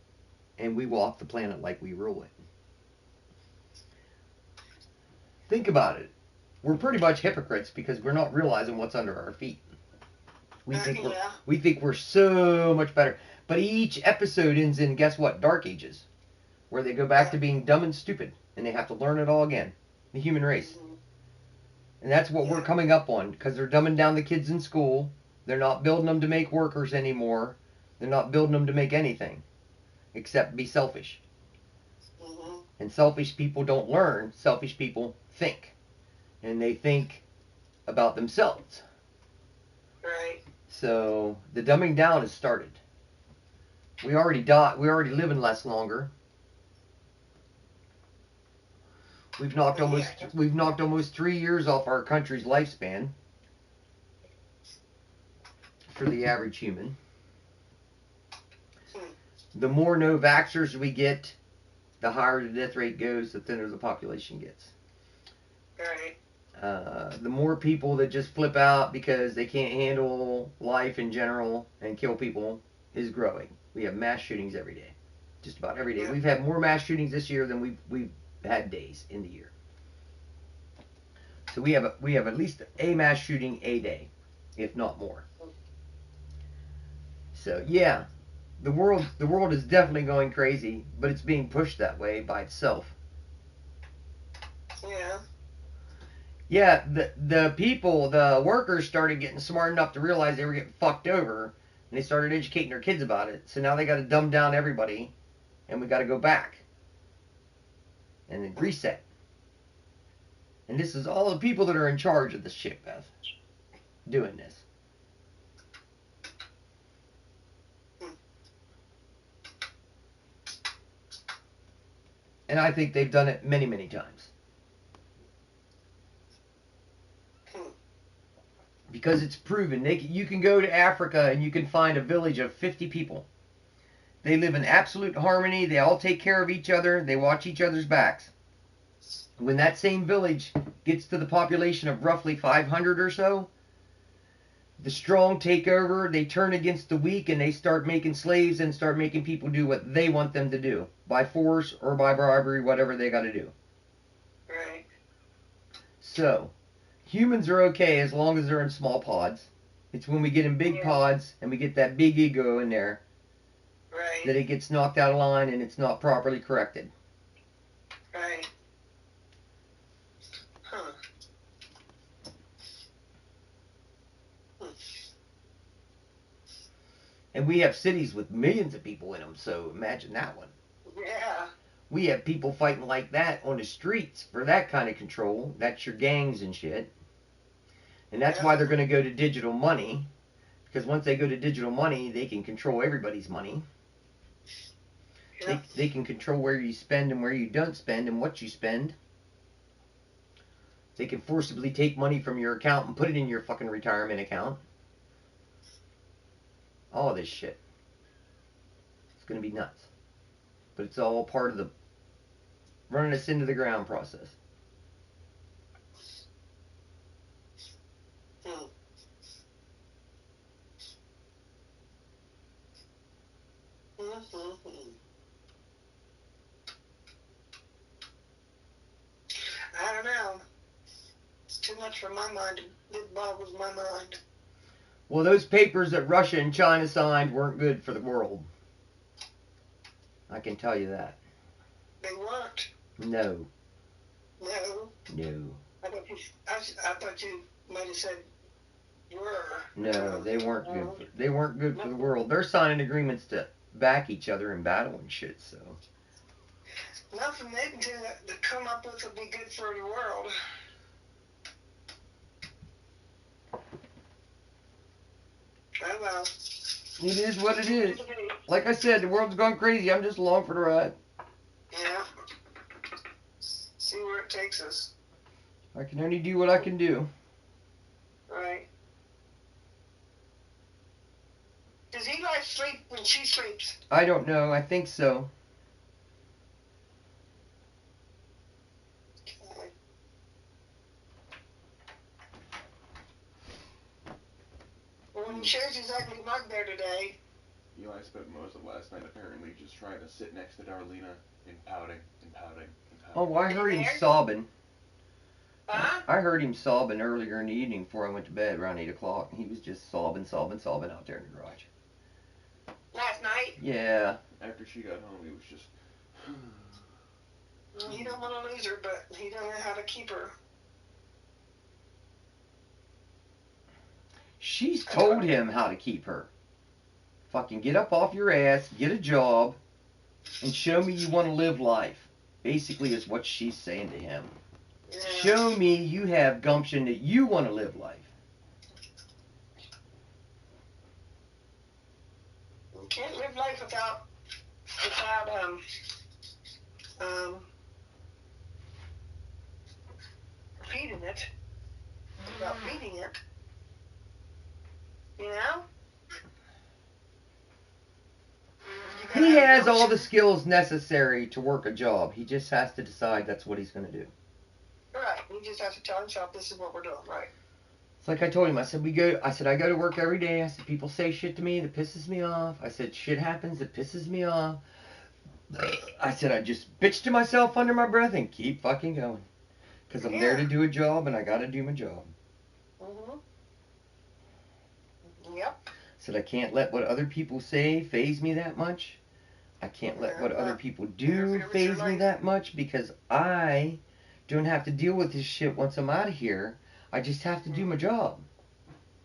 And we walk the planet like we rule it. Think about it. We're pretty much hypocrites because we're not realizing what's under our feet. We think we're so much better. But each episode ends in, guess what? Dark Ages. Where they go back to being dumb and stupid. And they have to learn it all again. The human race. Mm-hmm. And that's what we're coming up on. Because they're dumbing down the kids in school. They're not building them to make workers anymore. They're not building them to make anything. Except be selfish. Mm-hmm. And selfish people don't learn. Selfish people think. And they think about themselves. Right. So the dumbing down has started. We already living less longer. We've knocked almost 3 years off our country's lifespan for the average human. The more no-vaxxers we get, the higher the death rate goes, the thinner the population gets. Right. The more people that just flip out because they can't handle life in general and kill people is growing. We have mass shootings every day. Just about every day. Yeah. We've had more mass shootings this year than we've had days in the year. So we have at least a mass shooting a day, if not more. So yeah, the world is definitely going crazy, but it's being pushed that way by itself. Yeah. Yeah, the workers started getting smart enough to realize they were getting fucked over, and they started educating their kids about it. So now they got to dumb down everybody, and we got to go back and then reset. And this is all the people that are in charge of this shit, Beth, doing this. And I think they've done it many, many times. Because it's proven. You can go to Africa and you can find a village of 50 people. They live in absolute harmony. They all take care of each other. They watch each other's backs. When that same village gets to the population of roughly 500 or so, the strong take over. They turn against the weak and they start making slaves and start making people do what they want them to do. By force or by bribery, whatever they got to do. Right. So, humans are okay as long as they're in small pods. It's when we get in big pods and we get that big ego in there Right. that it gets knocked out of line and it's not properly corrected. Right. Huh. And we have cities with millions of people in them, so imagine that one. Yeah. We have people fighting like that on the streets for that kind of control. That's your gangs and shit. And that's why they're going to go to digital money. Because once they go to digital money, they can control everybody's money. Yeah. They can control where you spend and where you don't spend and what you spend. They can forcibly take money from your account and put it in your fucking retirement account. All this shit. It's going to be nuts. But it's all part of the running us into the ground process. Hmm. Mm-hmm. I don't know. It's too much for my mind. It boggles my mind. Well, those papers that Russia and China signed weren't good for the world. I can tell you that. They weren't. No. No. No. I thought you might have said were. No, they weren't good. They weren't good for the world. They're signing agreements to back each other in battle and shit. So. Nothing they can do to come up with will be good for the world. Oh well. It is what it is. Like I said, the world's gone crazy. I'm just along for the ride. Yeah. See where it takes us. I can only do what I can do. Right. Does Eli sleep when she sleeps? I don't know. I think so. Well, he shares his ugly mug there today. Eli spent most of last night apparently just trying to sit next to Darlena and pouting and pouting and pouting. Oh, I heard him sobbing. Huh? I heard him sobbing earlier in the evening before I went to bed around 8 o'clock. He was just sobbing out there in the garage. Last night? Yeah. After she got home, he was just... He don't want to lose her, but he don't know how to keep her. She's told him how to keep her. Fucking get up off your ass, get a job, and show me you want to live life. Basically is what she's saying to him. Yeah. Show me you have gumption that you want to live life. You can't live life without feeding it. Without feeding it. You know? He has all the skills necessary to work a job. He just has to decide that's what he's going to do. Right. He just has to tell himself this is what we're doing, right? It's like I told him. I said I go to work every day. I said people say shit to me that pisses me off. I said shit happens that pisses me off. I said I just bitch to myself under my breath and keep fucking going. Because I'm there to do a job and I got to do my job. Mm-hmm. Yep. I said I can't let what other people say faze me that much. I can't let what other people do faze me that much because I don't have to deal with this shit once I'm out of here. I just have to do my job.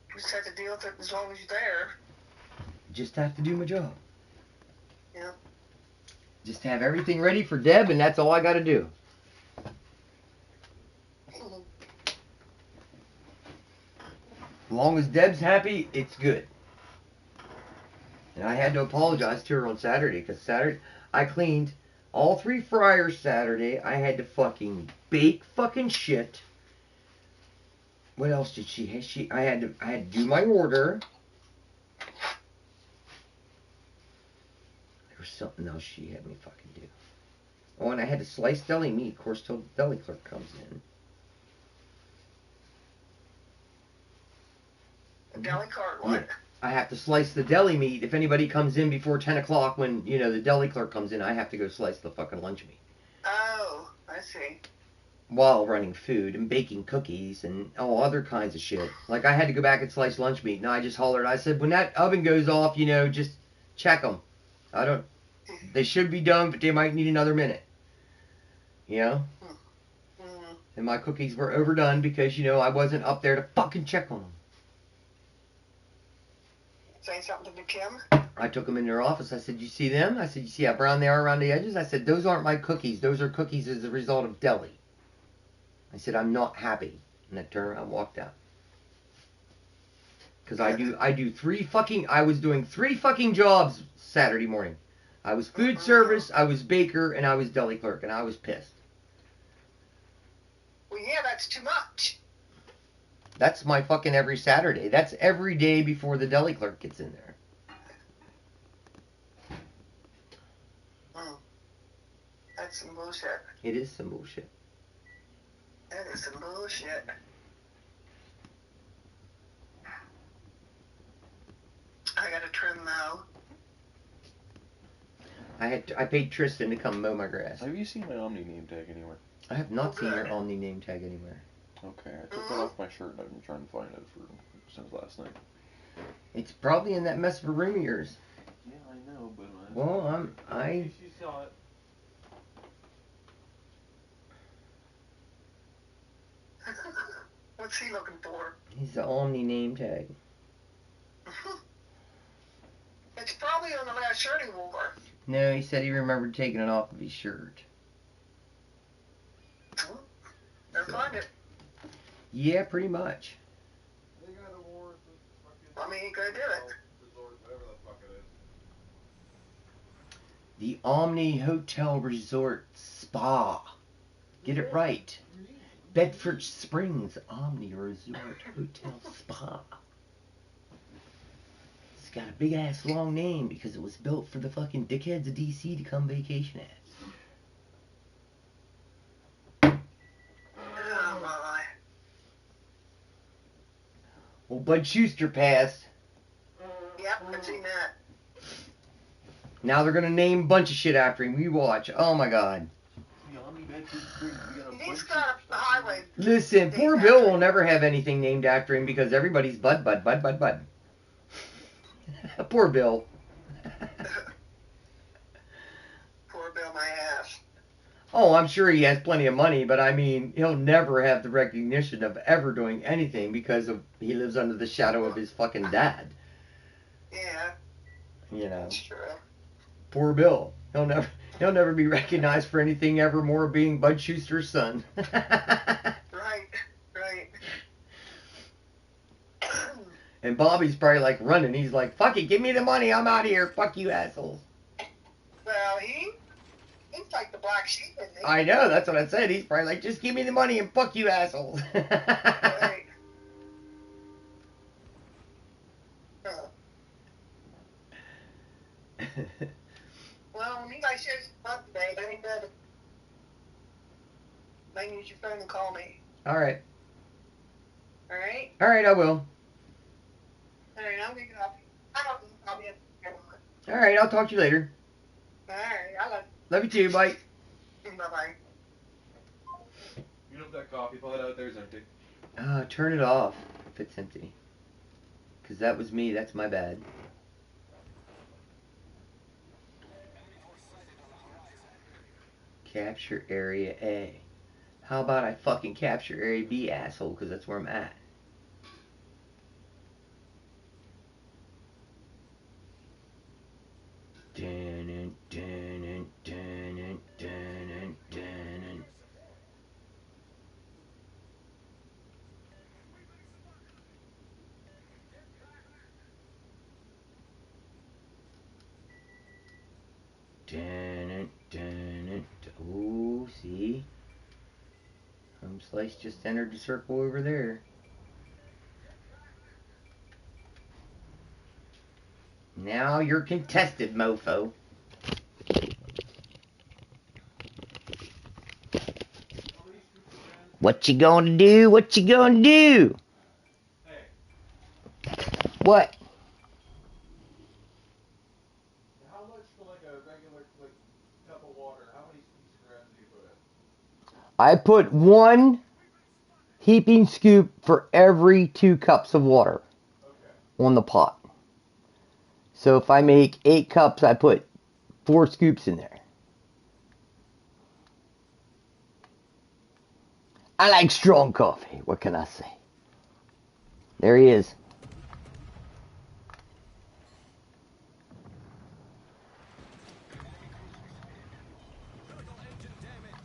You just have to deal with it as long as you're there. Just have to do my job. Yeah. Just have everything ready for Deb and that's all I got to do. As long as Deb's happy, it's good. And I had to apologize to her on Saturday because Saturday I cleaned all 3 fryers Saturday. I had to fucking bake fucking shit. What else did she have? I had to do my order. There was something else she had me fucking do. Oh, and I had to slice deli meat, of course, till the deli clerk comes in. A deli cart, what? Yeah. I have to slice the deli meat. If anybody comes in before 10 o'clock when, the deli clerk comes in, I have to go slice the fucking lunch meat. Oh, I see. While running food and baking cookies and all other kinds of shit. Like I had to go back and slice lunch meat. And I just hollered. I said, when that oven goes off, just check them. I don't. They should be done, but they might need another minute. You know? Mm. And my cookies were overdone because, I wasn't up there to fucking check on them. Say something to Kim. I took them in their office. I said, you see them? I said, you see how brown they are around the edges? I said, those aren't my cookies. Those are cookies as a result of deli. I said, I'm not happy. And I turned around and walked out. Because I was doing 3 fucking jobs Saturday morning. I was food service, I was baker, and I was deli clerk, and I was pissed. Well, yeah, that's too much. That's my fucking every Saturday. That's every day before the deli clerk gets in there. That's some bullshit. It is some bullshit. That is some bullshit. I gotta trim though. I paid Tristan to come mow my grass. Have you seen my Omni name tag anywhere? I have not seen your Omni name tag anywhere. Okay, I took that off my shirt and I've been trying to find it since last night. It's probably in that mess of a room of yours. Yeah, I know, but Well, She saw it. What's he looking for? He's the Omni name tag. It's probably on the last shirt he wore. No, he said he remembered taking it off of his shirt. Better find it. Yeah, pretty much. They got a warrant for fucking I mean, he could do it. resort, whatever the fuck it is. The Omni Hotel Resort Spa. Get it right. Bedford Springs Omni Resort Hotel Spa. It's got a big ass long name because it was built for the fucking dickheads of DC to come vacation at. Oh my. Well, Bud Schuster passed. Yep, I've seen that. Now they're gonna name a bunch of shit after him. We watch. Oh my god. The Omni Bedford Springs. We got a He's bunch got of a highway. Listen, poor Bill will never have anything named after him because everybody's Bud. Poor Bill. Poor Bill, my ass. Oh, I'm sure he has plenty of money, but I mean, he'll never have the recognition of ever doing anything because he lives under the shadow of his fucking dad. Yeah, that's true. Poor Bill. He'll never be recognized for anything ever more being Bud Schuster's son. Right. And Bobby's probably like running. He's like, fuck it, give me the money, I'm out of here. Fuck you assholes. Well, he's like the black sheep, isn't he? I know, that's what I said. He's probably like, just give me the money and fuck you assholes. Right. Well, when you guys share some fun today, let me know. Then use your phone and call me. Alright. Alright? Alright, I will. Alright, I'm gonna get off. I'll be at the Alright, I'll talk to you later. Alright, I love Love you too, bye. you. Bye-bye. You know if that coffee pot out there is empty. Turn it off if it's empty. Because that was me, that's my bad. Capture Area A. How about I fucking capture Area B, asshole, because that's where I'm at. Dun, dun, dun, dun, dun. Ooh, see? Home Slice just entered the circle over there. Now you're contested, mofo. What you gonna do? What you gonna do? Hey, What? how much for like a regular cup of water? How many scoops of grams do you put in? I put 1 heaping scoop for every 2 cups of water Okay. on the pot. So if I make 8 cups, I put 4 scoops in there. I like strong coffee. What can I say? There he is. Critical engine damage.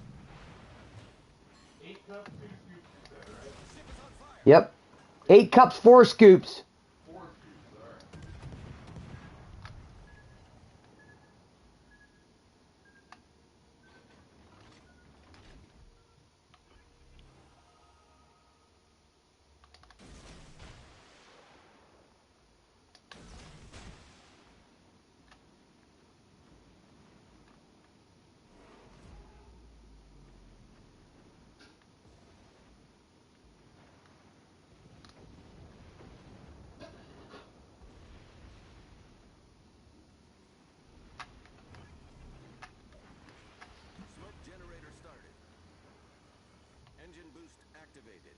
8 cups, 2 scoops, you said, right? Ship is on fire. Yep. 8 cups, 4 scoops. 4 scoops, alright. Smoke generator started. Engine boost activated.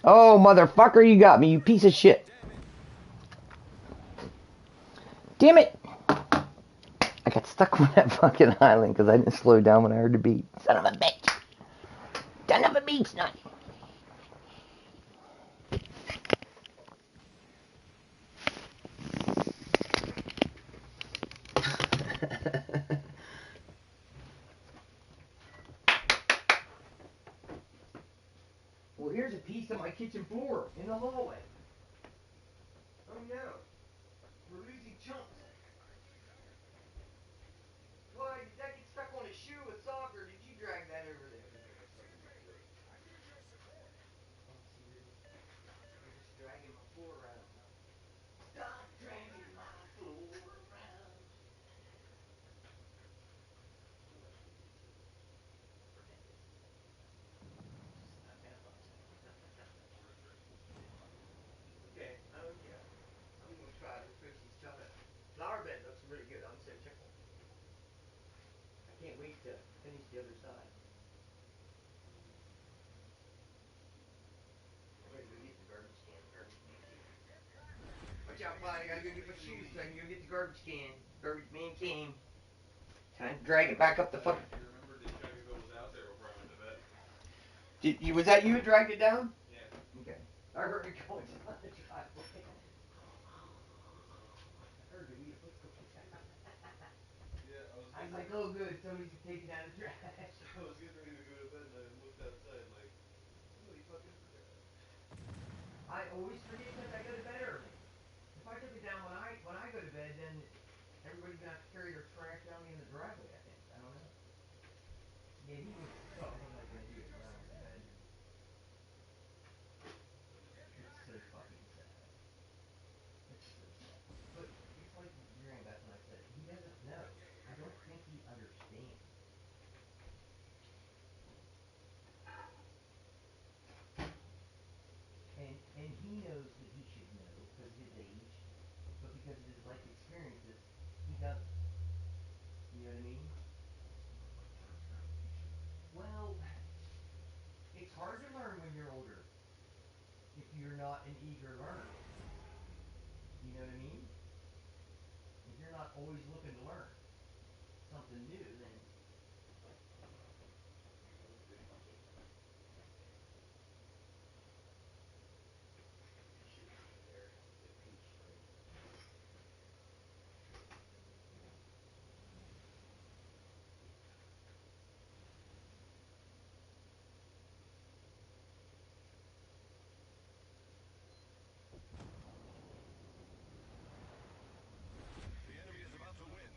Oh, motherfucker, you got me, you piece of shit. Damn it! I got stuck on that fucking island because I didn't slow down when I heard the beat. Son of a bitch. Son of a beach nut. Well, here's a piece of my kitchen floor in the hallway. Oh no. We're losing chunks. Why, did that get stuck on a shoe, a sock, or did you drag that over there? Oh, seriously? You're just dragging my floor around. Stop dragging my floor around. Okay, yeah. I'm gonna try to fix these chocolate. Flower bed looks really good. I'm so tickled. I can't wait to finish the other side. I'm gonna go get the garbage can. Garbage man came. Watch out, Clyde. I gotta go get my shoes so I can go get the garbage can. Garbage man came. Time to drag it back up the fuck. You remember the chunk of it was out there before I went to bed? Was that you who dragged it down? Yeah. Okay. I heard it going down the driveway. I heard the wheels going down. Yeah, I was I was getting, like, oh good, somebody's taking out the trash. I was getting ready to go to bed and I looked outside like, somebody fucking forgot. I always forget because I go to bed early. If I took it down when I go to bed, then everybody's gonna have to carry their trash down in the driveway. I think. I don't know. Yeah, he was. Oh, he wasn't gonna do it when I went to bed. It's so fucking sad. It's so sad. But it's like your that's when I said he doesn't know. I don't think he understands. And he knows that he should know because of his age, but because of his life experiences, he doesn't. You know what I mean? Well, it's hard to learn when you're older if you're not an eager learner. You know what I mean? If you're not always looking to learn something new, then The enemy is about to win.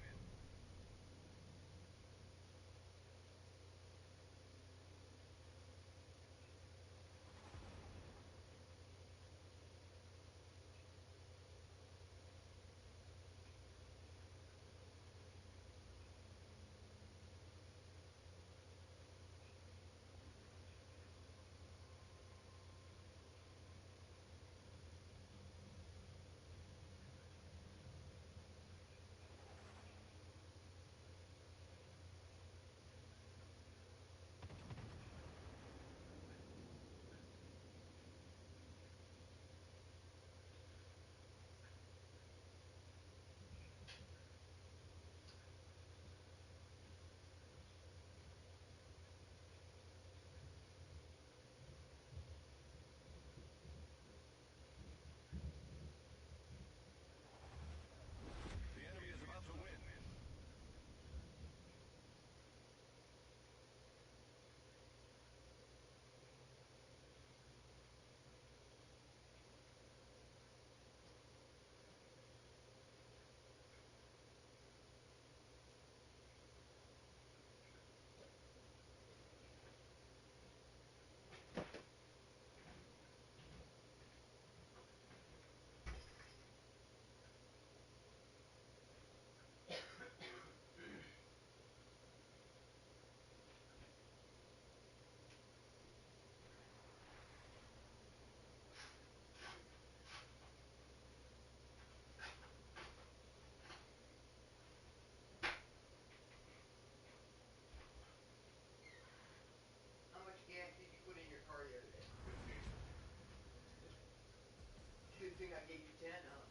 thing I gave you 10, huh?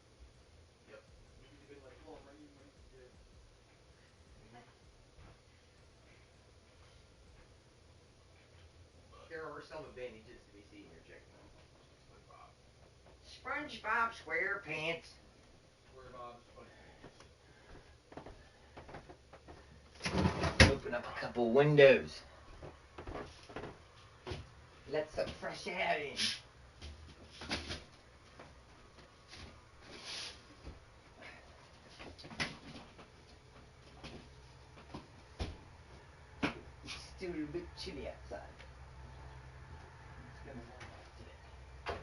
Yep. You could have been like, oh, I need my 10. There are some advantages to me seeing your chicken. SpongeBob SquarePants. SquareBob SpongePants. Open up a couple windows. Let some fresh air in. Still a little bit chilly outside. It's gonna warm up today.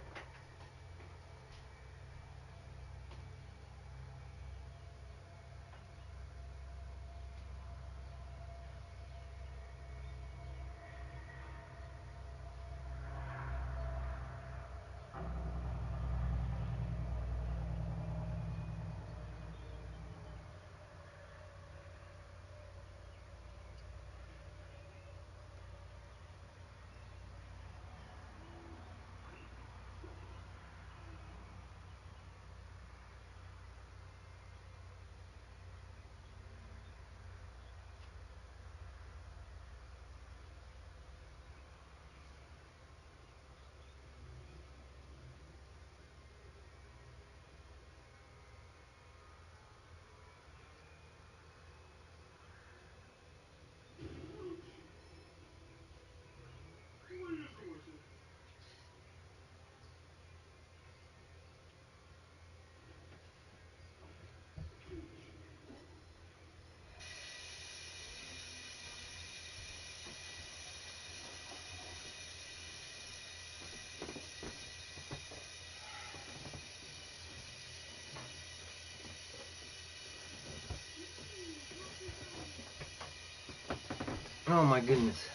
Oh my goodness.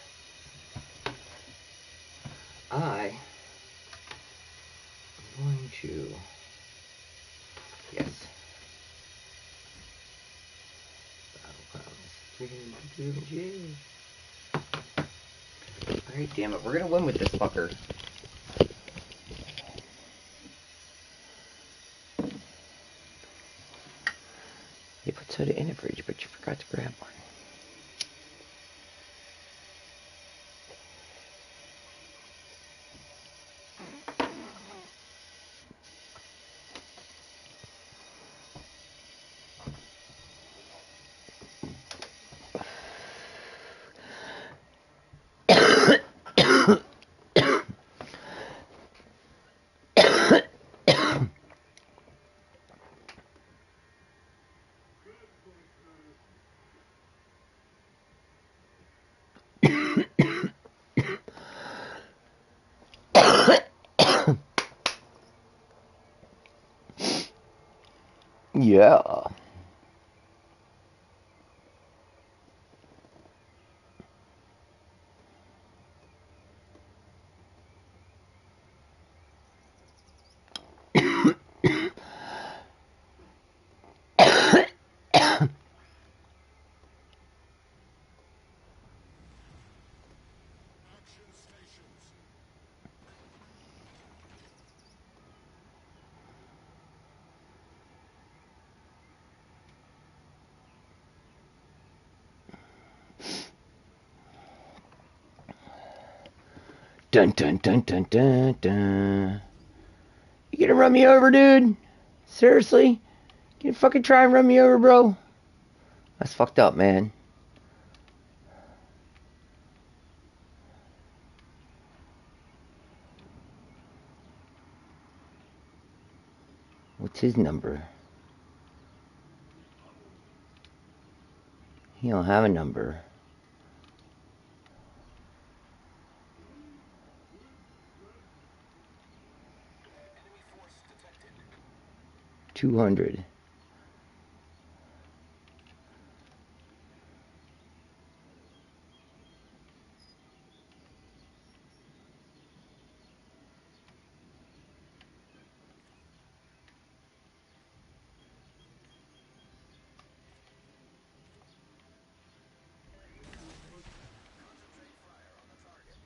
I am going to, yes. Alright, damn it, we're gonna win with this fucker. You put soda in the fridge, but you forgot to grab one. Yeah. Action stations. Dun dun dun dun dun dun. You gonna run me over, dude? Seriously? You fucking try and run me over, bro? That's fucked up, man. What's his number? He don't have a number. Enemy force detected. 200. Concentrate fire on the target.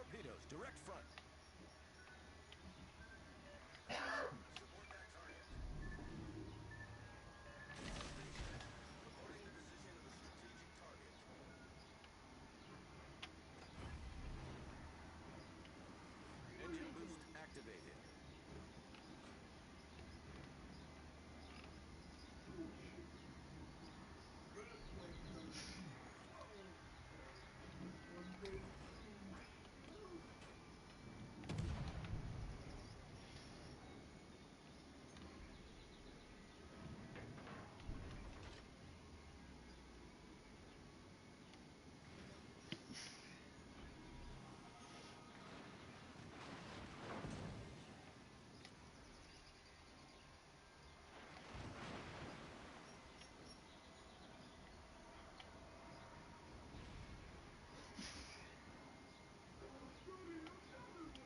Torpedoes, direct front. Support that target. All stations, reporting the position of the strategic target. Engine boost activated.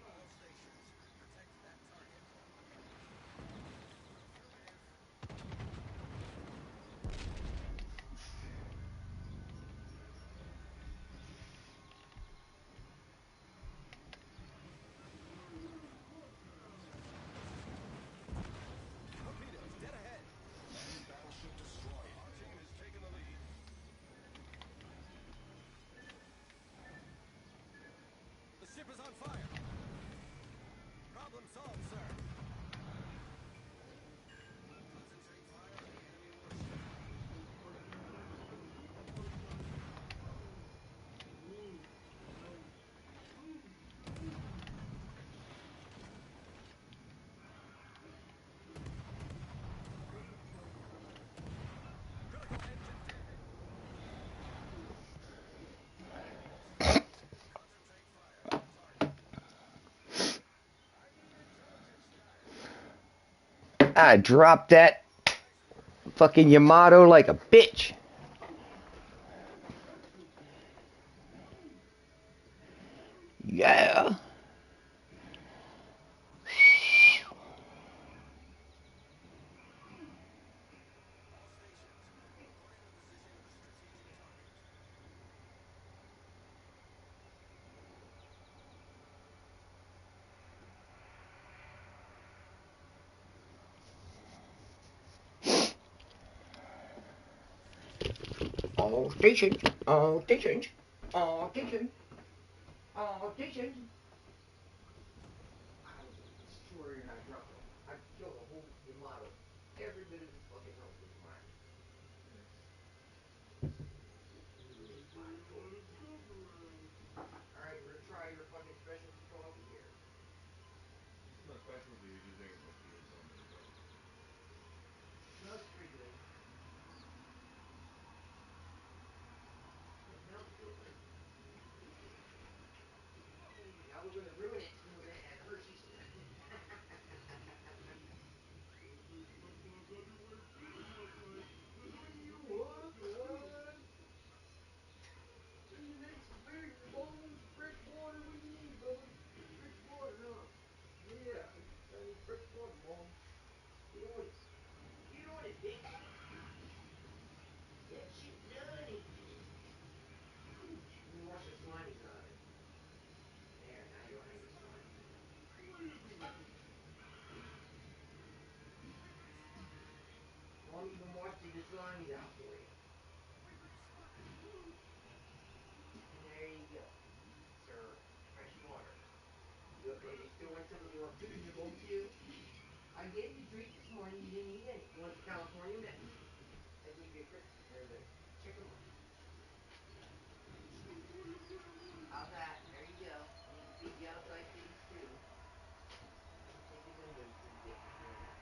All stations, protect that target. Affirmative. Torpedoes, dead ahead. Enemy battleship destroyed. Our team has taken the lead. The ship is on fire. Problem solved, sir. Concentrate fire on the enemy warship. Critical engine damage. Concentrate fire on the target. I need intelligence data. I dropped that fucking Yamato like a bitch. Yeah. All stations, reporting the position of the strategic target. All stations, all stations, all stations, all stations. I was a destroyer and I dropped them. I killed a whole Yamato. Every bit of his fucking health was mine. Alright, we're gonna try your fucking specialty coffee here. It's not specialty, you're just drinking torpedoes normally, bro. Smells pretty good. It smells good. Now we're gonna ruin it and we're gonna add Hershey's to it. You make some fish bones, fresh water. What do you need, Bubba? Fresh water, huh? Yeah, I need fresh water, Mom. Get on it. Get on it, bitch. Get shit done. Let me wash the slimies out of it. There, now you don't have any slimies. Mom even washed the slimies out for you. And there you go, sir. Fresh water. And you still want some of the food in your bowl too? I gave you treats this morning. You didn't eat any. You want the California mix? I gave you a or the chicken one. How's that? There you go. I need to feed the outside kitties too. I think the window's pretty good for doing that.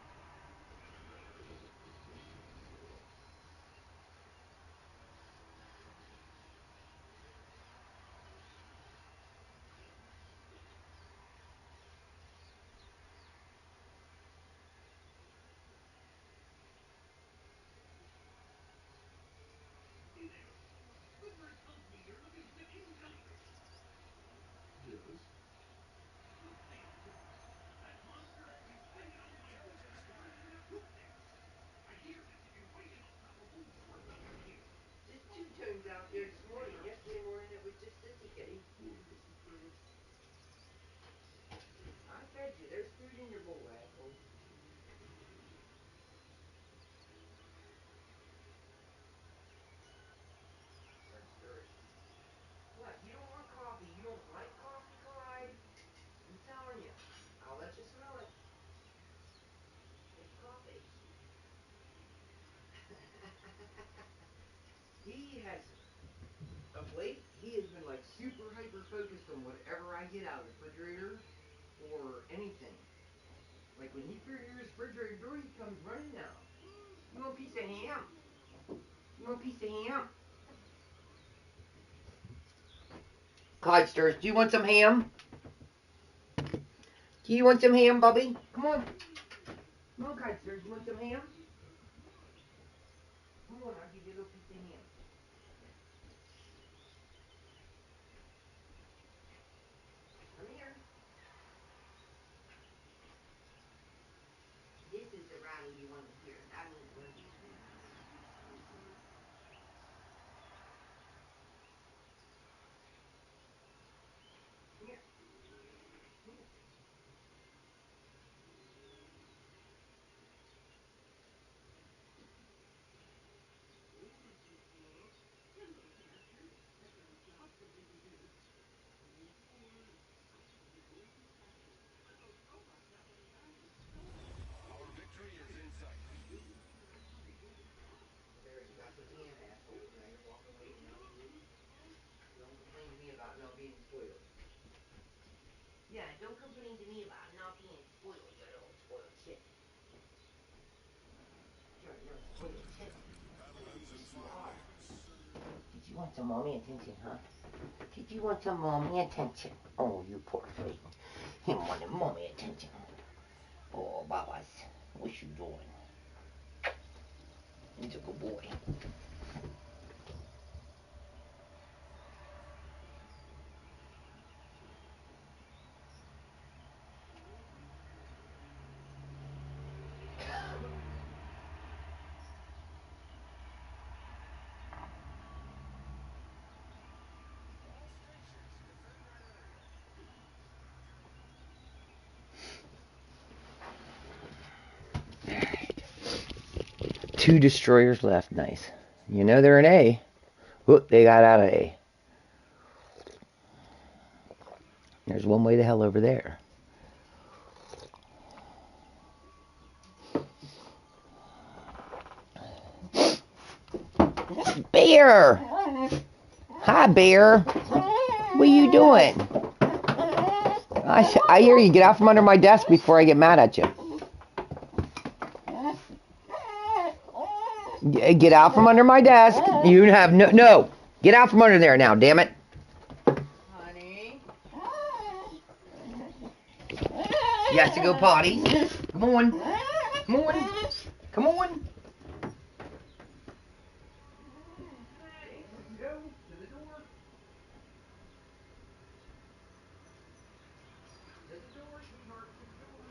I get out of the refrigerator or anything. Like when he figures your refrigerator door, he comes running out. You want a piece of ham? You want a piece of ham? Codsters, do you want some ham? Do you want some ham, Bubby? Come on. Come on, Codsters, you want some ham? Come on, I'll give you a little piece of ham. Come here. This is the rattle you want to hear. That means when he's come here. Come here. Our victory is in sight. There, you got some ham, asshole. Now you're walking away from Mountain Dew. Don't complain to me about not being spoiled. Yeah, don't complain to me about not being spoiled, you little spoiled shit. You're a little spoiled shit. Yes, you are. Did you want some mommy attention, huh? Did you want some mommy attention? Oh, you poor thing. He wanted mommy attention. Oh, Babas, what you doing? He's a good boy. Two destroyers left. Nice. You know they're an A. Whoop, they got out of A. There's one way the hell over there. Bear! Hi, Bear. What are you doing? I hear you. Get out from under my desk before I get mad at you. Get out from under my desk. You have no. Get out from under there now, damn it. Honey. You have to go potty. Come on. Come on. Come on. Go to the door. To the door, sweetheart. To the door.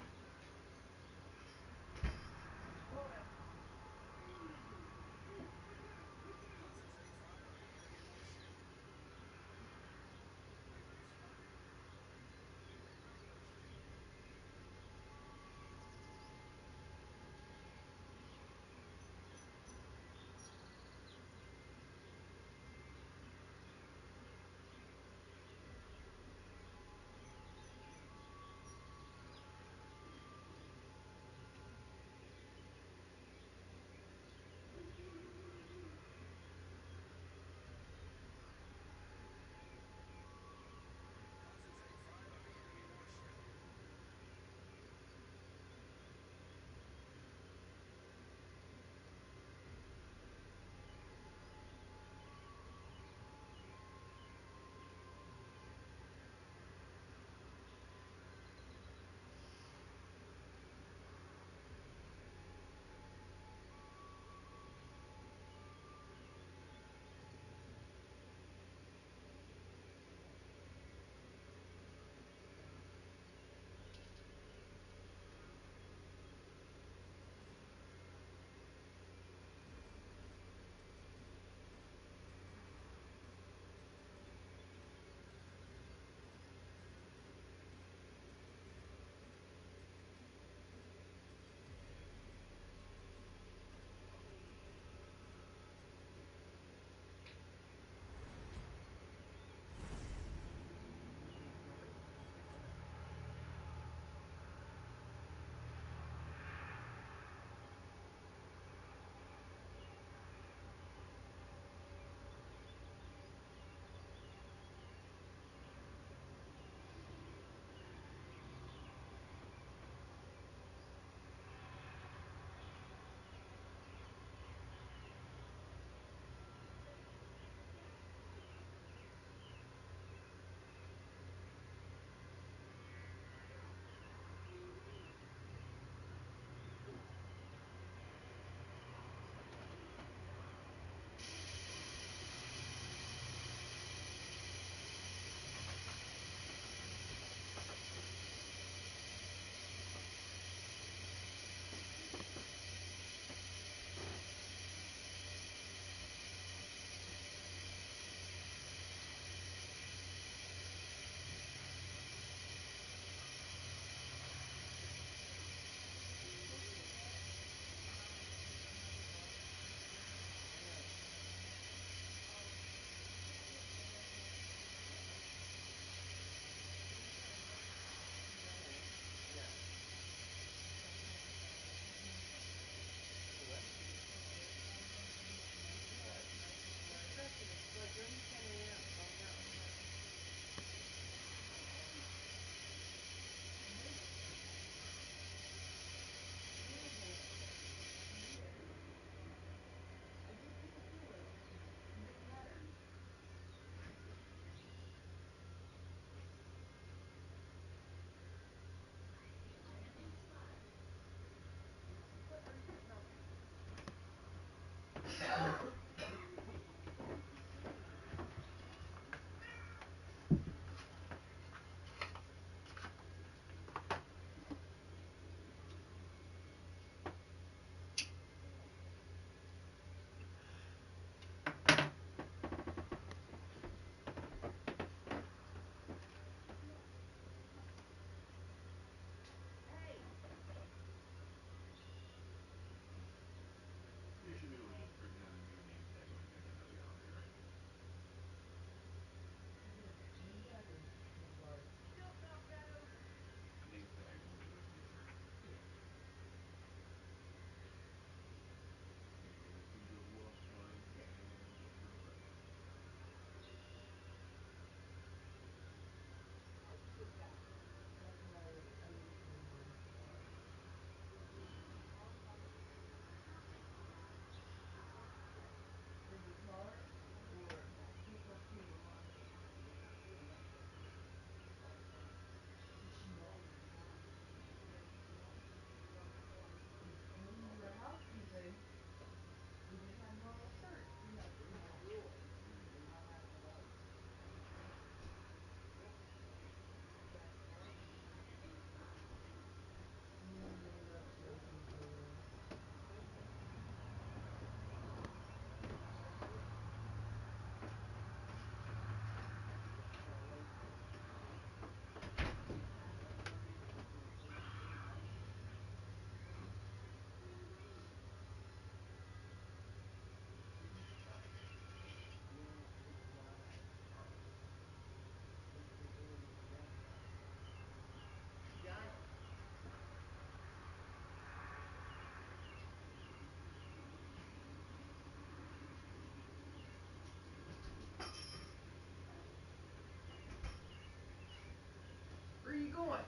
you going?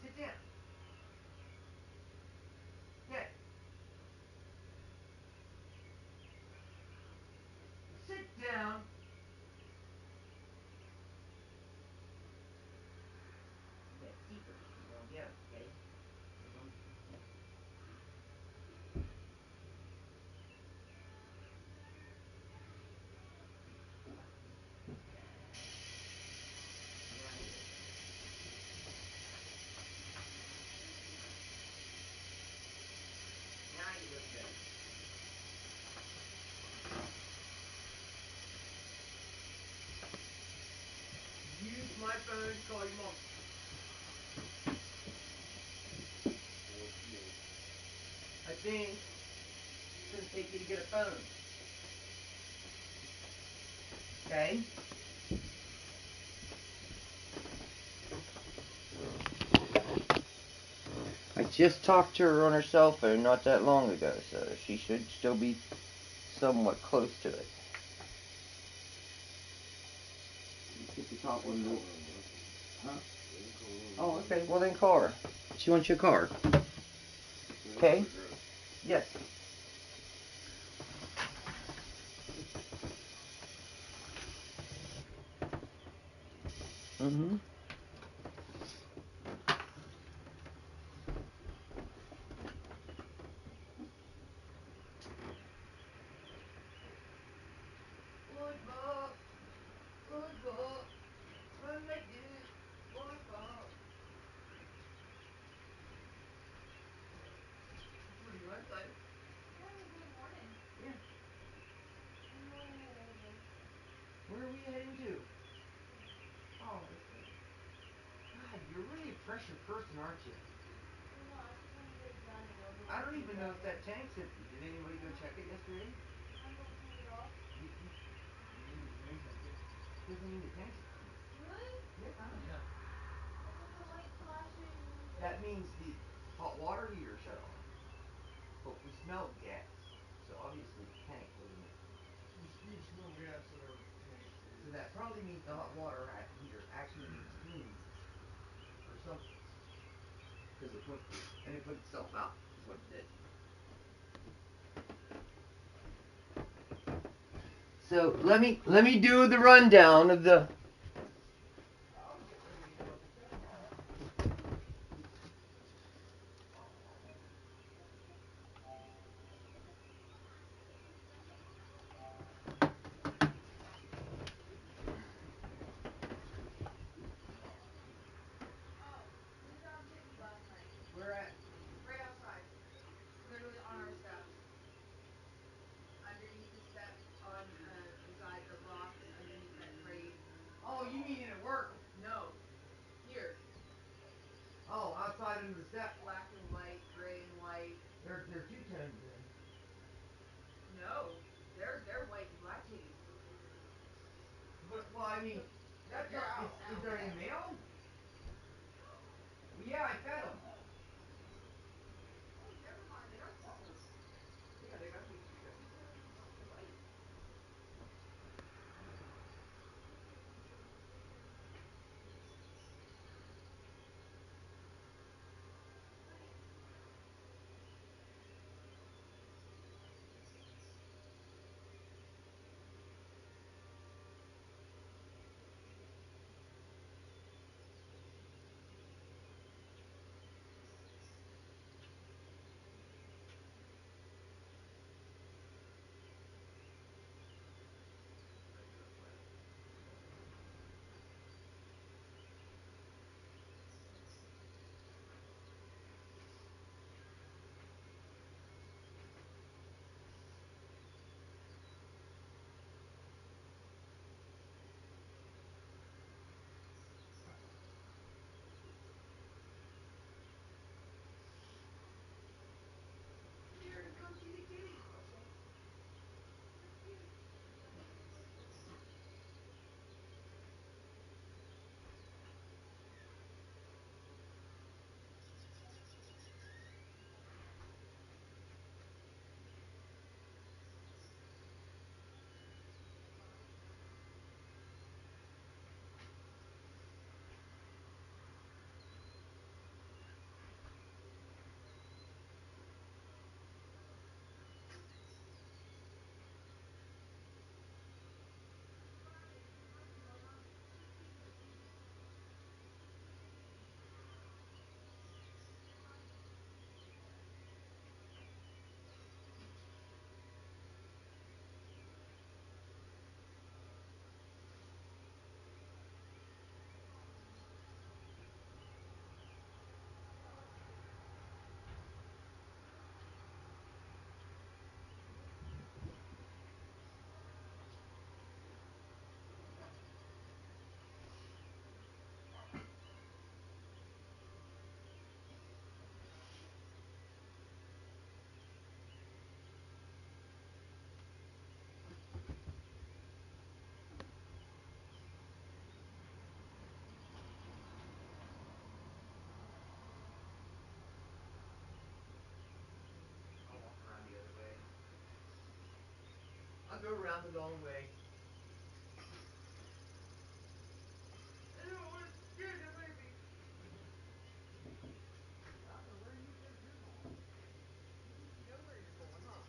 Sit down. Okay. Sit down. You got secrets you don't get, okay? Now you listen. Now you look better. Use my phone to call your mom. I think it's gonna take you to get a phone. Okay? I just talked to her on her cell phone not that long ago, so she should still be somewhat close to it. Get the top one. Huh? Oh, okay. Well, then call her. She wants your car. Okay? Yes. Mm-hmm. Football, football, run like this, football. Where do you run, Clay? Yeah, good morning. Yeah. Oh, Where are we heading to? good. Oh, that's good. God, you're really a pressure person, aren't you? I know, I just want to get it done and over I with don't and even know done if with. that tank's empty. Did anybody go check it yesterday? I'm gonna turn it off. You need to drink something. Doesn't mean the tank's empty. Really? Yeah. Yeah. I thought the light flashing means that. That means the hot water heater shut off. But we smelled gas. So obviously the tank wasn't empty. You smell gas in our tank. So that probably means the hot water heater actually needs cleaning or something. Because it put itself out, is what it did. So let me do the rundown of the. I'll get ready to go check. Oh, the dogs hit me last night. Where at? Right outside. Literally on our steps. Underneath the steps, on beside the rocks, underneath that crate. Oh, you mean at work? No. Here. Oh, outside under the step. Black and white, gray and white. They're two tones then. No. They're white and black kitties. But well, I mean, They're out is now. there any mail? Well, yeah, I fed them. Oh, never mind. They are two tones. Yeah, they gotta be two tones. No, they're white. go around the long way. I don't want to scare the baby. I don't know where you think you're going. You know where you're going, huh?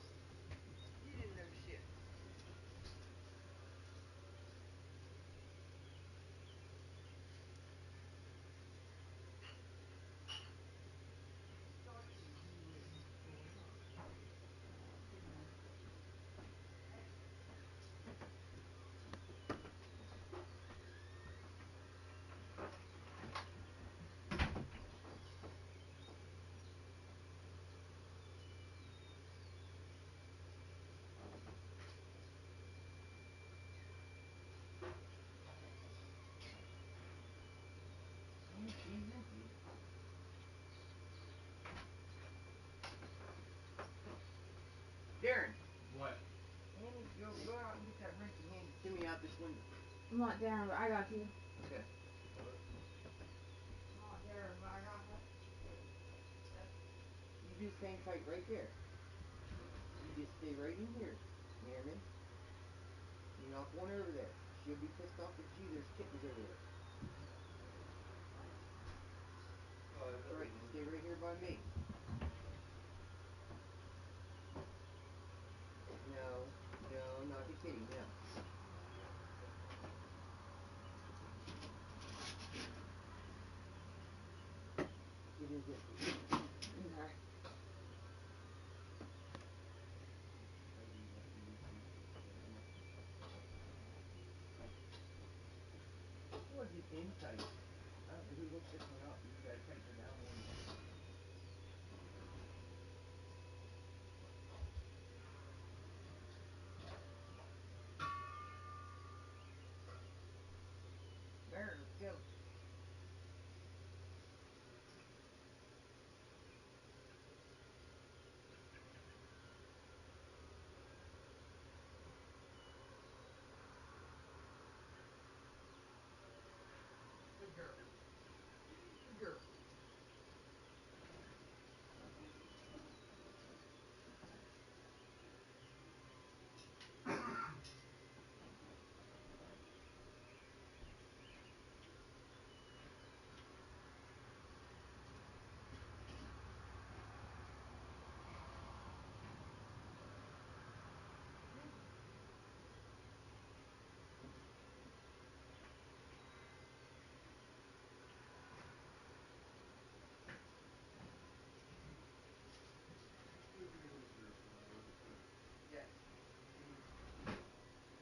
You didn't know shit. You thought you knew where you was going, huh? She's empty. Darren. What? Annie, go out and get that wrench and hand it Get me out this window. I'm not down, but I got you. Okay. I'm not there, but I got it. You just hang tight right there. You just stay right in here. You hear me? You're not going over there. She'll be pissed off at you. There's kittens over there. That's right. You stay right here by me. No, no, not the kitty. No. It is empty. Okay. Was it in tight? I don't know who hooked this one up. You gotta tighten her down one more. there. Let's go. Good girl. Good girl. Yes.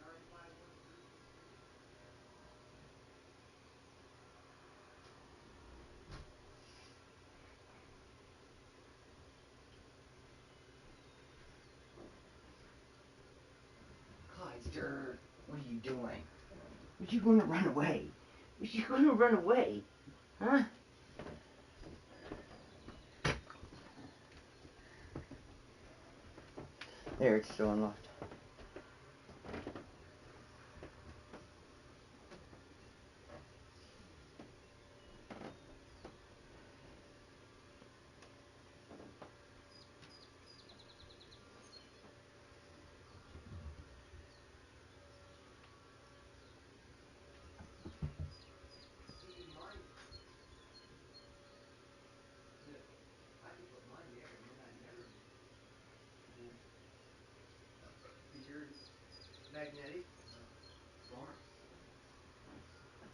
95133. Kaiser, what are you doing? Was you gonna run away? Was you gonna run away? Huh? There, it's still unlocked. See, mine. Look, I could put mine there and then I'd never move. Cause you're magnetic. Smart.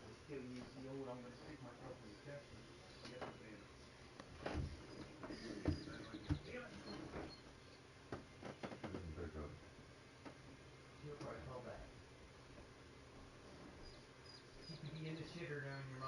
Just till you see old, I'm gonna stick myself in your chest and get the baby. Damn it! She doesn't pick up. She'll probably call back. She could be in the shitter down your